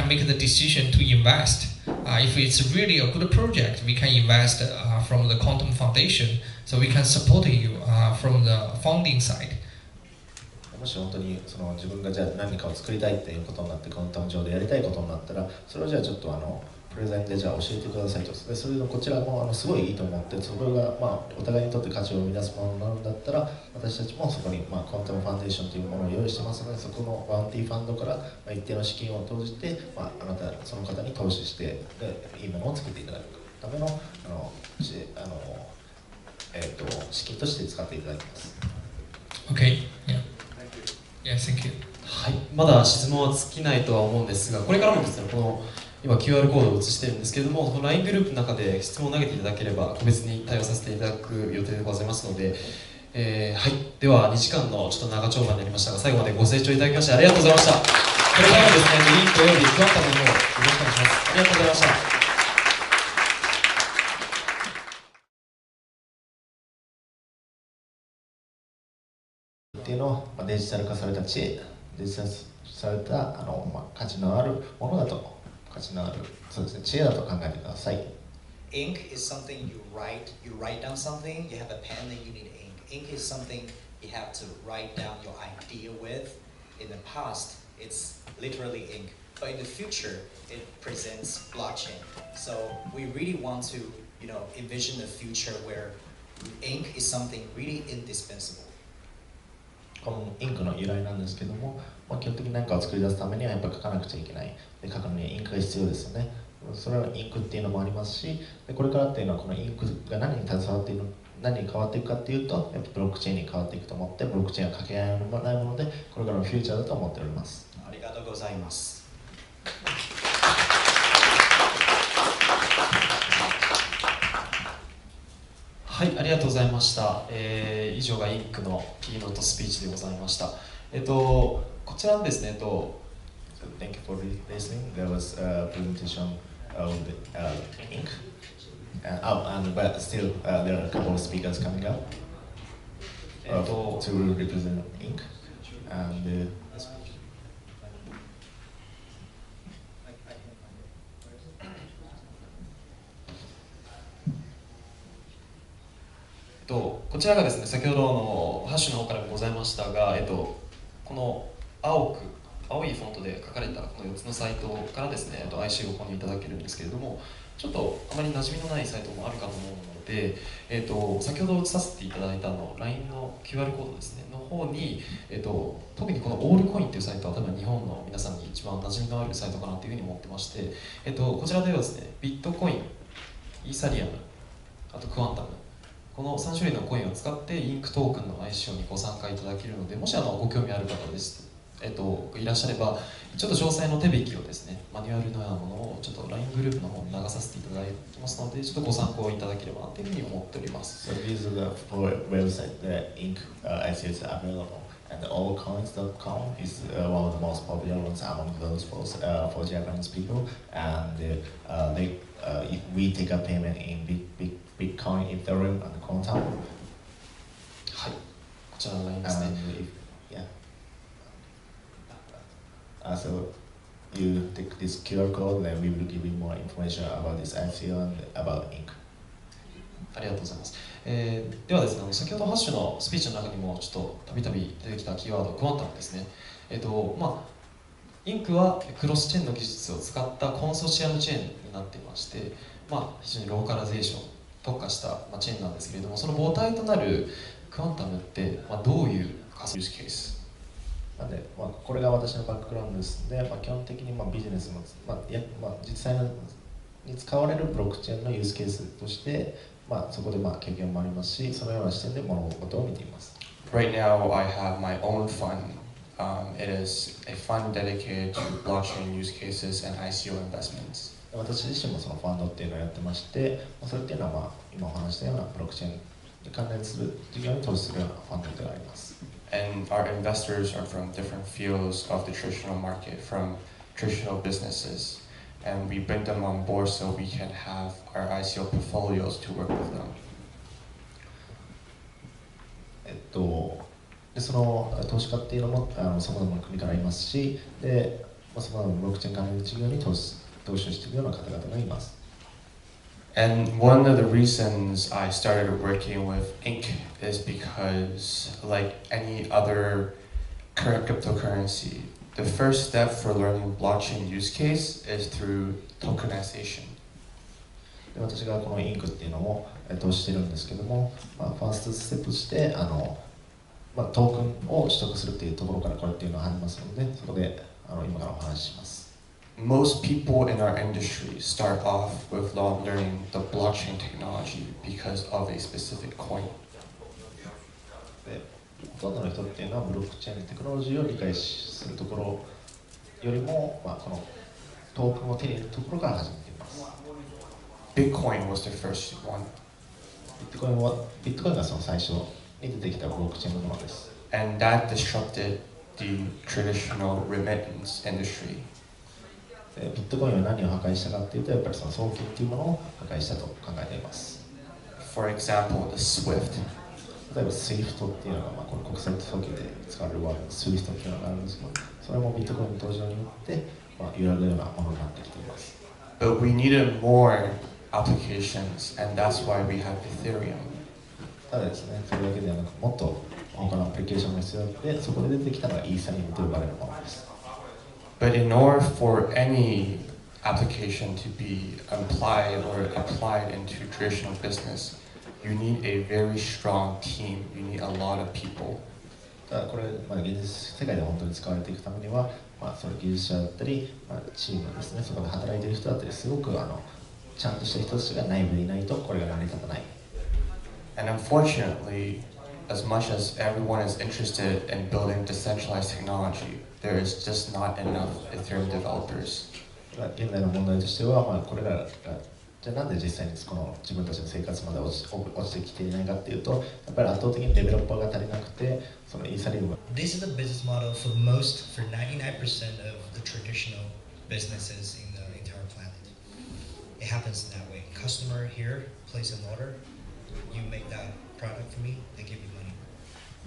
make the decision to invest. If it's really a good project, we can invest from the Quantum Foundation, so we can support you from the funding side. もし本当に自分がじゃあ何かを作りたいっていうことになってコンタム上でやりたいことになったら、それをじゃあちょっとプレゼンでじゃあ教えてくださいと。でそれでこちらもすごいいいと思って、それがお互いにとって価値を生み出すものなんだったら、私たちもそこにコンタムファンデーションというものを用意してますので、そこのバウンティーファンドから一定の資金を投じて、あなたその方に投資していいものを作っていただくための資金として使っていただきます。Okay. Yeah. Yeah, thank you. はい、まだ質問は尽きないとは思うんですが、これからもですね、この今 QR コードを映してるんですけれども、この LINE グループの中で質問を投げていただければ個別に対応させていただく予定でございますので、はい、では2時間のちょっと長丁場になりましたが、最後までご清聴いただきましてありがとうございました。これからもですね、リンクおよびクワンタムの方よろしくお願いします。ありがとうございました。っていうのをデジタル化された知恵、デジタルされた価値のあるものだと、価値のあるそうですね、知恵だと考えてください。Ink is something you write down something, you have a pen and you need ink. Ink is something you have to write down your idea with. In the past, it's literally ink, but in the future, it presents blockchain. So we really want to, envision a future where ink is something really indispensable. このインクの由来なんですけども、基本的に何かを作り出すためにはやっぱり書かなくちゃいけない。で書くのにインクが必要ですよね。それはインクっていうのもありますし、でこれからっていうのはこのインクが何に携わっているの、何に変わっていくかっていうと、やっぱブロックチェーンに変わっていくと思って、ブロックチェーンは掛け合いのないもので、これからのフューチャーだと思っております。ありがとうございます。はい、ありがとうございました。以上がインクのキーノートスピーチでございました。こちらですね、So thank you for listening. There was a presentation of Ink, but still there are a couple of speakers coming up to represent Ink. Andこちらがですね、先ほどのハッシュの方からもございましたが、この青いフォントで書かれたこの4つのサイトからですね、IC を購入いただけるんですけれども、ちょっとあまり馴染みのないサイトもあるかと思うので、先ほど映させていただいたLINE の QR コードですね、の方に、特にこのオールコインというサイトは多分日本の皆さんに一番馴染みのあるサイトかなというふうに思ってまして、こちらではですね、ビットコイン、イーサリアム、あとクワンタム、この3種類のコインを使ってインクトークンの ICO にご参加いただけるので、もしご興味ある方です、いらっしゃれば、ちょっと詳細の手引きをですね、マニュアルのようなものをちょっと LINE グループの方に流させていただきますので、ちょっとご参考いただければなというふうに思っております。So these are the four websites that Ink ICO is available. And allcoins.com is one of the most popular ones among those for Japanese people. And we take a payment in Bitcoin, Ethereum, and Quantum. はい、こちらの LINE ですね。So you take this QR code, then we will give you more information about this ICO and about Ink. ありがとうございます。ではですね、先ほどハッシュのスピーチの中にもちょっとたびたび出てきたキーワード、クワンタムですね。インクはクロスチェーンの技術を使ったコンソシアムチェーンになっていまして、非常にローカラゼーション特化したチェーンなんですけれども、その母体となるクワンタムってどういう仮想ユースケースなんで、これが私のバックグラウンドですので、基本的にビジネスの、実際に使われるブロックチェーンのユースケースとして、そこで経験もありますし、そのような視点で物事を見ています。Right now, I have my own fund. It is a fund dedicated to blockchain use cases and ICO investments. 私自身もそのファンドっていうのをやってまして、それっていうのは今お話したようなブロックチェーンに関連する事業に投資するようなファンドであります。And our investors are from different fields of the traditional market, from traditional businesses. And we bring them on board so we can have our ICO portfolios to work with them. でその投資家っていうのもさまざまな国からいますし、でさまざまなブロックチェーン関連事業に投資をしているような方々がいます。And one of the reasons I started working with Ink is because, like any other current cryptocurrency, the first step for learning blockchain use case is through tokenization. で私がこのインクっていうのを投資してるんですけども、ファーストステップとしてトークンを取得するっていうところからこれっていうのを始めますので、そこで今からお話しします。Most people in our industry start off with learning the blockchain technology because of a specific coin. でほとんどの人っていうのはブロックチェーンテクノロジーを理解するところよりも、このトークンを手に入れるところから始めています。Bitcoin was the first one. ビットコインがその最初に出てきたブロックチェーンのものです。And that disrupted the traditional remittance industry. ビットコインは何を破壊したかっていうと、やっぱりその送金っていうものを破壊したと考えています。For example, the SWIFT. 例えば SWIFT っていうのが、この国際送金で使われるワード SWIFT っていうのがあるんですけど、それもビットコインの登場によって、揺らぐようなものになってきています。But we needed more applications, and that's why we have Ethereum. ただですね、それだけではなく、もっと他のアプリケーションが必要で、そこで出てきたのがイーサリアムと呼ばれるものです。But in order for any application to be applied into traditional business, you need a very strong team. You need a lot of people. ただこれ、現実世界で本当に使われていくためには、その技術者だったり、チームですね、そこで働いている人だったり、すごくちゃんとした人たちが内部にいないとこれが成り立たない。And unfortunately, as much as everyone is interested in building decentralized technology, there is just not enough Ethereum developers. 現在の問題としては、これらがじゃあなんで実際にこの自分たちの生活まで落ちてきていないかっていうと、やっぱり圧倒的にデベロッパーが足りなくて、そのイーサリアム。This is the business model for 99% of the traditional businesses in the entire planet. It happens that way. Customer here place an order, you make that product for me, they give you money,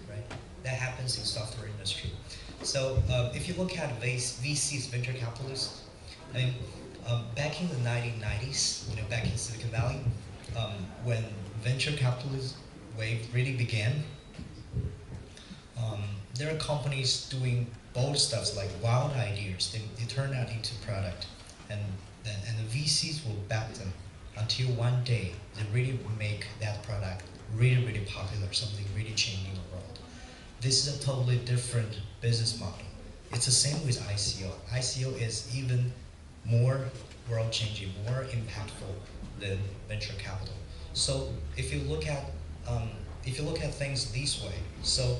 right? That happens in software industry. So if you look at VCs, venture capitalists, I mean, back in the 1990s, back in Silicon Valley, when venture capitalist wave really began, there are companies doing bold stuff like wild ideas. They turn that into product, and the VCs will back them until one day they really make that product really popular, something really changing the world. This is a totally different business model. It's the same with ICO. ICO is even more world-changing, more impactful than venture capital. So if you look at things this way, so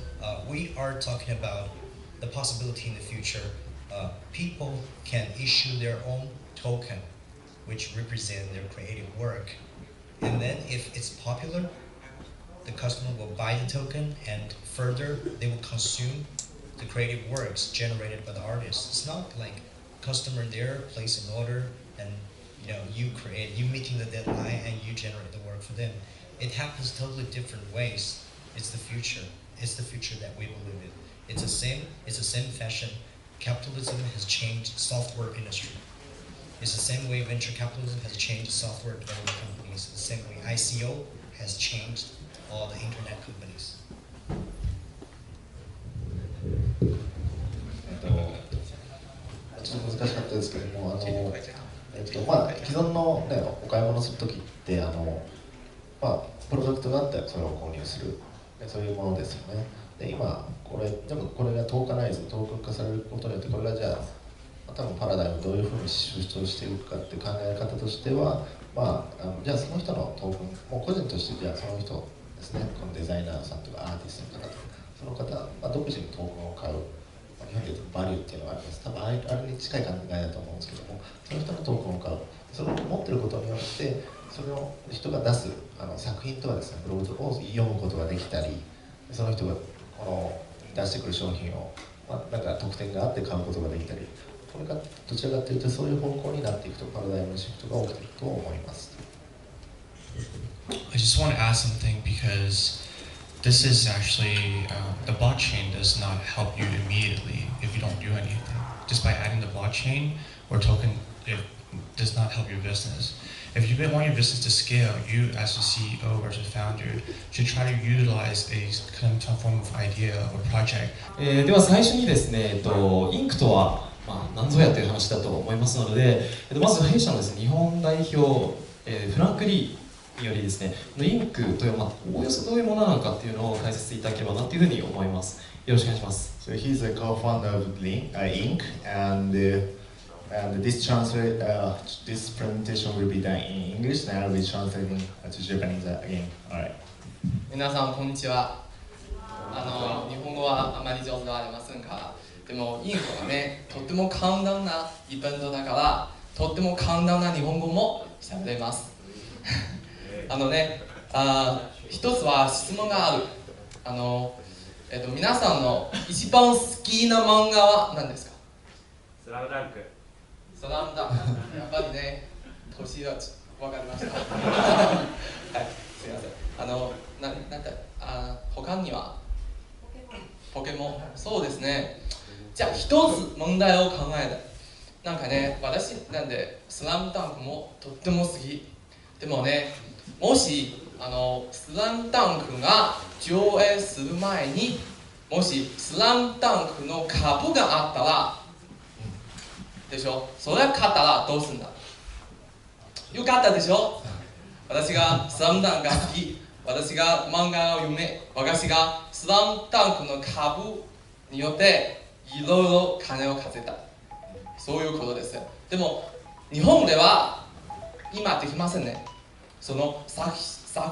we are talking about the possibility in the future. People can issue their own token, which represent their creative work, and then if it's popular, the customer will buy the token, and further they will consume the creative works generated by the artist. It's not like customer there place an order and you meeting the deadline and you generate the work for them. It happens totally different ways. It's the future. It's the future that we believe in. It's the same fashion. Capitalism has changed software industry. It's the same way venture capitalism has changed software development companies. The same way ICO has changed all the internet companies. ちょっと難しかったですけども、既存の、お買い物するときって、プロダクトがあったらそれを購入する、そういうものですよね。で今これがトーカナイズ、トークン化されることによって、これがじゃあ多分パラダイムをどういうふうに主張していくかって考え方としては、じゃあその人のトークン、もう個人としてじゃあその人ですね、このデザイナーさんとかアーティストの方とか、その方、独自にトークンを買う。日本でいうとバリューっていうのがあります。多分あれに近い考えだと思うんですけども、その人のトークンを買う。それを持ってることによって、その人が出す作品とかですね、ブログを読むことができたり、その人が出してくる商品を、なんか特典があって買うことができたり、これがどちらかというとそういう方向になっていくと、パラダイムのシフトが起きていくと思います。I just want to add something because this is actually, the blockchain does not help you immediately if you don't do anything. Just by adding the blockchain or token, it does not help your business. If you want your business to scale, you as a CEO or as a founder should try to utilize a some form of idea or project. では最初にですね、インクとは何ぞやという話だと思いますので、まず弊社のですね、日本代表、フランク・リーによりですね、インクという、おおよそどういうものなのかっていうのを解説いただければなというふうに思います。よろしくお願いします。So he's a co-founder of Ink, and this presentation will be done in English, and I'll be translating to Japanese again. Alright. 皆さんこんにちは。日本語はあまり上手ではありませんが、でもインクはね、とっても簡単なイベントだから、とっても簡単な日本語も喋れます。一つは質問がある。皆さんの一番好きな漫画は何ですか？スラムダンク。スラムダンク。やっぱりね、年は分かりました。はい、すいません。他にはポケモン。そうですね。じゃあ一つ問題を考えた。なんかね、私なんでスラムダンクもとっても好き。でもね、もしスラムダンクが上映する前にもしスラムダンクの株があったらでしょ、それ買ったらどうするんだ。よかったでしょ。私がスラムダンクが好き、私が漫画を読め、私がスラムダンクの株によっていろいろ金を稼いだ、そういうことです。でも日本では今できませんね。その作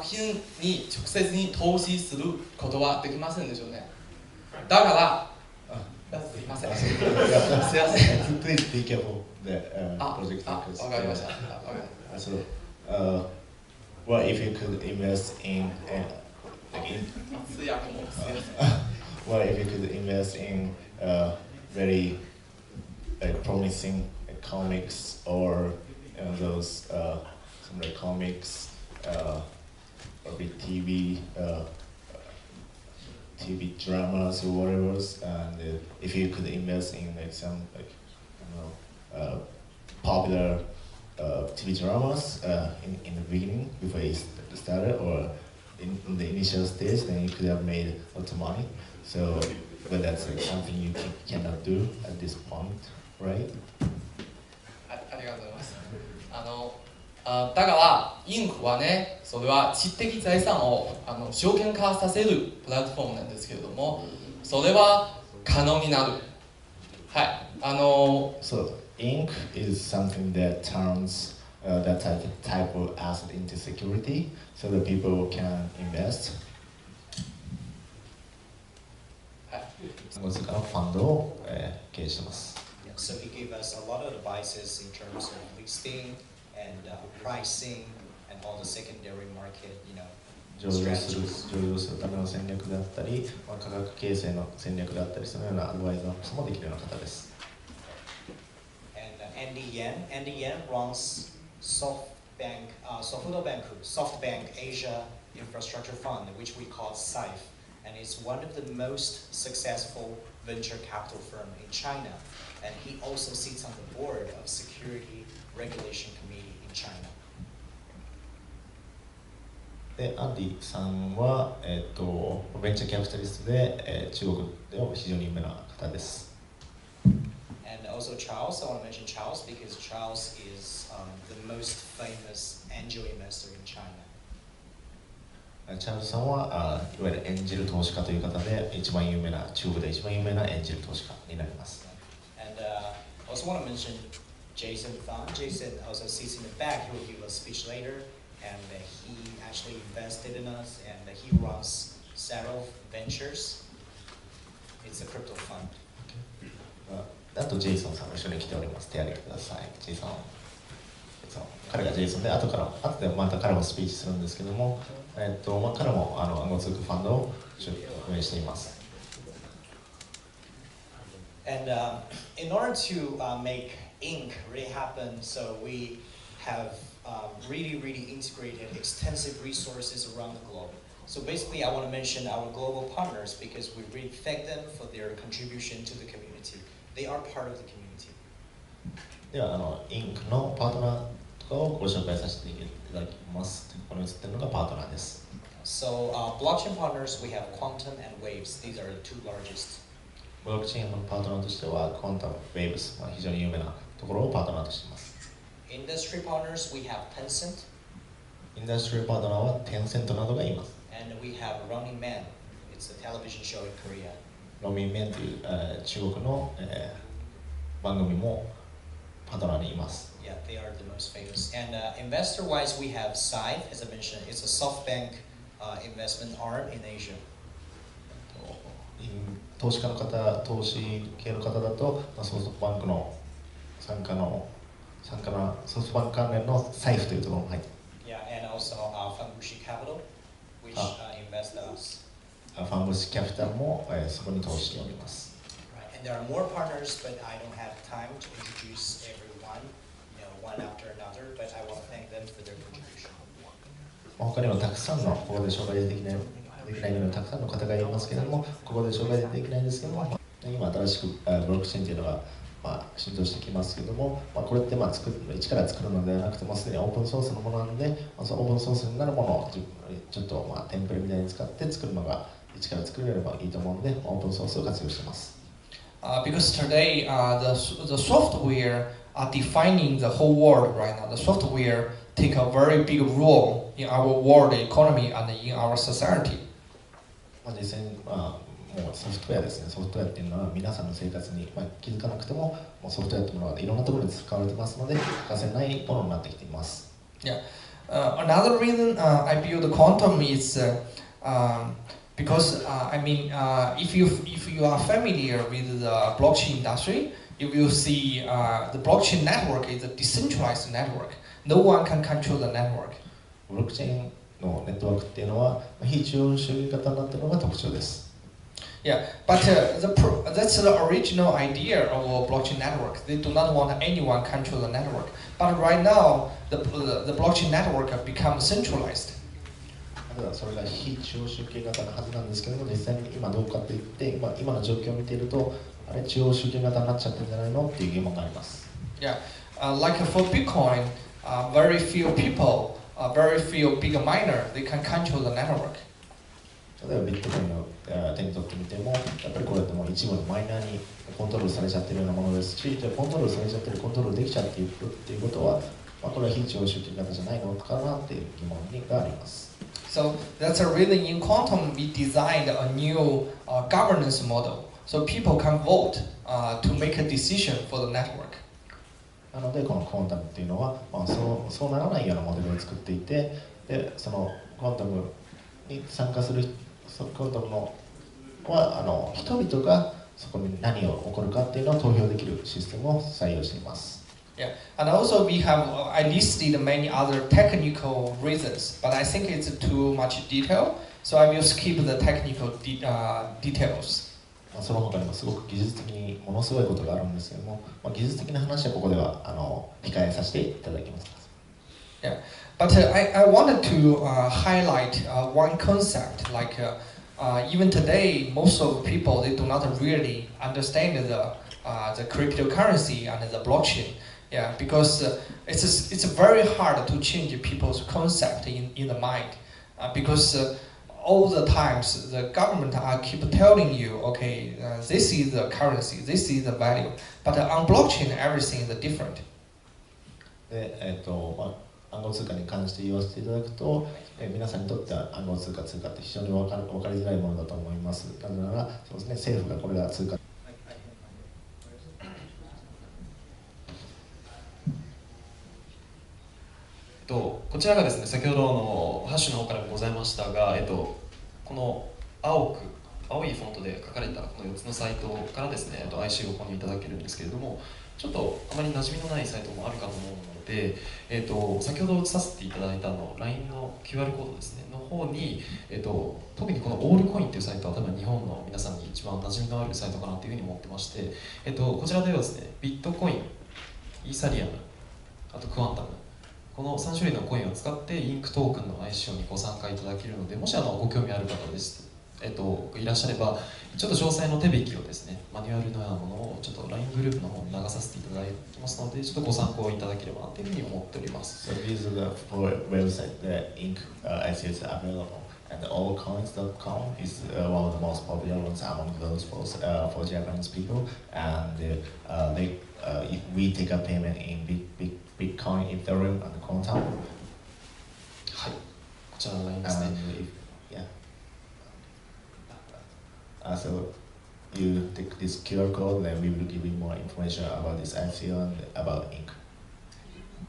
品に直接に投資することはできませんでしょうね。だからすいません。すいません。Please be careful the project. わかりました。well, if you could invest in, well, if you could invest in very promising comics or those some like comics or big TV dramas or whatever, and if you could invest in like some like popular TV dramas in the beginning before you started or in the initial stage, then you could have made a lot of money. So, but that's like something you cannot do at this point, right? ありがとうございます。だからインクはね、それは知的財産を証券化させるプラットフォームなんですけれども、それは可能になる。はい。So ink is something that turns that type of asset into security, so that people can invest. はい。暗号資産のファンドを経営してます。So he gave us a lot of advices in terms of listing and pricing and all the secondary market,上場するための戦略だったり、価格形成の戦略だったり、そのようなアドバイザーもできるような方です。And Andy Yan runs SoftBank Asia Infrastructure Fund, which we call SAIF, and it's one of the most successful venture capital firm in China. And he also sits on the board of Security Regulation Committee in China. で、アンディさんは、ベンチャーキャピタリストで、中国では非常に有名な方です。And also Charles, I want to mention Charles because Charles is the most famous angel investor in China. チャールズさんはいわゆるエンジェル投資家という方で中国で一番有名なエンジェル投資家になります。And I also want to mention Jason Fang. Jason also sits in the back. He will give a speech later, and he actually invested in us, and he runs several ventures. It's a crypto fund. あとジェイソンさんも一緒に来ております。手挙げてください。ジェイソン。彼がジェイソンで、後でまた彼もスピーチするんですけども、彼も暗号通貨ファンドを運営しています。And in order to make ink really happen, so we have really integrated extensive resources around the globe. So basically, I want to mention our global partners because we really thank them for their contribution to the community. They are part of the community. ではインクのパートナーとかをご紹介させていただきます。ここに映っているのがパートナーです。So blockchain partners, we have Quantum and Waves. These are the two largest. ブロックチェーンのパートナーとしては Quantum、Waves、非常に有名なところをパートナーとしています。Industry partners, we have Tencent. インダストリーパートナーは Tencent などがいます。And we have Running Man. It's a television show in Korea. Running Man という中国の番組もパートナーにいます。Yeah, they are the most famous. And investor-wise, we have SAIF, as I mentioned. It's a SoftBank investment arm in Asia. 投資系の方だと、ソフトバンクの傘下のソフトバンク関連の財布というところも入っています。Yeah, and also Fanbushi Capital, which invests us. ファンブシキャピタルもそこに投資しております。Right, and there are more partners, but I don't have time to introduce everyone, one after another. But I want to thank them for their contribution. 他にもたくさんのここで紹介できないようなたくさんの方がいますけれども、ここで紹介できないんですけども、今新しくブロックチェーンというのが浸透してきますけども、これって一から作るのではなくてもすでにオープンソースのものなので、そのオープンソースになるものをちょっとテンプレみたいに使って作るのが一から作れればいいと思うので、オープンソースを活用しています。Because today the software are defining the whole world right now. The software take a very big role in our world economy and in our society. 実際にもうソフトウェアですね。ソフトウェアっていうのは皆さんの生活に気づかなくてもソフトウェアというものがいろんなところに使われてますので欠かせないものになってきています。Yeah. Another reason I build Quantum is because if you are familiar with the blockchain industry, you will see the blockchain network is a decentralized network. no one can control the network. ブロックチェーンのネットワークっていうのは非中央主義型になっているのが特徴です。Yeah, but that's the original idea of a blockchain network. They do not want anyone control the network. But right now, the blockchain network have become centralized. それが非中央集権型のはずなんですけども、実際に今どうかって言って、今の状況を見ていると、あれ中央集権型になっちゃってるんじゃないのっていう疑問があります。Yeah, like for Bitcoin, very few people, very few big miner, they can control the network. 例えばビットコインの手に取ってみても、やっぱりこれってもう一部のマイナーにコントロールされちゃってるようなものですし、コントロールされちゃってる、コントロールできちゃっているっていうことは、これは非中央集権型じゃないのかなっていう疑問があります。So that's a reason in quantum we designed a new governance model, so people can vote to make a decision for the network. なのでこのクォンタムっていうのは、そうならないようなモデルを作っていて、でそのクォンタムに参加するクォンタムのは人々がそこに何を起こるかっていうのを投票できるシステムを採用しています。Yeah, and also we have I listed many other technical reasons, but I think it's too much detail, so I will skip the technical details. その他にもすごく技術的にものすごいことがあるんですけども、技術的な話はここでは控えさせていただきます。Yeah, but I wanted to highlight one concept, like even today, most of the people, they do not really understand the cryptocurrency and the blockchain. Yeah, because it's very hard to change people's concept in the mind, because all the times the government keep telling you, okay, this is the currency, this is the value, but on blockchain everything is different. で、暗号通貨に関して言わせていただくと、皆さんにとっては暗号通貨って非常に分かりづらいものだと思います。なぜなら、そうですね、政府がこれが通貨こちらがですね、先ほどのハッシュの方からもございましたが、この青いフォントで書かれたこの4つのサイトからですね、IC を購入いただけるんですけれども、ちょっとあまり馴染みのないサイトもあるかと思うので、先ほど映させていただいたLINE の QR コードですねの方に、特にこのオールコインというサイトは多分日本の皆さんに一番馴染みのあるサイトかなというふうに思ってまして、こちらではですね、ビットコイン、イーサリアム、あとクワンタム、この3種類のコインを使ってインクトークンの ICO にご参加いただけるので、もしご興味ある方です、いらっしゃれば、ちょっと詳細の手引きをですね、マニュアルのようなものをちょっっと LINE グループの方に流させていただきますので、ちょっとご参考いただければなというふうに思っております。So these are the four websites that Ink ICO is available. And allcoins.com is one of the most popular ones among those for Japanese people. And we take a payment in Bitcoin, Ethereum, and Quantum. はい、こちらの LINE ですね。So you take this QR code, then we will give you more information about this ICO and about Ink.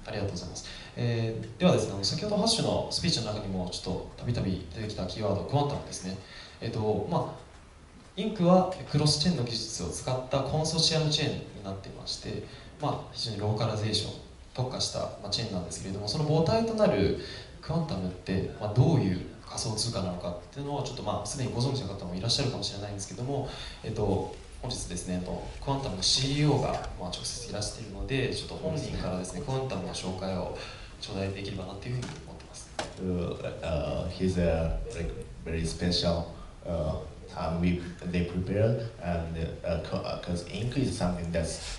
ありがとうございます。ではですね、先ほどハッシュのスピーチの中にもちょっとたびたび出てきたキーワード、クワンタムですね。インクはクロスチェーンの技術を使ったコンソシアムチェーンになっていまして、非常にローカライゼーション特化したチェーンなんですけれども、その母体となるクワンタムってどういう仮想通貨なのかっていうのをちょっとすでにご存知の方もいらっしゃるかもしれないんですけども、本日ですね、クワンタムの CEO が直接いらしているので、ちょっと本人からですね、クワンタムの紹介を頂戴できればなというふうに思ってます。He's a very special time they prepared, and because Ink is something that's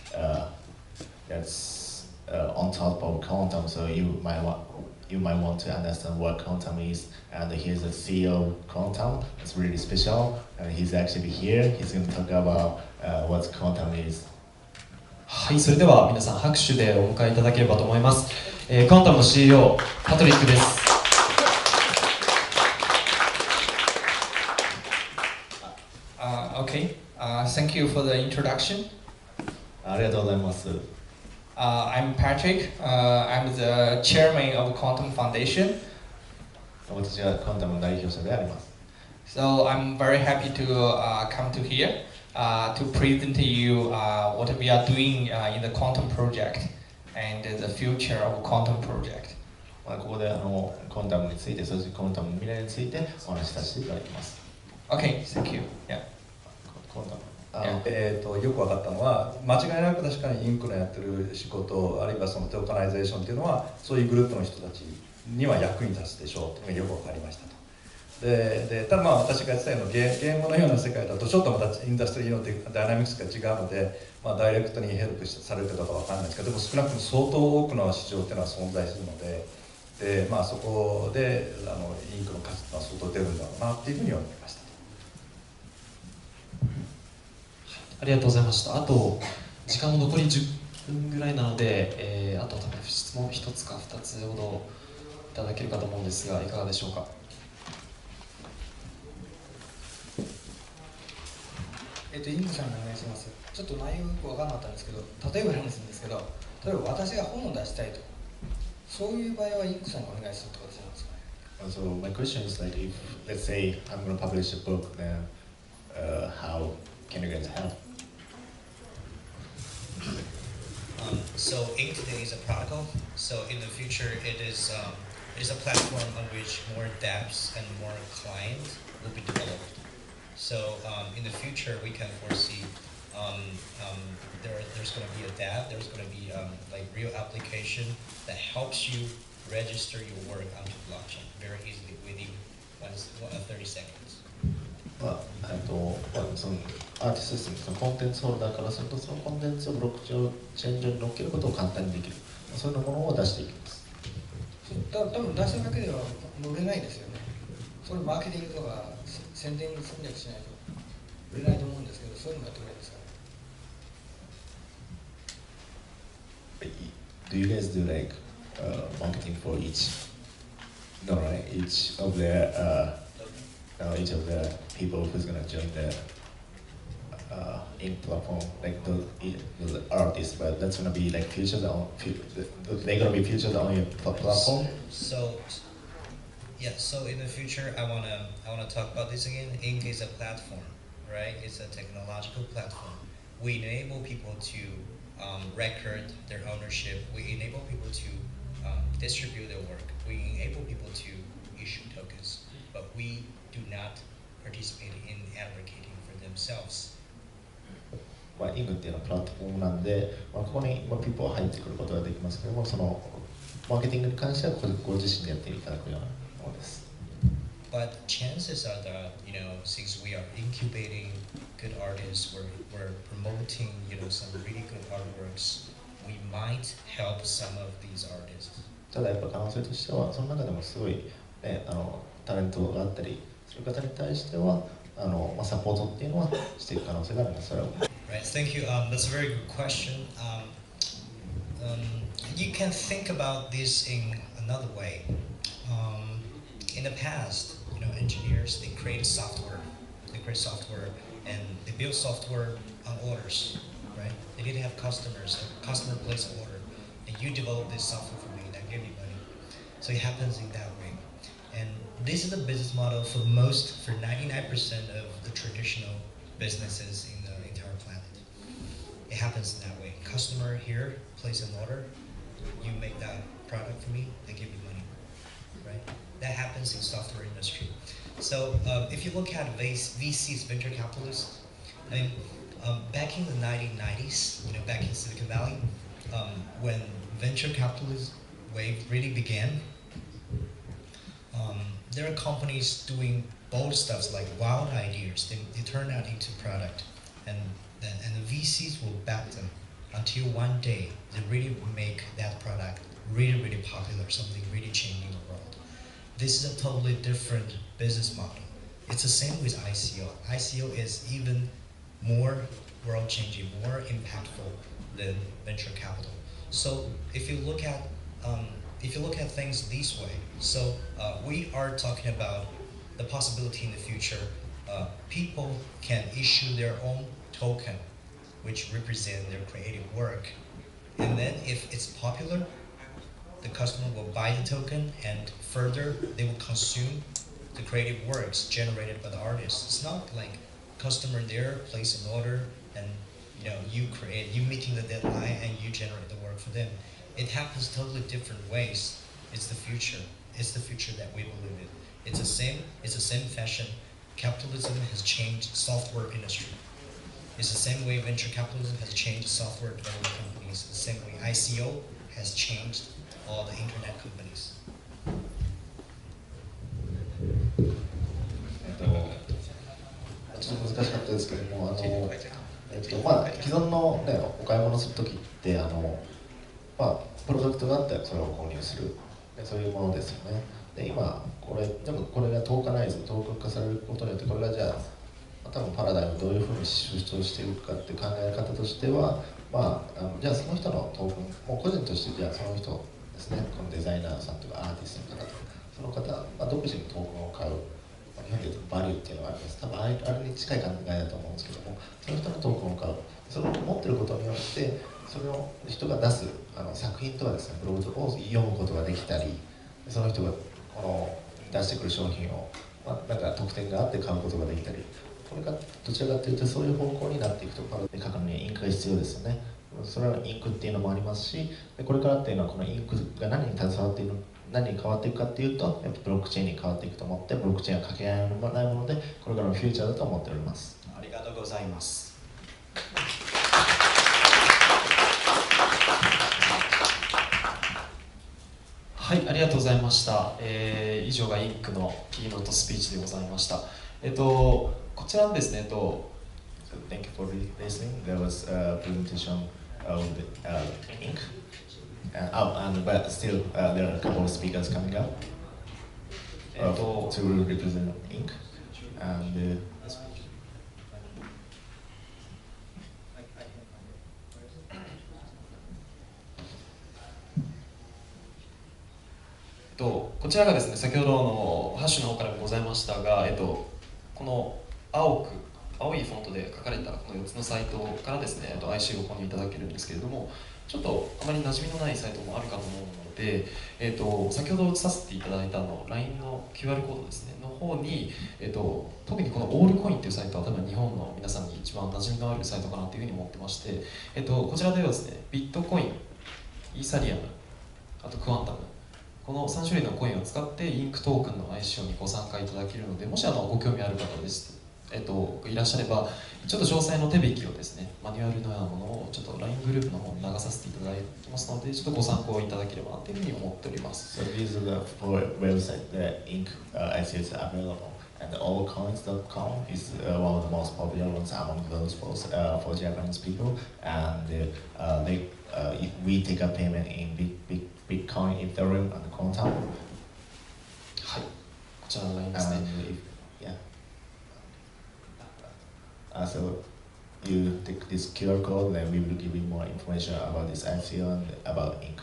on top of Quantum, so you might want to understand what Quantum is. And here's the CEO of Quantum. It's really special, and he's actually here. He's going to talk about what Quantum is. はい、それでは皆さん拍手でお迎えいただければと思います。クワンタムの CEO パトリックです。Okay, thank you for the introduction. ありがとうございます。I'm Patrick. I'm the chairman of Quantum Foundation. 私はクワンタムの代表者であります。So I'm very happy to come to here to present to you what we are doing in the Quantum project. and the future of quantum project. まあここでコンタムについて、そしてコンタムの未来についてお話しさせていただきます。Okay, thank you. Yeah. コンタム。よく分かったのは、間違いなく確かにインクのやってる仕事、あるいはそのトーカナイゼーションっていうのは、そういうグループの人たちには役に立つでしょうというのがよく分かりましたと。ただまあ私が言ってたようなゲームのような世界だとちょっとまたインダストリーのダイナミクスが違うので、まあ、ダイレクトにヘルプされるかどうかわかんないですけど、でも少なくとも相当多くの市場っていうのは存在するので、まあ、そこでインクの数が相当出るんだろうなっていうふうに思いました。ありがとうございました。あと時間も残り10分ぐらいなので、あと多分質問1つか2つほどいただけるかと思うんですが、いかがでしょうか。インクさんにお願いします。ちょっと内容よく分からなかったんですけど、例えばなんですけど、例えば私が本を出したいと、そういう場合はインクさんにお願いするってことなんですかね。So my question is like, if let's say I'm going to publish a book, then how can you guys help? So Ink today is a protocol. So in the future, it is a platform on which more dApps and more clients will be developed. So in the future, we can foresee there's going to be a dApp, there's going to be like real application that helps you register your work onto blockchain very easily within 30 seconds. そのアーティストですね、そのコンテンツホルダーからすると、そのコンテンツをブロックチェーン上に乗っけることを簡単にできる、そういうものを出していきます。多分出しただけでは売れないですよね。それマーケティングとか宣伝戦略しないと売れないと思うんですけど、そういうのやってくれないですかね。Do you guys do like marketing for each of the people who's gonna join the Ink platform, like the artists, but that's gonna be like they're gonna be featured on your platform? So in the future, I wanna talk about this again. Ink is a platform, right? It's a technological platform. We enable people to record their ownership. We enable people to distribute their work. We enable people to issue tokens, but we do not participate in advocating for themselves. インクっていうのはプラットフォームなんで、ここにピーポーは入ってくることができますけども、そのマーケティングに関してはご自身でやっていただくようなものです。But chances are that, since we are incubating good artists, we're promoting, some really good artworks, we might help some of these artists. ただやっぱ可能性としては、その中でもすごい、タレントがあったりする方に対しては、サポートっていうのはしていく可能性があります。Right, thank you. That's a very good question. You can think about this in another way. In the past, engineers, they create software. And they build software on orders, right? They didn't have customers. A customer placed an order, and you develop this software for me, and I give you money. So it happens in that way. And this is the business model for 99% of the traditional businesses in the entire planet. It happens in that way. Customer here place an order, you make that product for me, they give you money, right? That happens in software industry. So if you look at VCs, venture capitalists, back in the 1990s, back in Silicon Valley, when venture capitalist wave really began, there are companies doing bold stuff like wild ideas. They turn out into product, and the VCs will back them until one day they really make that product really, really popular, something really changing the world. This is a totally different business model. It's the same with ICO. ICO is even more world-changing, more impactful than venture capital. So if you look at things this way, so we are talking about the possibility in the future, people can issue their own token, which represent their creative work. And then if it's popular, the customer will buy the token, and further, they will consume the creative works generated by the artist. It's not like customer there place an order and you meeting the deadline and you generate the work for them. It happens totally different ways. It's the future. It's the future that we believe in. It's the same fashion. Capitalism has changed software industry. It's the same way venture capitalism has changed software development companies. The same way ICO has changed all the internet companies. ちょっと難しかったですけども、まあ、既存の、ね、お買い物するときってまあ、プロダクトがあってそれを購入する、そういうものですよね。で今これがトーカナイズ、トークン化されることによってこれがじゃあ多分パラダイムどういうふうに主張していくかっていう考え方としては、まあ、じゃあその人のトークン、もう個人としてじゃあその人ですね、このデザイナーさんとかアーティストの方とかその方、まあ、独自にトークンを買う、日本でいうとバリューっていうのがあります。多分あれに近い考えだと思うんですけども、その人のトークンを買う、それを持ってることによってそれを人が出す作品とかですね、ブログを読むことができたり、その人がこの出してくる商品を、まあ、なんか特典があって買うことができたり、これがどちらかというとそういう方向になっていくと、書くのにインクが必要ですよね。それはインクっていうのもありますし、これからっていうのはこのインクが何に携わっているの、何に変わっていくかっていうと、やっぱブロックチェーンに変わっていくと思って、ブロックチェーンは掛け合いのないもので、これからのフューチャーだと思っております。ありがとうございます。はい、ありがとうございました。以上がインクのキーノートスピーチでございました。こちらのですね、Thank you for listening. There was a presentation of the ink, but still there are a couple of speakers coming up to represent ink. Andこちらがですね、先ほどのハッシュの方からもございましたが、この青いフォントで書かれたこの4つのサイトからですね、IC を購入いただけるんですけれども、ちょっとあまり馴染みのないサイトもあるかと思うので、先ほど映させていただいたLINE の QR コードですね、の方に、特にこのオールコインというサイトは多分日本の皆さんに一番馴染みのあるサイトかなというふうに思ってまして、こちらではですね、ビットコイン、イーサリアム、あとクワンタム、この3種類のコインを使ってインクトークンの ICO にご参加いただけるので、もしご興味ある方です、いらっしゃれば、ちょっと詳細の手引きをですね、マニュアルのようなものをちょっと LINE グループの方に流させていただいてますので、ちょっとご参考いただければなというふうに思っております。So these are the four websites that ink ICO is available. And allcoins.com is one of the most popular ones among those for Japanese people. And we take a payment in Bitcoin, Ethereum, and Quantum. はい、こちらの LINE ですね。So you take this QR code, then we will give you more information about this ICO and about ink.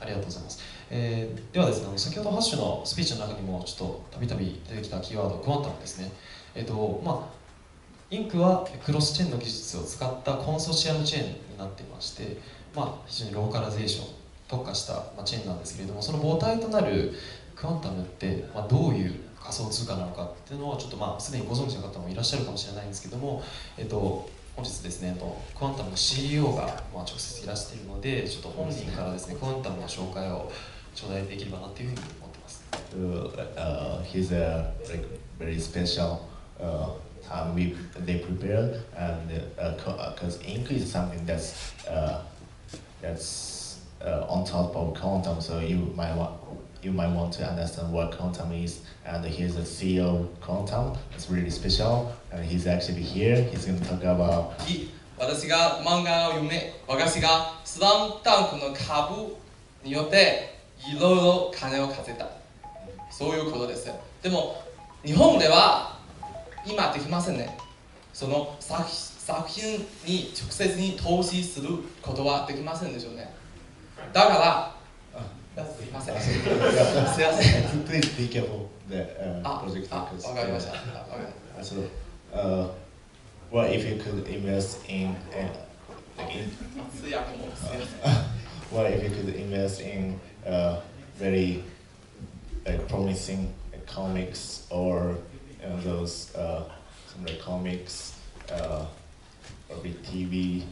ありがとうございます。ではですね、先ほどハッシュのスピーチの中にもちょっとたびたび出てきたキーワード、クワンタムですね。インクはクロスチェーンの技術を使ったコンソシアムチェーンになっていまして、非常にローカライゼーション特化したチェーンなんですけれども、その母体となるクワンタムってどういう仮想通貨なのかっていうのをちょっとすでにご存知の方もいらっしゃるかもしれないんですけども、本日ですね、クワンタムの CEO が直接いらしているので、ちょっと本人からですね、クワンタムの紹介を頂戴できればなというふうに思ってます。He's a very special time they prepared, and because ink is something that's on top of quantum, so you might want to understand what quantum is. And here's the CEO of quantum. It's really special, and he's actually here. He's going to talk about. 私が漫画を読め、私がスラムダンクの株によっていろいろ金を稼いだ。そういうことです。でも日本では今できませんね。その作品に直接に投資することはできませんでしょうね。だからすいません。すいません。Please be careful that project. わかりました。So, what if you could invest in what if you could invest in very promising comics or those some comics or big TV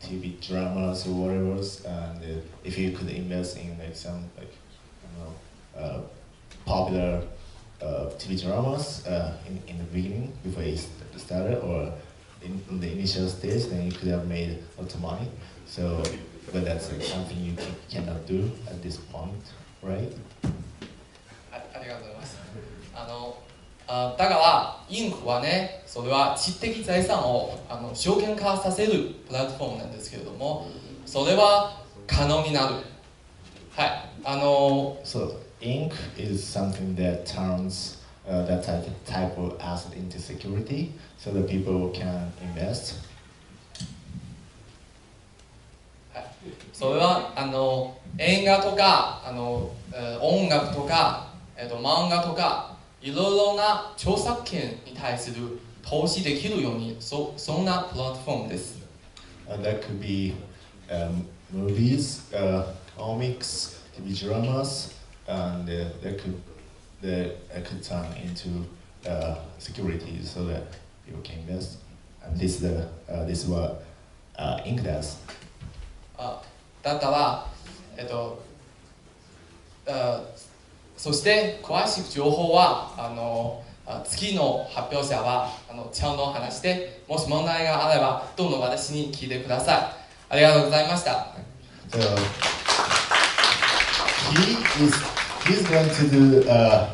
TV dramas or whatever, and if you could invest in like some like I don't know popular TV dramas in the beginning before you started or in the initial stage, then you could have made lots of money. So, but that's like something you cannot do at this point, right? ありがとうございます。だからインクはね、それは知的財産を証券化させるプラットフォームなんですけれども、それは可能になる。はい。So ink is something that turns that type of asset into security, so that people can invest. はい。それは映画とか音楽とか漫画とかいろいろな著作権に対する投資できるようにそんなプラットフォームです。That could be movies, comics, TV dramas, and that could turn into security so that people can invest. And this is what Ink does. だったらそして詳しく情報は次の発表者はちゃんと話して、もし問題があればどんどん私に聞いてください。ありがとうございました。So he's going to do a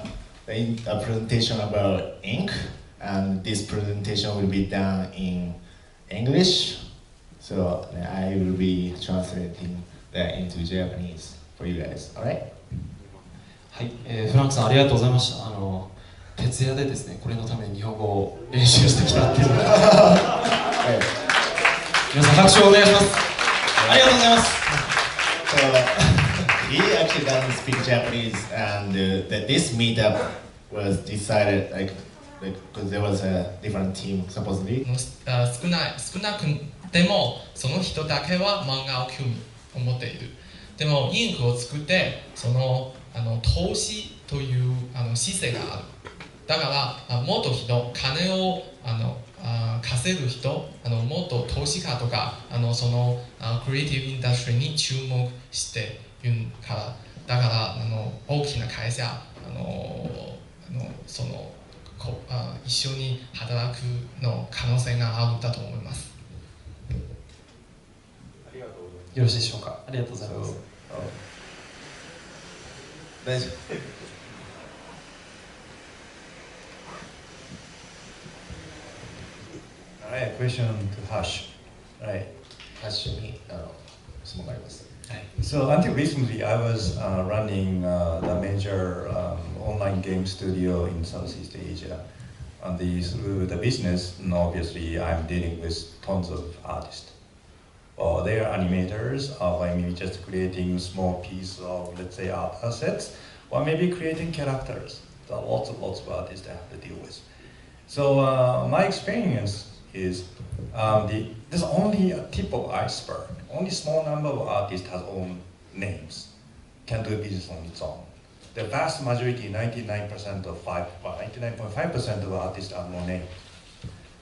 presentation about ink, and this presentation will be done in English. So I will be translating that into Japanese for you guys. All right? はい、フランクさんありがとうございました。徹夜でですね、これのために日本語を練習してきたっていうのが皆さん拍手をお願いします。ありがとうございます。He actually doesn't speak Japanese, and that this meetup was decided like because there was a different team supposedly. 少なくてもその人だけは漫画を興味を持っている。でもインクを作って投資という姿勢がある。だからもっと金を稼ぐ人、もっと投資家とかそのクリエイティブインダストリーに注目しているから、だから大きな会社一緒に働くの可能性があるだと思います。よろしいでしょうか。ありがとうございます。大丈夫。Alright, question to Hash. Right. Hash に質問があります。So until recently, I was running the major online game studio in Southeast Asia. And through the business, and obviously, I'm dealing with tons of artists. Or they are animators, or maybe just creating small piece of, let's say, art assets, or maybe creating characters. There are lots of artists I have to deal with. So my experience is there's only a tip of iceberg. Only small number of artists has own names, can do business on its own. The vast majority, 99.5% of artists are no name,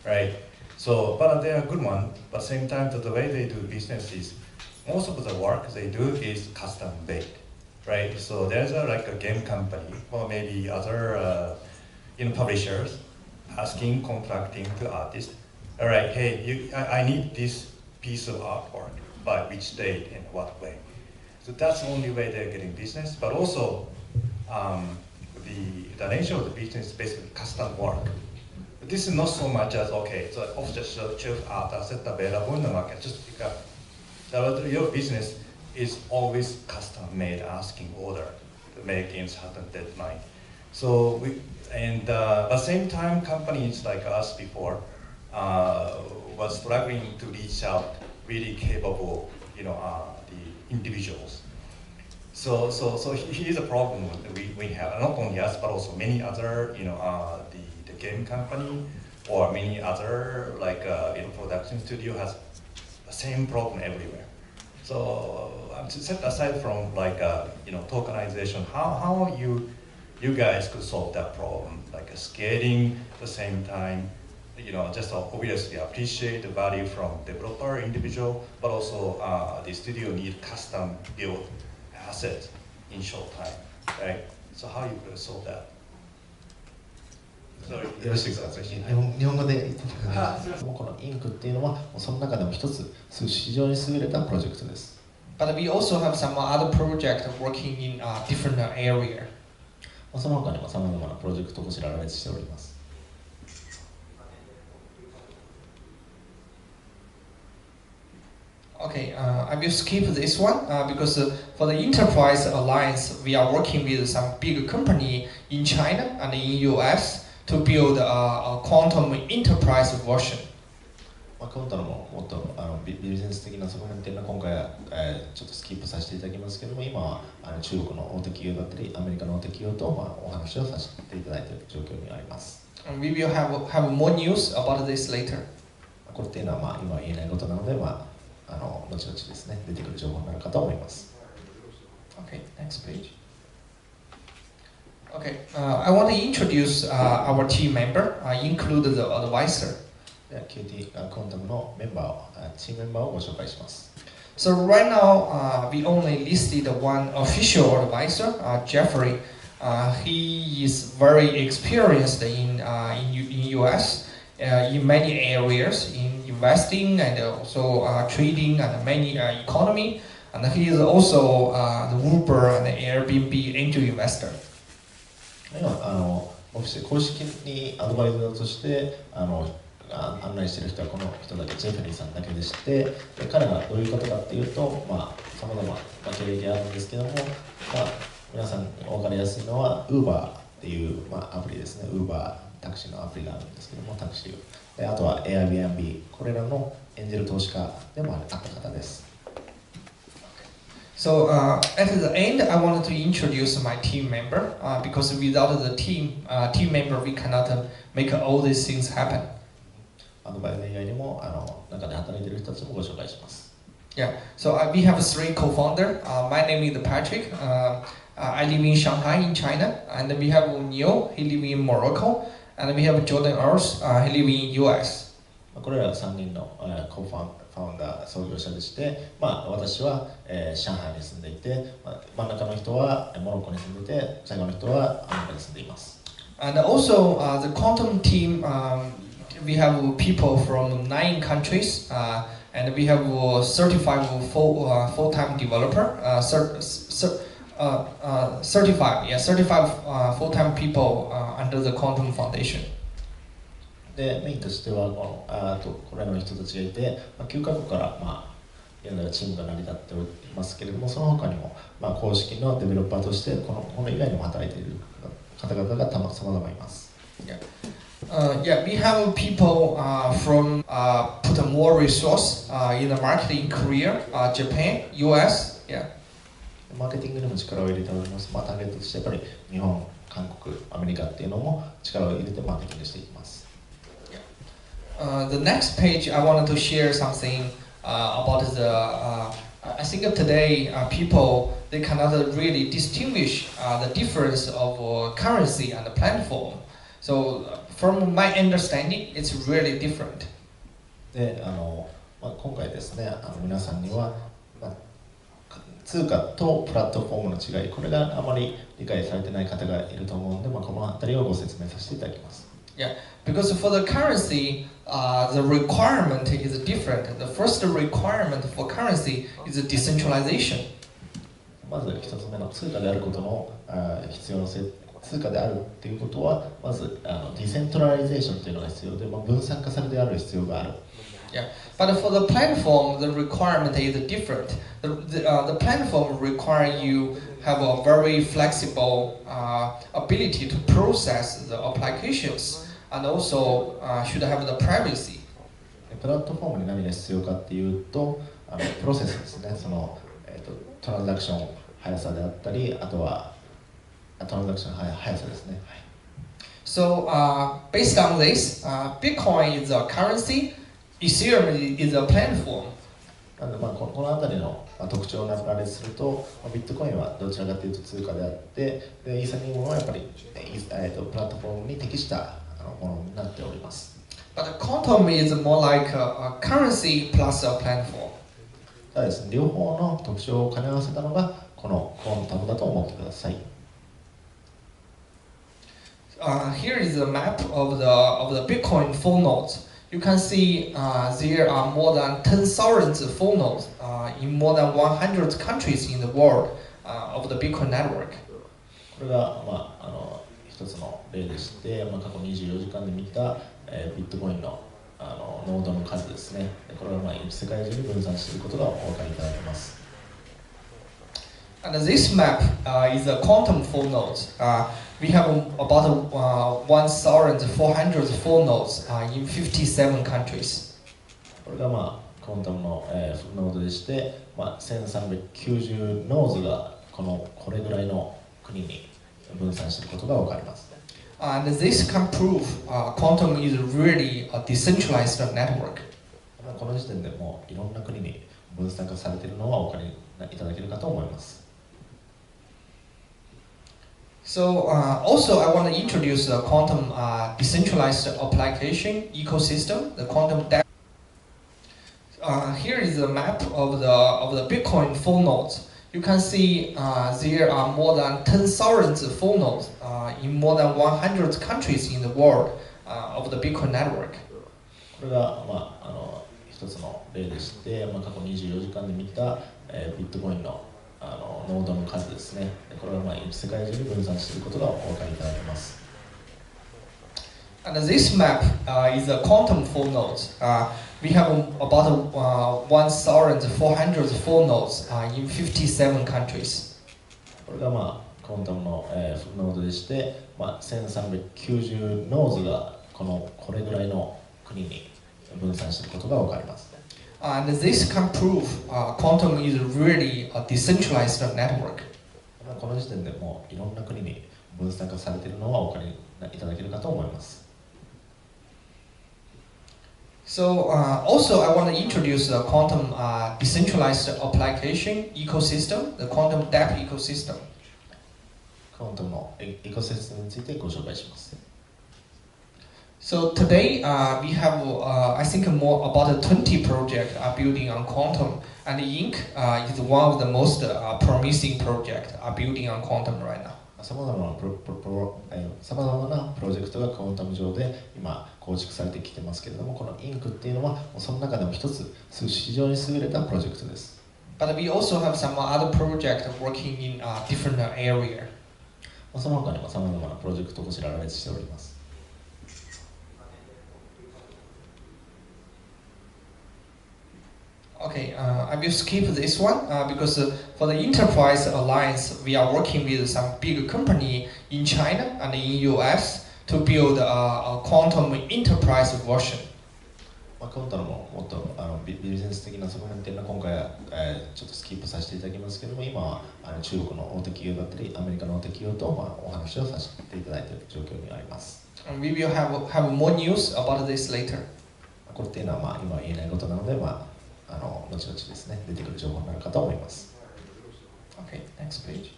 right? So, but they are good one. But at the same time, the way they do business is most of the work they do is custom made, right? So there's like a game company or maybe other publishers asking, contracting to artists. All right, hey, I need this piece of artwork by which date and what way. So that's the only way they're getting business. But also, the nature of the business is basically custom work. But this is not so much as, okay, so off-the-shelf art asset available in the market, just pick up. So your business is always custom made, asking order to make in certain deadline. So but at the same time, companies like us before was struggling to reach out really capable, the individuals. So here's a problem that we have, not only us, but also many other, the game company or many other production studio has the same problem everywhere. So set aside from tokenization, how you guys could solve that problem, like scaling at the same time, just obviously appreciate the value from developer individual, but also the studio need custom built asset in short time, right? So how you could solve that? よろしいですか。日本語で言ってください。このインクっていうのはその中でも一つ非常に優れたプロジェクトです。But we also have some other projects working in different area. その他にも様々なプロジェクトをこちら羅列しております。Okay, I will skip this one because for the enterprise alliance, we are working with some big company in China and in US to build a quantum enterprise version. 今度のもっとビジネス的な側面っていうのは今回はちょっとスキップさせていただきますけども、今は中国の大手企業だったりアメリカの大手企業とお話をさせていただいている状況にあります。And we will have more news about this later. これっていうのは今は言えないことなので後々ですね出てくる情報になるかと思います。Okay, next page. Okay, I want to introduce our team member, include the advisor. QT コンタムのメンバー、チームメンバーをご紹介します。So right now, we only listed one official advisor, Jeffrey. He is very experienced in US in many areas, in investing and also trading and many economy. And he is also the Uber and the Airbnb angel investor. オフィス公式にアドバイザーとして案内している人はこの人だけ、ジェフリーさんだけでして、彼がどういう方かっていうと、さまざまな経歴があるんですけども、皆さんお分かりやすいのは Uber っていう、アプリですね。Uber タクシーのアプリがあるんですけども、タクシーであとは Airbnb、これらのエンジェル投資家でもあった方です。So at the end, I wanted to introduce my team member because without the team member, we cannot make all these things happen. アドバイザー以外にも中で働いている人たちもご紹介します。Yeah, so we have 3 co-founder. My name is Patrick. I live in Shanghai in China, and we have Neil. He lives in Morocco, and we have Jordan Earls. He lives in US. これら3人のコファウンダー創業者でして、私は上海に住んでいて、真ん中の人はモロッコに住んでいて、最後の人はアメリカに住んでいます。And also the quantum team, we have people from 9 countries, and we have certified full-time developer, certified full-time people under the Quantum Foundation. でメインとしてはこれらの人たちがいて、9カ国から現在はチームが成り立っておりますけれども、その他にも公式のデベロッパーとしてこの以外にも働いている方々が様々います。Yeah, we have people from put more resource in the marketing in Korea, Japan, US. Yeah. マーケティングにも力を入れております。ターゲットとしてやっぱり日本、韓国、アメリカっていうのも力を入れてマーケティングしていきます。The next page, I wanted to share something about the. I think today people they cannot really distinguish the difference of currency and the platform. So from my understanding, it's really different. で今回ですね皆さんには、通貨とプラットフォームの違い、これがあまり理解されてない方がいると思うので、この辺りをご説明させていただきます。Yeah, because for the currency, the requirement is different. The first requirement for currency is decentralization. まず一つ目の通貨であることの必要性、通貨であるっていうことは、まずディセントラリゼーションというのが必要で、分散化されてある必要がある。Yeah, but for the platform, the requirement is different. The platform require you have a very flexible ability to process the applications and also should have the privacy. プラットフォームに何が必要かっていうと、プロセスですね。トランザクション速さであったり、あとはトランザクション速さですね。So based on this, Bitcoin is a currency. Ethereum is a platform. なのでこの辺りの特徴を羅列すると、ビットコインはどちらかというと通貨であって、イーサリアムはやっぱりプラットフォームに適したものになっております。But quantum is more like a currency plus a platform. ただですね、両方の特徴を兼ね合わせたのがこのクォンタムだと思ってください。Here is a map of the Bitcoin full nodes. You can see there are more than 10,000 full nodes in more than 100 countries in the world of the Bitcoin network. これが、一つの例でして、過去24時間で見た、ビットコインの、ノードの数ですね。これは、世界中に分散していることがお分かりいただけます。And this map is a quantum full nodes. We have about 1,400 full nodes in 57 countries. これが、クォンタムの、ノードでして、1390ノーズがこれぐらいの国に分散していることがわかります。And this can prove quantum is really a decentralized network. この時点でもういろんな国に分散化されているのはお分かりいただけるかと思います。So also I want to introduce the quantum decentralized application ecosystem, the quantum DApp. Here is a map of the Bitcoin full nodes. You can see there are more than 10,000 full nodes in more than 100 countries in the world of the Bitcoin network. これが、一つの例でして、過去24時間で見た、ビットコインの、ノードの数ですね。これは、世界中に分散していることがお分かりいただけます。And this map is a quantum full nodes. We have about 1,400 full nodes in 57 countries. これが、クォンタムの、ノードでして、1390ノーズがこれぐらいの国に分散していることがわかります。And this can prove quantum is really a decentralized network. この時点でもういろんな国に分散化されているのはお分かりいただけるかと思います。So also I want to introduce the quantum decentralized application ecosystem, the quantum DApp ecosystem. クォンタムのエコシステムについてご紹介します。So today we have I think more about 20 projects are building on quantum, and Inc. Is one of the most promising projects are building on quantum right now. さまざまなプロジェクトがクォンタム上で今構築されてきてますけれども、このインクっていうのはその中でも一つ非常に優れたプロジェクトです。But we also have some other projects working in different area. その他にもさまざまなプロジェクトをこちら羅列しております。Okay, I will skip this one because for the enterprise alliance, we are working with some big company in China and in US to build a quantum enterprise version. クォンタムももっとビジネス的な側面っていうのは今回は、ちょっとスキップさせていただきますけども、今は中国の大手企業だったりアメリカの大手企業と、お話をさせていただいている状況にあります。And we will have more news about this later. これっていうのは、今は言えないことなので、後々ですね、出てくる情報になるかと思います。Okay, next page.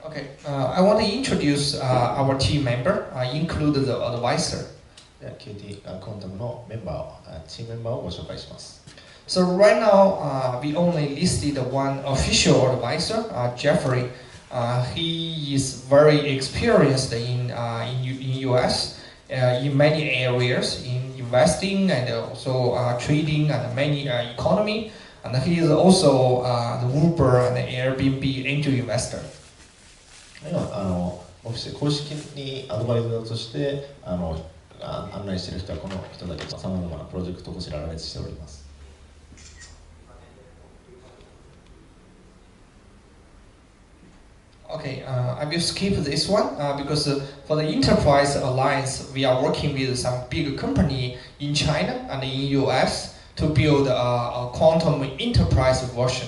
Okay, I want to introduce our team member, include the advisor. では QT クォンタムのメンバー、チームメンバーをご紹介します。So right now, we only listed one official advisor, Jeffrey. He is very experienced in US in many areas, in investing and also trading and many economy. And he is also the Uber and the Airbnb angel investor. オフィスで公式にアドバイザーとして案内している人はこの人だけさまざまなプロジェクトをこちら羅列しております。Okay, I will skip this one because for the enterprise alliance, we are working with some big company in China and in US to build a quantum enterprise version.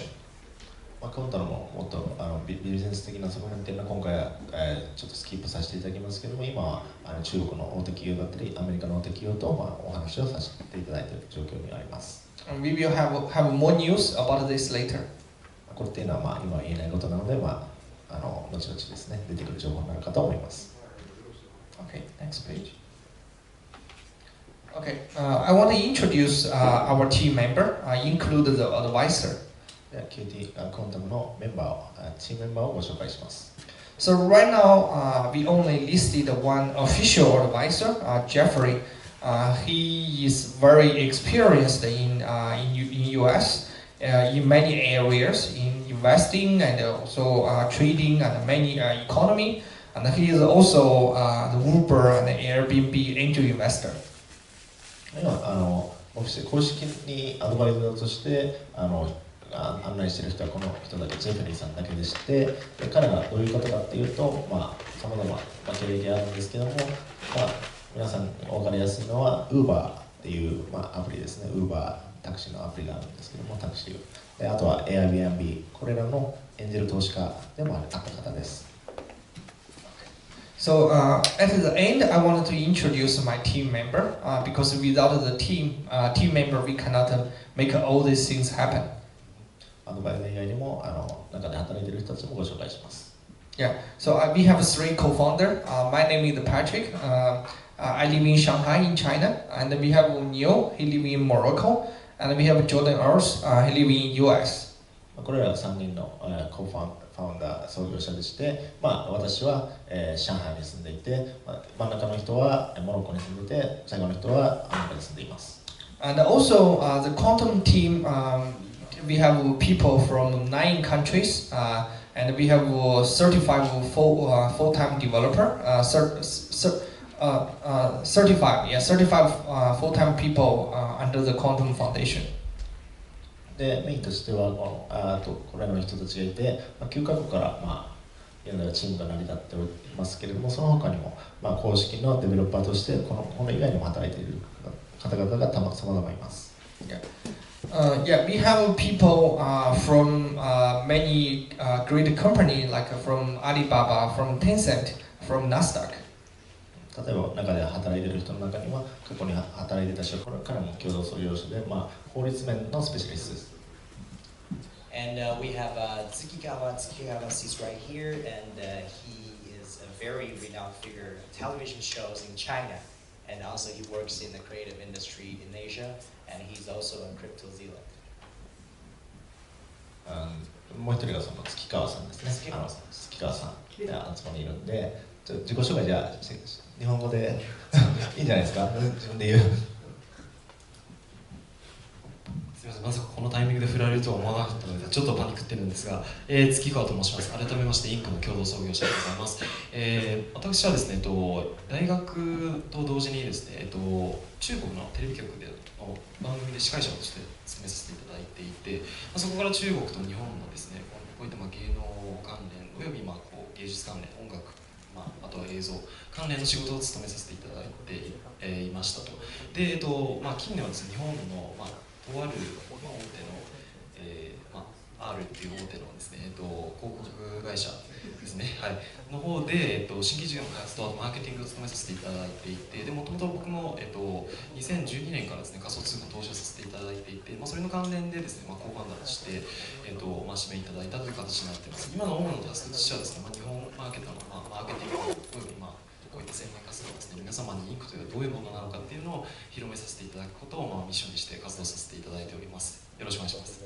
クォンタムももっとビジネス的な側面っていうのは今回は、ちょっとスキップさせていただきますけども、今は中国の大手企業だったりアメリカの大手企業と、お話をさせていただいている状況にあります。And we will have more news about this later. これっていうのは、今は言えないことなので、後々ですね、出てくる情報になるかと思います。Okay, next page. Okay, I want to introduce our team member, include the advisor. では QT コンタムのメンバーを、チームメンバーをご紹介します。So right now, we only listed one official advisor, Jeffrey. He is very experienced in US in many areas, in investing and also trading and many economy. And he is also the Uber and Airbnb angel investor. 今オフィス公式にアドバイザーとして案内している人はこの人だけ、ジェフリーさんだけでして、で彼がどういう方かっていうと、さまざま経歴があるんですけども、皆さんお分かりやすいのは Uber っていう、アプリですね。Uber タクシーのアプリがあるんですけども、タクシーであとは Airbnb、これらのエンジェル投資家でもあった方です。So at the end, I wanted to introduce my team member because without the team member, we cannot make all these things happen. アドバイザー以外にも中で働いている人たちもご紹介します。Yeah, so we have 3 co-founder. My name is Patrick. I live in Shanghai in China, and we have Neil. He lives in Morocco, and we have Jordan Earls. He lives in US. これら3人のコファウンダー創業者でして、私は上海に住んでいて、真ん中の人はモロッコに住んでいて、最後の人はアメリカに住んでいます。And also the quantum team, we have people from 9 countries, and we have certified full-time developer, certified full-time people under the Quantum Foundation. でメインとしてはこれらの人たちがいて、9カ国から現在はチームが成り立っておりますけれども、その他にも公式のデベロッパーとしてこの以外にも働いている方々が様々います。Yeah, we have people from many great companies like from Alibaba, from Tencent, from Nasdaq. 例えば中で働いている人の中には過去に働いていた人からも共同創業者で、法律面のスペシャリストです。And we have Tsukigawa. Tsukigawa sits right here, and he is a very renowned figure in television shows in China, and also he works in the creative industry in Asia, and he's also a Crypto Zealand. もう一人がその月川さんですね。月川さんあそこにいるんで、自己紹介じゃあ日本語でいいんじゃないですか。自分で言う。すみません、まさかこのタイミングで振られるとは思わなかったのでちょっとパニックってるんですが、月川と申します。改めましてインクの共同創業者でございます。私はですね、大学と同時にですね、中国のテレビ局で番組で司会者として務めさせていただいていて、そこから中国と日本のですね、こういった芸能関連および芸術関連、音楽、あとは映像関連の仕事を務めさせていただいていましたと。で、近年はですね、日本のとある大手の、R っていう大手のですね、広告会社ですね、はい、の方で、新規事業の開発とマーケティングを務めさせていただいていて、でもともと僕も、2012年からですね、仮想通貨投資をさせていただいていて、それの関連でですね、コーファンダーとして、指名いただいたという形になっています。今の主なタスクとしてはですね、日本マーケットの、マーケティングおよびこういった宣伝活動ですね、皆様にインクというのはどういうものなのかっていうのを広めさせていただくことを、ミッションにして活動させていただいております。よろしくお願いします。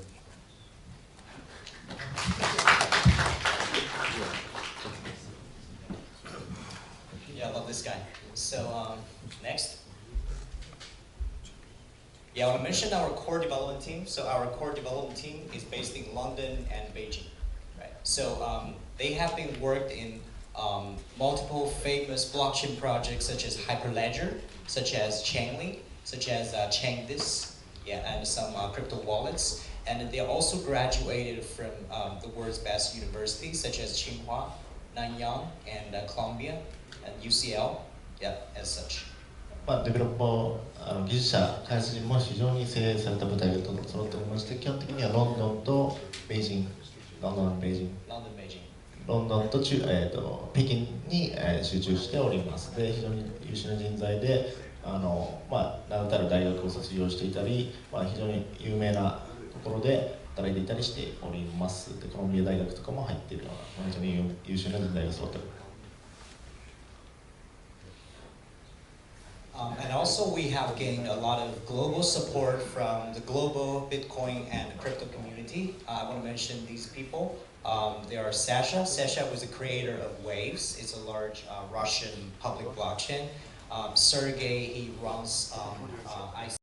Yeah, I love this guy. So next. Yeah, I want to mention our core development team. So our core development team is based in London and Beijing, right? So they have been worked in multiple famous blockchain projects such as Hyperledger, such as Chainlink, such as Chainlist, yeah, and some crypto wallets. And they also graduated from the world's best universities such as Tsinghua, Nanyang, and Columbia, and UCL, yeah, as such. デベロッパー、技術者、開発陣も非常に精鋭された部隊が揃っておりまして、基本的にはロンドンとベイジン、ロンドンと北京に集中しております。で、非常に優秀な人材で、名だたる大学を卒業していたり、非常に有名なところで働いていたりしております。で、コロンビア大学とかも入っているような、非常に優秀な人材が揃っております。And also we have gained a lot of global support from the global Bitcoin and crypto community. I want to mention these people. There are Sasha. Sasha was the creator of Waves. It's a large Russian public blockchain. Sergey, he runs